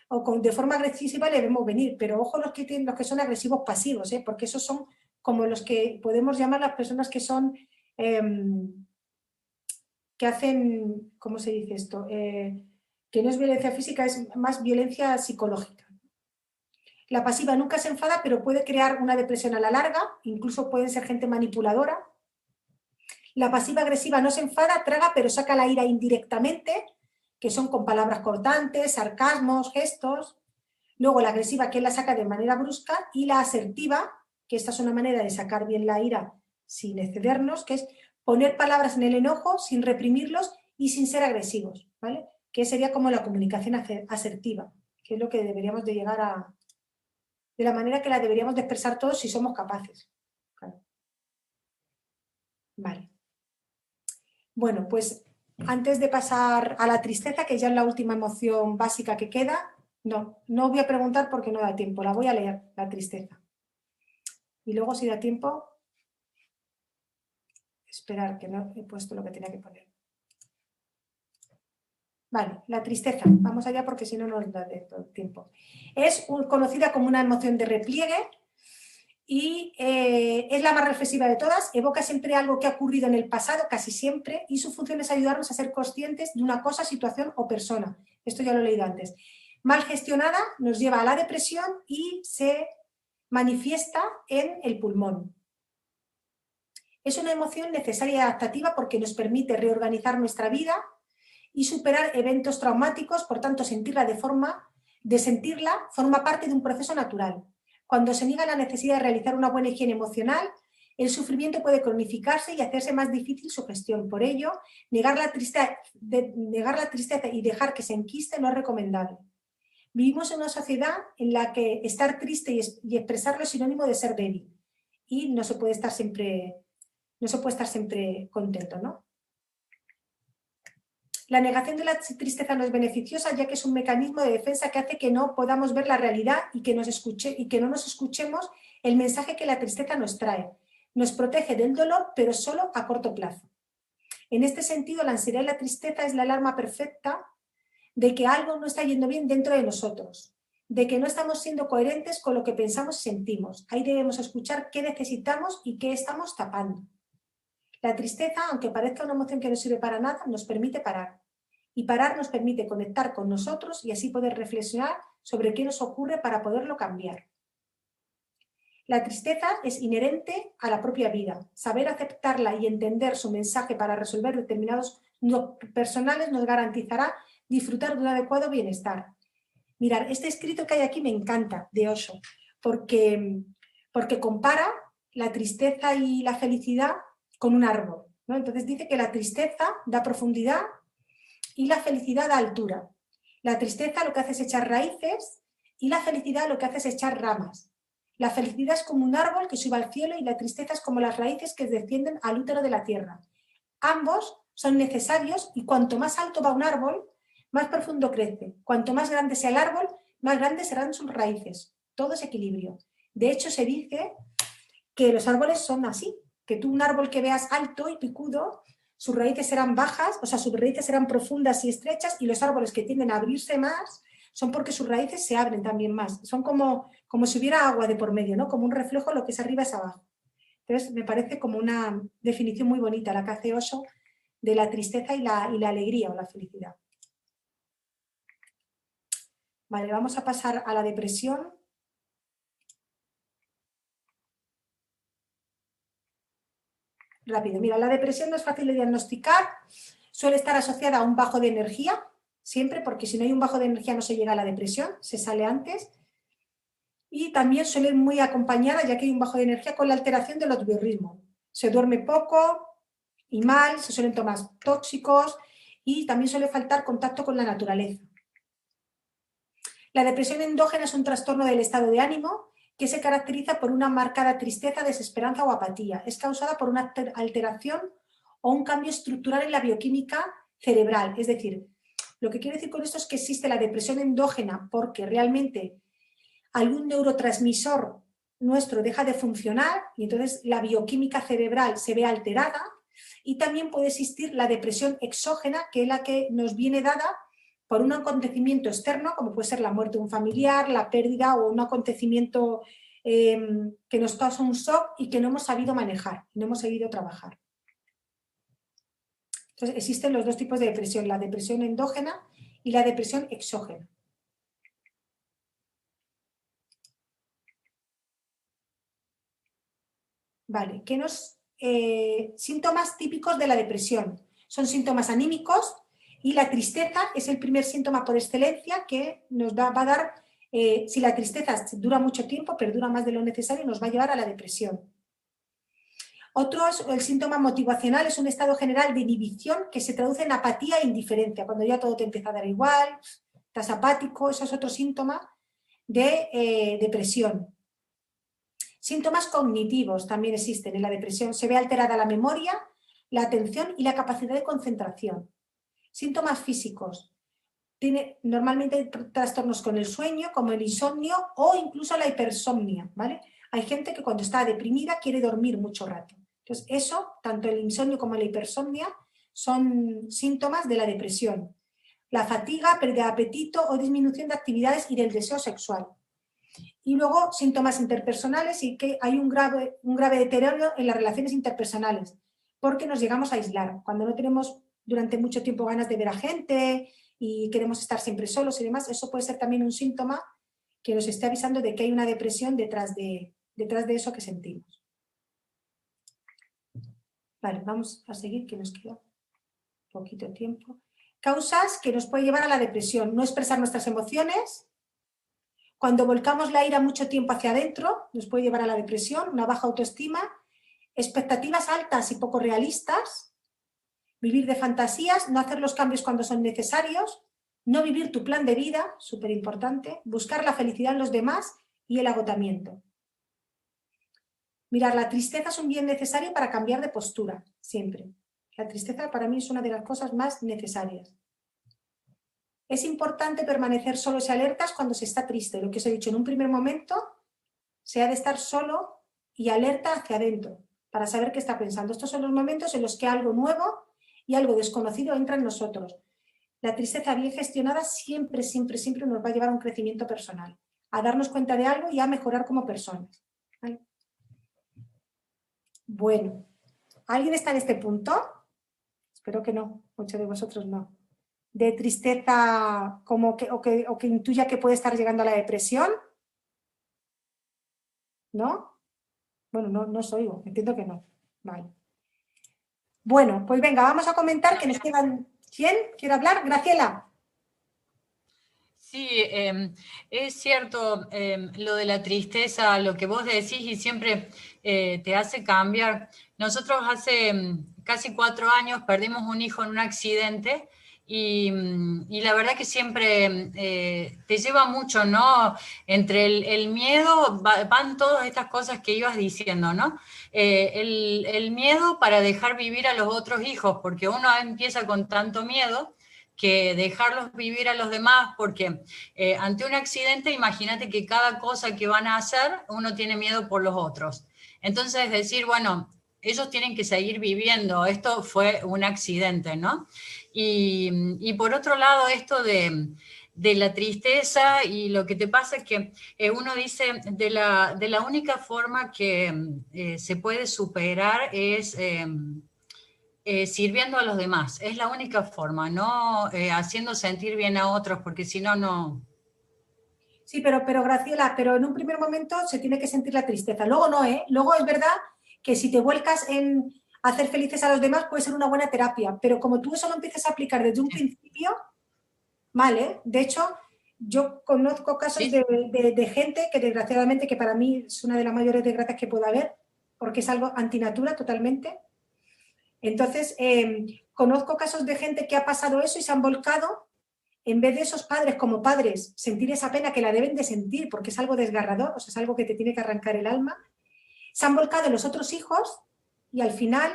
o de forma agresiva le vemos venir, pero ojo los que son agresivos pasivos, porque esos son como los que podemos llamar las personas que son que hacen, ¿cómo se dice esto? Que no es violencia física, es más violencia psicológica. La pasiva nunca se enfada, pero puede crear una depresión a la larga, incluso pueden ser gente manipuladora. La pasiva agresiva no se enfada, traga, pero saca la ira indirectamente, que son con palabras cortantes, sarcasmos, gestos. Luego la agresiva, que la saca de manera brusca, y la asertiva, que esta es una manera de sacar bien la ira sin excedernos, que es poner palabras en el enojo sin reprimirlos y sin ser agresivos, ¿vale? Que sería como la comunicación asertiva, que es lo que deberíamos de llegar a... de la manera que la deberíamos de expresar todos si somos capaces. Claro. Vale. Bueno, pues antes de pasar a la tristeza, que ya es la última emoción básica que queda, no voy a preguntar porque no da tiempo, la voy a leer, la tristeza. Y luego si da tiempo, esperar que no he puesto lo que tenía que poner. Vale, la tristeza. Vamos allá porque si no nos da tiempo. Es conocida como una emoción de repliegue y es la más reflexiva de todas, evoca siempre algo que ha ocurrido en el pasado, casi siempre, y su función es ayudarnos a ser conscientes de una cosa, situación o persona. Esto ya lo he leído antes. Mal gestionada nos lleva a la depresión y se manifiesta en el pulmón. Es una emoción necesaria y adaptativa porque nos permite reorganizar nuestra vida y superar eventos traumáticos, por tanto sentirla forma parte de un proceso natural. Cuando se niega la necesidad de realizar una buena higiene emocional, el sufrimiento puede cronificarse y hacerse más difícil su gestión. Por ello, negar la tristeza y dejar que se enquiste no es recomendable. Vivimos en una sociedad en la que estar triste y expresarlo es sinónimo de ser débil y no se puede estar siempre contento, ¿no? La negación de la tristeza no es beneficiosa, ya que es un mecanismo de defensa que hace que no podamos ver la realidad y que no nos escuchemos el mensaje que la tristeza nos trae. Nos protege del dolor, pero solo a corto plazo. En este sentido, la ansiedad y la tristeza es la alarma perfecta de que algo no está yendo bien dentro de nosotros, de que no estamos siendo coherentes con lo que pensamos y sentimos. Ahí debemos escuchar qué necesitamos y qué estamos tapando. La tristeza, aunque parezca una emoción que no sirve para nada, nos permite parar. Y parar nos permite conectar con nosotros y así poder reflexionar sobre qué nos ocurre para poderlo cambiar. La tristeza es inherente a la propia vida. Saber aceptarla y entender su mensaje para resolver determinados personales nos garantizará disfrutar de un adecuado bienestar. Mirad, este escrito que hay aquí me encanta, de Osho, porque compara la tristeza y la felicidad con un árbol, ¿no? Entonces dice que la tristeza da profundidad y la felicidad da altura. La tristeza lo que hace es echar raíces y la felicidad lo que hace es echar ramas. La felicidad es como un árbol que sube al cielo y la tristeza es como las raíces que descienden al útero de la tierra. Ambos son necesarios y cuanto más alto va un árbol, más profundo crece. Cuanto más grande sea el árbol, más grandes serán sus raíces. Todo es equilibrio. De hecho, se dice que los árboles son así, que tú un árbol que veas alto y picudo, sus raíces serán bajas, o sea, sus raíces serán profundas y estrechas, y los árboles que tienden a abrirse más son porque sus raíces se abren también más. Son como si hubiera agua de por medio, ¿no? Como un reflejo, lo que es arriba es abajo. Entonces, me parece como una definición muy bonita la que hace Osho de la tristeza y la alegría o la felicidad. Vale, vamos a pasar a la depresión. Rápido, mira, la depresión no es fácil de diagnosticar, suele estar asociada a un bajo de energía, siempre, porque si no hay un bajo de energía no se llega a la depresión, se sale antes. Y también suele ir muy acompañada, ya que hay un bajo de energía, con la alteración de los biorritmos. Se duerme poco y mal, se suelen tomar tóxicos y también suele faltar contacto con la naturaleza. La depresión endógena es un trastorno del estado de ánimo que se caracteriza por una marcada tristeza, desesperanza o apatía. Es causada por una alteración o un cambio estructural en la bioquímica cerebral. Es decir, lo que quiero decir con esto es que existe la depresión endógena porque realmente algún neurotransmisor nuestro deja de funcionar y entonces la bioquímica cerebral se ve alterada, y también puede existir la depresión exógena, que es la que nos viene dada por un acontecimiento externo, como puede ser la muerte de un familiar, la pérdida o un acontecimiento que nos causa un shock y que no hemos sabido manejar, no hemos sabido trabajar. Entonces existen los dos tipos de depresión, la depresión endógena y la depresión exógena. Vale, síntomas típicos de la depresión. Son síntomas anímicos y la tristeza es el primer síntoma por excelencia que nos va a dar, si la tristeza dura mucho tiempo, perdura más de lo necesario, nos va a llevar a la depresión. El síntoma motivacional es un estado general de inhibición que se traduce en apatía e indiferencia, cuando ya todo te empieza a dar igual, estás apático, eso es otro síntoma de depresión. Síntomas cognitivos también existen en la depresión. Se ve alterada la memoria, la atención y la capacidad de concentración. Síntomas físicos. Normalmente hay trastornos con el sueño, como el insomnio o incluso la hipersomnia, ¿vale? Hay gente que cuando está deprimida quiere dormir mucho rato. Entonces eso, tanto el insomnio como la hipersomnia, son síntomas de la depresión. La fatiga, pérdida de apetito o disminución de actividades y del deseo sexual. Y luego síntomas interpersonales y que hay un grave deterioro en las relaciones interpersonales, porque nos llegamos a aislar. Cuando no tenemos durante mucho tiempo ganas de ver a gente y queremos estar siempre solos y demás, eso puede ser también un síntoma que nos esté avisando de que hay una depresión detrás de eso que sentimos. Vale, vamos a seguir, que nos queda poquito tiempo. Causas que nos puede llevar a la depresión: no expresar nuestras emociones. Cuando volcamos la ira mucho tiempo hacia adentro, nos puede llevar a la depresión, una baja autoestima, expectativas altas y poco realistas, vivir de fantasías, no hacer los cambios cuando son necesarios, no vivir tu plan de vida, súper importante, buscar la felicidad en los demás y el agotamiento. Mirar, la tristeza es un bien necesario para cambiar de postura, siempre. La tristeza para mí es una de las cosas más necesarias. Es importante permanecer solos y alertas cuando se está triste. Lo que os he dicho, en un primer momento se ha de estar solo y alerta hacia adentro para saber qué está pensando. Estos son los momentos en los que algo nuevo y algo desconocido entra en nosotros. La tristeza bien gestionada siempre, siempre, siempre nos va a llevar a un crecimiento personal, a darnos cuenta de algo y a mejorar como personas. ¿Vale? Bueno, ¿alguien está en este punto? Espero que no, muchos de vosotros no. De tristeza como o que intuya que puede estar llegando a la depresión. ¿No? Bueno, no os oigo, entiendo que no. Vale. Bueno, pues venga, vamos a comentar que nos quedan... ¿Quién quiere hablar? Graciela. Sí, es cierto lo de la tristeza, lo que vos decís y siempre te hace cambiar. Nosotros hace casi 4 años perdimos un hijo en un accidente y la verdad que siempre te lleva mucho, ¿no? Entre el miedo van todas estas cosas que ibas diciendo, ¿no? El miedo para dejar vivir a los otros hijos, porque uno empieza con tanto miedo que dejarlos vivir a los demás, porque ante un accidente, imagínate que cada cosa que van a hacer, uno tiene miedo por los otros. Entonces, decir, bueno, ellos tienen que seguir viviendo, esto fue un accidente, ¿no? Y por otro lado, esto de la tristeza y lo que te pasa es que uno dice, de la única forma que se puede superar es... sirviendo a los demás, es la única forma, no haciendo sentir bien a otros, porque si no, no... Sí, pero Graciela, pero en un primer momento se tiene que sentir la tristeza, luego no, ¿eh? Luego es verdad que si te vuelcas en hacer felices a los demás puede ser una buena terapia, pero como tú eso lo empiezas a aplicar desde un principio, mal, ¿eh? De hecho, yo conozco casos de gente que desgraciadamente, que para mí es una de las mayores desgracias que puede haber, porque es algo antinatura totalmente. Entonces, conozco casos de gente que ha pasado eso y se han volcado, en vez de esos padres como padres sentir esa pena que la deben de sentir porque es algo desgarrador, o sea, es algo que te tiene que arrancar el alma, se han volcado en los otros hijos y al final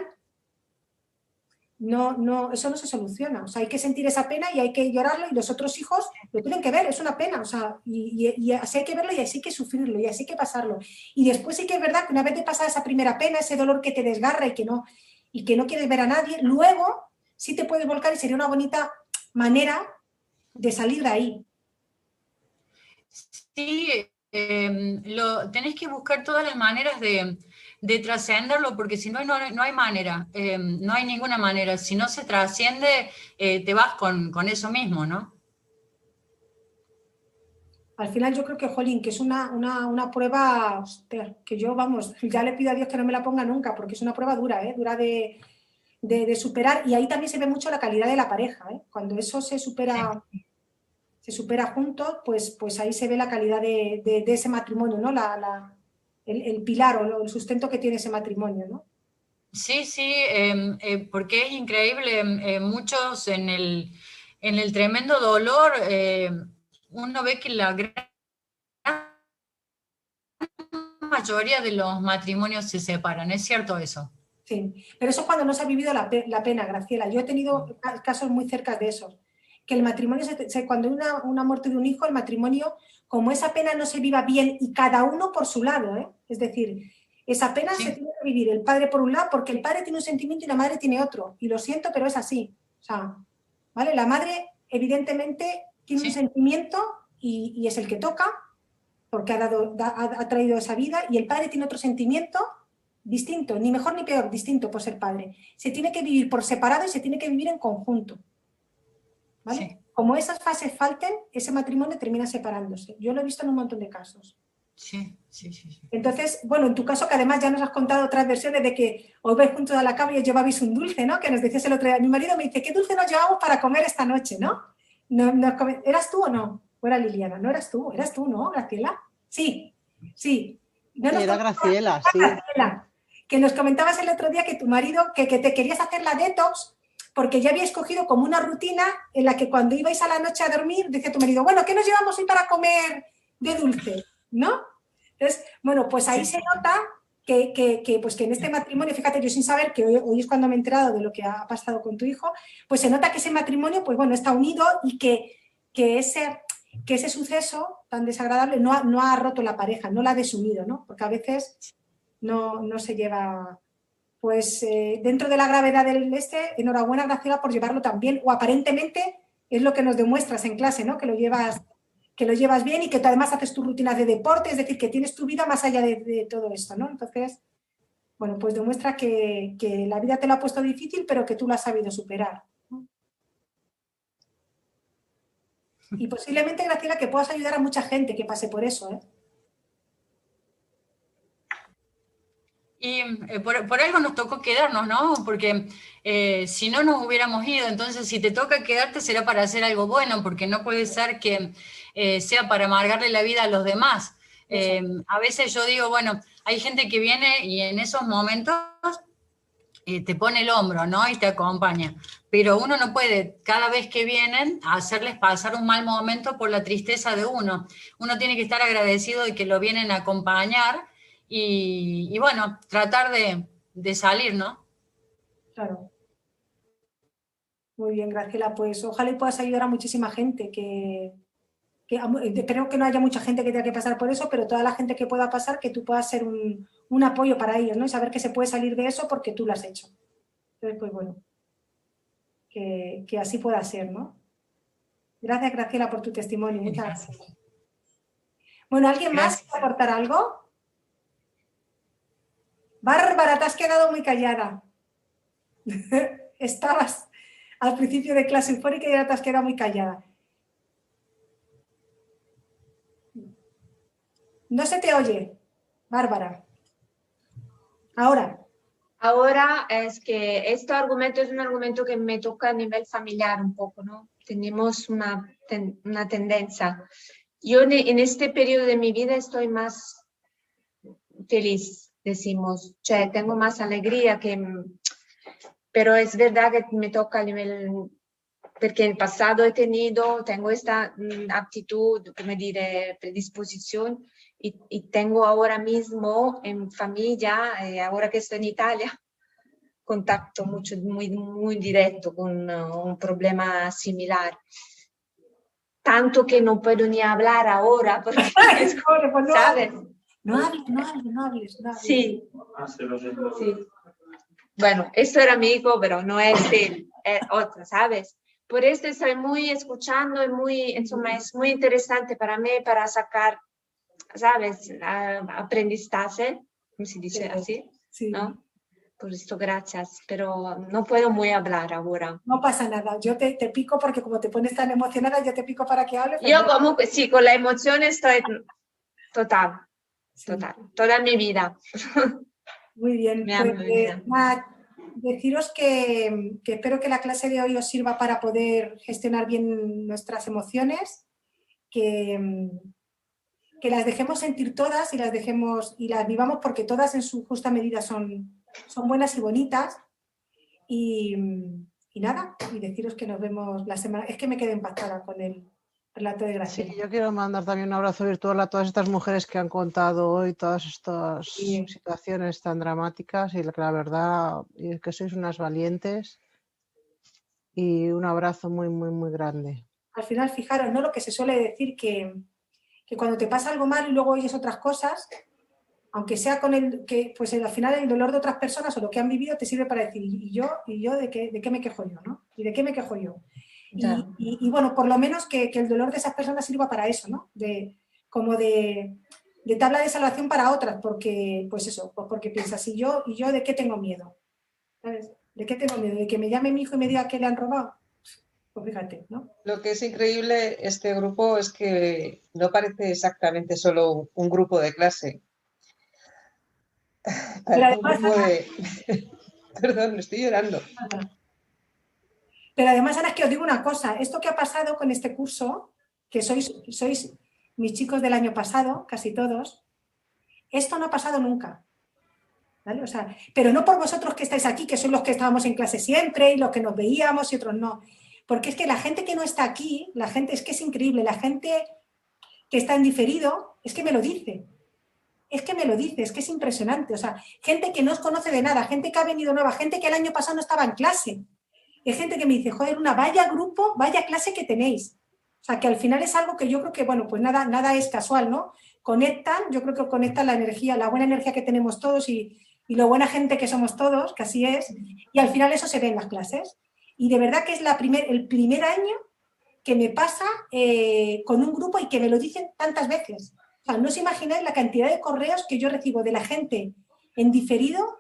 eso no se soluciona. O sea, hay que sentir esa pena y hay que llorarlo y los otros hijos lo tienen que ver, es una pena, o sea, y así hay que verlo y así hay que sufrirlo y así hay que pasarlo. Y después sí que es verdad que una vez de pasar esa primera pena, ese dolor que te desgarra y que no quieres ver a nadie, luego sí te puedes volcar y sería una bonita manera de salir de ahí. Sí, tenés que buscar todas las maneras de trascenderlo, porque si no hay manera, no hay ninguna manera. Si no se trasciende, te vas con eso mismo, ¿no? Al final yo creo que, jolín, que es una prueba, hostia, que yo, vamos, ya le pido a Dios que no me la ponga nunca, porque es una prueba dura, dura de superar, y ahí también se ve mucho la calidad de la pareja, cuando eso se supera juntos, pues ahí se ve la calidad de ese matrimonio, ¿no? El pilar o el sustento que tiene ese matrimonio, ¿no? Sí, porque es increíble, muchos en el tremendo dolor, uno ve que la gran mayoría de los matrimonios se separan, ¿es cierto eso? Sí, pero eso es cuando no se ha vivido la pena, Graciela. Yo he tenido casos muy cerca de esos, que el matrimonio, cuando hay una muerte de un hijo, el matrimonio, como esa pena no se viva bien y cada uno por su lado, es decir, esa pena se tiene que vivir el padre por un lado, porque el padre tiene un sentimiento y la madre tiene otro, y lo siento, pero es así. O sea, ¿vale? La madre evidentemente tiene un sentimiento y es el que toca, porque ha traído esa vida, y el padre tiene otro sentimiento distinto, ni mejor ni peor, distinto por ser padre. Se tiene que vivir por separado y se tiene que vivir en conjunto. ¿Vale? Sí. Como esas fases falten, ese matrimonio termina separándose. Yo lo he visto en un montón de casos. Sí, sí, sí, sí. Entonces, bueno, en tu caso, que además ya nos has contado otras versiones de que os vais juntos a la cama y os llevabais un dulce, ¿no? Que nos decías el otro día. Mi marido me dice, ¿qué dulce nos llevamos para comer esta noche, no? ¿Eras tú o no? ¿O era Liliana? No eras tú, ¿no, Graciela? Sí, sí. No Era Graciela, sí. Graciela, que nos comentabas el otro día que tu marido, que te querías hacer la detox porque ya habíais cogido como una rutina en la que cuando ibais a la noche a dormir, decía tu marido, bueno, ¿qué nos llevamos hoy para comer de dulce? ¿No? Entonces, bueno, pues ahí se nota pues que en este matrimonio, fíjate, yo sin saber, que hoy es cuando me he enterado de lo que ha pasado con tu hijo, pues se nota que ese matrimonio, pues bueno, está unido y que ese suceso tan desagradable no ha roto la pareja, no la ha desunido, ¿no? Porque a veces no se lleva... Pues dentro de la gravedad del enhorabuena, Graciela, por llevarlo tan bien, o aparentemente es lo que nos demuestras en clase, ¿no? Que lo llevas bien y que tú además haces tus rutinas de deporte, es decir, que tienes tu vida más allá de todo esto, ¿no? Entonces, bueno, pues demuestra que la vida te lo ha puesto difícil, pero que tú lo has sabido superar. Y posiblemente, Graciela, que puedas ayudar a mucha gente que pase por eso, ¿eh? Y por algo nos tocó quedarnos, ¿no? Porque si no nos hubiéramos ido, entonces si te toca quedarte será para hacer algo bueno, porque no puede ser que sea para amargarle la vida a los demás. A veces yo digo, bueno, hay gente que viene y en esos momentos te pone el hombro, ¿no? Y te acompaña. Pero uno no puede, cada vez que vienen, hacerles pasar un mal momento por la tristeza de uno. Uno tiene que estar agradecido de que lo vienen a acompañar. Y bueno, tratar de salir, ¿no? Claro. Muy bien, Graciela. Pues ojalá y puedas ayudar a muchísima gente, espero que no haya mucha gente que tenga que pasar por eso, pero toda la gente que pueda pasar, que tú puedas ser un apoyo para ellos, ¿no? Y saber que se puede salir de eso porque tú lo has hecho. Entonces, pues bueno, que así pueda ser, ¿no? Gracias, Graciela, por tu testimonio. Muchas gracias. Bueno, ¿alguien más quiere aportar algo? Bárbara, te has quedado muy callada. Estabas al principio de clase eufórica y ahora te has quedado muy callada. No se te oye, Bárbara. Ahora. Ahora es que este argumento es un argumento que me toca a nivel familiar un poco, ¿no? Tenemos una tendencia. Yo en este periodo de mi vida estoy más feliz. Decimos, tengo más alegría pero es verdad que me toca a nivel, porque en el pasado tengo esta aptitud, como diré, predisposición, y tengo ahora mismo en familia, ahora que estoy en Italia, contacto muy directo con un problema similar. Tanto que no puedo ni hablar ahora, porque, ¿sabes? No hables. Sí. Sí. Bueno, esto era mi hijo, pero no es él, es otro, ¿sabes? Por esto estoy muy escuchando y es muy interesante para mí para sacar, ¿sabes? Aprendizaje, ¿cómo se dice así? Sí. ¿No? Por esto, gracias, pero no puedo muy hablar ahora. No pasa nada, yo te pico porque como te pones tan emocionada, yo te pico para que hables. Yo como que sí, con la emoción estoy total. Toda mi vida. Muy bien. Deciros que espero que la clase de hoy os sirva para poder gestionar bien nuestras emociones, que las dejemos sentir todas y las vivamos porque todas en su justa medida son buenas y bonitas. Y nada, y deciros que nos vemos la semana. Es que me quedé impactada con el relato de Graciela. Sí, yo quiero mandar también un abrazo virtual a todas estas mujeres que han contado hoy todas estas situaciones tan dramáticas y la verdad es que sois unas valientes y un abrazo muy, muy, muy grande. Al final, fijaros, ¿no? Lo que se suele decir que cuando te pasa algo mal y luego oyes otras cosas, aunque sea pues al final el dolor de otras personas o lo que han vivido te sirve para decir, ¿y yo de qué me quejo yo, ¿no? ¿Y de qué me quejo yo? Y bueno, por lo menos que el dolor de esas personas sirva para eso, ¿no? como de tabla de salvación para otras, porque, pues eso, pues porque piensas, ¿y yo de qué tengo miedo? ¿Sabes? ¿De qué tengo miedo? ¿De que me llame mi hijo y me diga que le han robado? Pues fíjate, ¿no? Lo que es increíble este grupo es que no parece exactamente solo un grupo de clase. Parece un grupo de... Perdón, estoy llorando. Pero además, Ana, es que os digo una cosa, esto que ha pasado con este curso, que sois mis chicos del año pasado, casi todos, esto no ha pasado nunca. ¿Vale? O sea, pero no por vosotros que estáis aquí, que sois los que estábamos en clase siempre y los que nos veíamos y otros no. Porque es que la gente que no está aquí, la gente es que es increíble, la gente que está en diferido, es que me lo dice. Es que me lo dice, es que es impresionante. O sea, gente que no os conoce de nada, gente que ha venido nueva, gente que el año pasado no estaba en clase. Hay gente que me dice, joder, vaya grupo, vaya clase que tenéis. O sea, que al final es algo que yo creo que, bueno, pues nada es casual, ¿no? Conectan, yo creo que conectan la energía, la buena energía que tenemos todos y lo buena gente que somos todos, que así es, y al final eso se ve en las clases. Y de verdad que es el primer año que me pasa con un grupo y que me lo dicen tantas veces. O sea, no os imagináis la cantidad de correos que yo recibo de la gente en diferido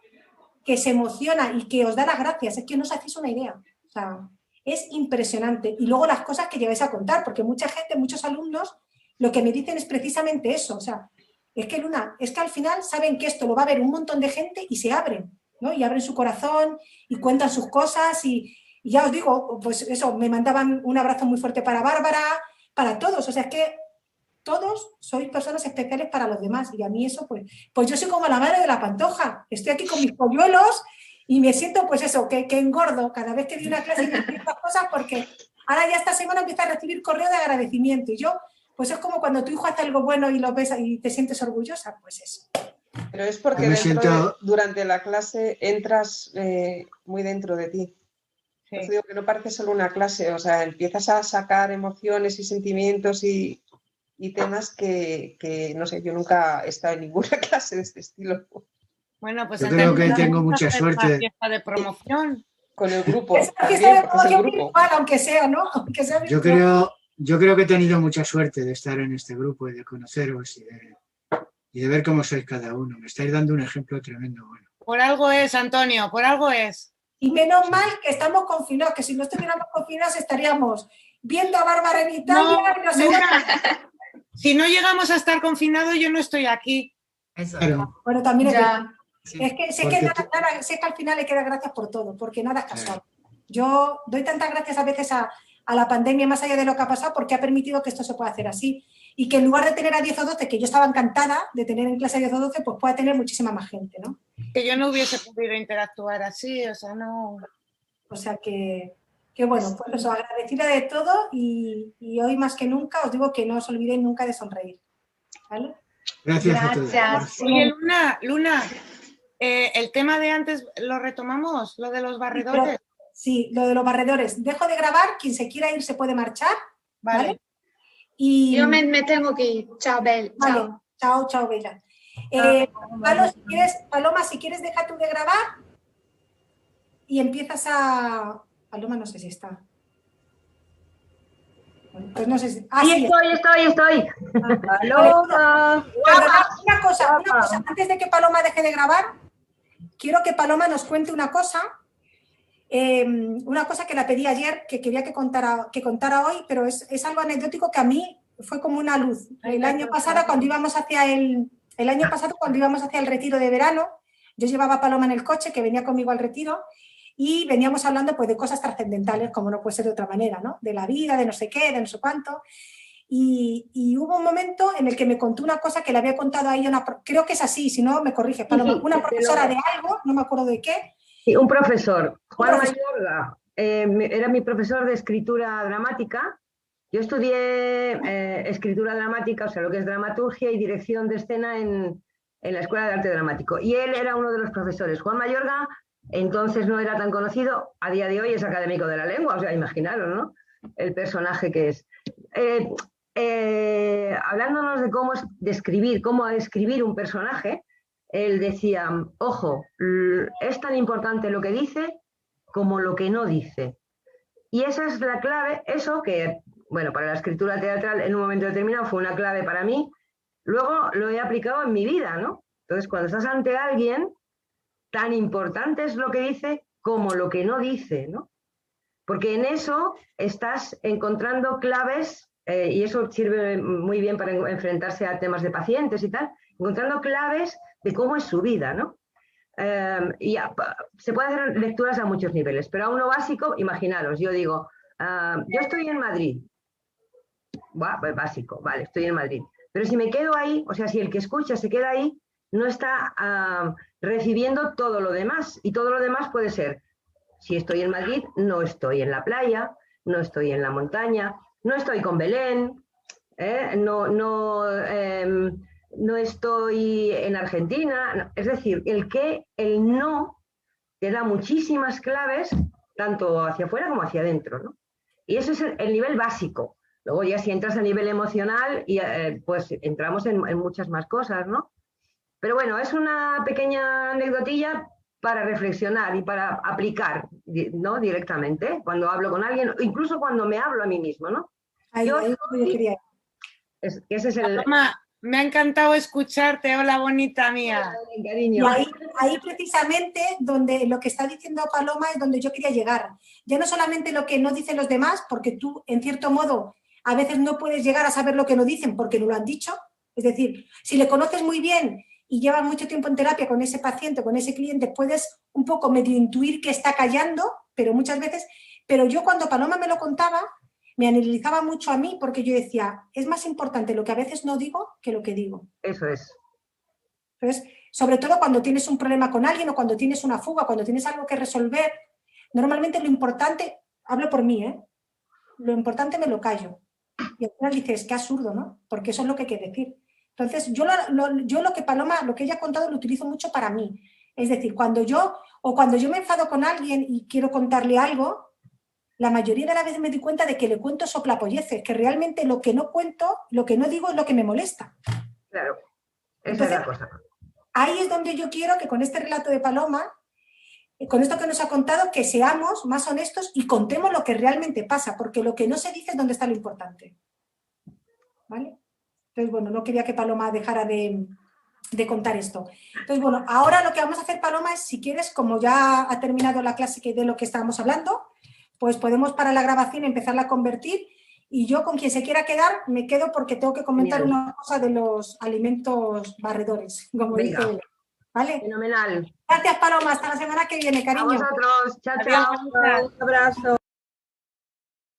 que se emociona y que os da las gracias. Es que no os hacéis una idea. O sea, es impresionante. Y luego las cosas que llegáis a contar, porque mucha gente, muchos alumnos, lo que me dicen es precisamente eso. O sea, es que Luna, es que al final saben que esto lo va a ver un montón de gente y se abren, ¿no? Y abren su corazón y cuentan sus cosas y ya os digo, pues eso, me mandaban un abrazo muy fuerte para Bárbara, para todos. O sea, es que todos sois personas especiales para los demás y a mí eso, pues yo soy como la madre de la Pantoja. Estoy aquí con mis polluelos y me siento, pues eso, que engordo cada vez que doy una clase y me digo estas cosas porque ahora ya esta semana empiezo a recibir correo de agradecimiento y yo, pues es como cuando tu hijo hace algo bueno y lo ves y te sientes orgullosa, pues eso. Pero es porque durante la clase entras muy dentro de ti. Sí. Os digo que no parece solo una clase, o sea, empiezas a sacar emociones y sentimientos y temas que, no sé, yo nunca he estado en ninguna clase de este estilo. Bueno, pues yo creo que tengo mucha suerte. Fiesta de promoción. Con el grupo. Es una fiesta de promoción virtual, aunque sea, ¿no? Aunque sea virtual. Yo creo que he tenido mucha suerte de estar en este grupo y de conoceros y de ver cómo sois cada uno. Me estáis dando un ejemplo tremendo. Bueno. Por algo es, Antonio, por algo es. Y menos mal que estamos confinados, que si no estuviéramos confinados estaríamos viendo a Bárbara en Italia. No sé si no llegamos a estar confinados, yo no estoy aquí. Claro. Bueno, también es verdad. Sí. Es que sé que al final le queda gracias por todo, porque nada es casual. Yo doy tantas gracias a veces a la pandemia, más allá de lo que ha pasado, porque ha permitido que esto se pueda hacer así. Y que en lugar de tener a 10 o 12, que yo estaba encantada de tener en clase a 10 o 12, pues pueda tener muchísima más gente, ¿no? Que yo no hubiese podido interactuar así, o sea, no... O sea que bueno, pues eso, agradecida de todo y hoy más que nunca os digo que no os olvidéis nunca de sonreír. ¿Vale? Gracias a todos. Oye, Luna, el tema de antes lo retomamos, lo de los barredores. Sí, lo de los barredores. Dejo de grabar, quien se quiera ir se puede marchar, ¿vale? Y... Yo me tengo que ir. Chao, Bel. Vale. Chao, Bella. Paloma, si quieres, deja tú de grabar y empiezas a... Paloma, no sé si está. Bueno, pues no sé si... sí, estoy. Paloma. Una cosa. Antes de que Paloma deje de grabar, quiero que Paloma nos cuente una cosa que la pedí ayer, que quería que contara hoy, pero es algo anecdótico que a mí fue como una luz. El año pasado, cuando íbamos hacia el retiro de verano, yo llevaba a Paloma en el coche, que venía conmigo al retiro, y veníamos hablando pues de cosas trascendentales, como no puede ser de otra manera, ¿no? De la vida, de no sé qué, de no sé cuánto. Y hubo un momento en el que me contó una cosa que le había contado a ella, creo que es así, si no me corrige, Paloma, una profesora de algo, no me acuerdo de qué. Sí, un profesor, Juan Mayorga, era mi profesor de escritura dramática. Yo estudié escritura dramática, o sea, lo que es dramaturgia y dirección de escena en la Escuela de Arte Dramático. Y él era uno de los profesores. Juan Mayorga, entonces no era tan conocido, a día de hoy es académico de la lengua, o sea, imaginaros, ¿no? El personaje que es. Hablándonos de cómo escribir un personaje, él decía, ojo, es tan importante lo que dice como lo que no dice. Y esa es la clave, eso que, bueno, para la escritura teatral en un momento determinado fue una clave para mí, luego lo he aplicado en mi vida, ¿no? Entonces, cuando estás ante alguien, tan importante es lo que dice como lo que no dice, ¿no? Porque en eso estás encontrando claves, y eso sirve muy bien para enfrentarse a temas de pacientes y tal, encontrando claves de cómo es su vida, ¿no? Se puede hacer lecturas a muchos niveles, pero a uno básico, imaginaros, yo digo, yo estoy en Madrid. Pues básico, vale, estoy en Madrid. Pero si me quedo ahí, o sea, si el que escucha se queda ahí, no está recibiendo todo lo demás. Y todo lo demás puede ser, si estoy en Madrid, no estoy en la playa, no estoy en la montaña, no estoy con Belén, no estoy en Argentina. No. Es decir, el no te da muchísimas claves, tanto hacia afuera como hacia adentro, ¿no? Y eso es el nivel básico. Luego ya si entras a nivel emocional, pues entramos en muchas más cosas, ¿no? Pero bueno, es una pequeña anecdotilla para reflexionar y para aplicar, ¿no? Directamente, cuando hablo con alguien, incluso cuando me hablo a mí mismo, ¿no? Ese es el... Paloma, me ha encantado escucharte, hola bonita mía. Cariño. Y ahí precisamente donde lo que está diciendo Paloma es donde yo quería llegar. Ya no solamente lo que no dicen los demás, porque tú, en cierto modo, a veces no puedes llegar a saber lo que no dicen porque no lo han dicho. Es decir, si le conoces muy bien y llevas mucho tiempo en terapia con ese paciente, con ese cliente, puedes un poco medio intuir que está callando, pero muchas veces... Pero yo cuando Paloma me lo contaba, me analizaba mucho a mí porque yo decía, es más importante lo que a veces no digo que lo que digo. Eso es. Entonces, sobre todo cuando tienes un problema con alguien o cuando tienes una fuga, cuando tienes algo que resolver, normalmente lo importante, hablo por mí, lo importante me lo callo. Y al final dices, qué absurdo, ¿no? Porque eso es lo que hay que decir. Entonces, yo lo que Paloma, lo que ella ha contado, lo utilizo mucho para mí. Es decir, cuando yo me enfado con alguien y quiero contarle algo, la mayoría de las veces me doy cuenta de que le cuento soplapolleces, que realmente lo que no cuento, lo que no digo es lo que me molesta. Claro, esa entonces, es la cosa. Ahí es donde yo quiero que con este relato de Paloma, con esto que nos ha contado, que seamos más honestos y contemos lo que realmente pasa, porque lo que no se dice es donde está lo importante. ¿Vale? Entonces, bueno, no quería que Paloma dejara de contar esto. Entonces, bueno, ahora lo que vamos a hacer, Paloma, es, si quieres, como ya ha terminado la clase de lo que estábamos hablando, pues podemos parar la grabación y empezarla a convertir. Y yo, con quien se quiera quedar, me quedo porque tengo que comentar una cosa de los alimentos barredores, como dice él. ¿Vale? Fenomenal. Gracias, Paloma. Hasta la semana que viene, cariño. A vosotros. Chao, chao. Un abrazo.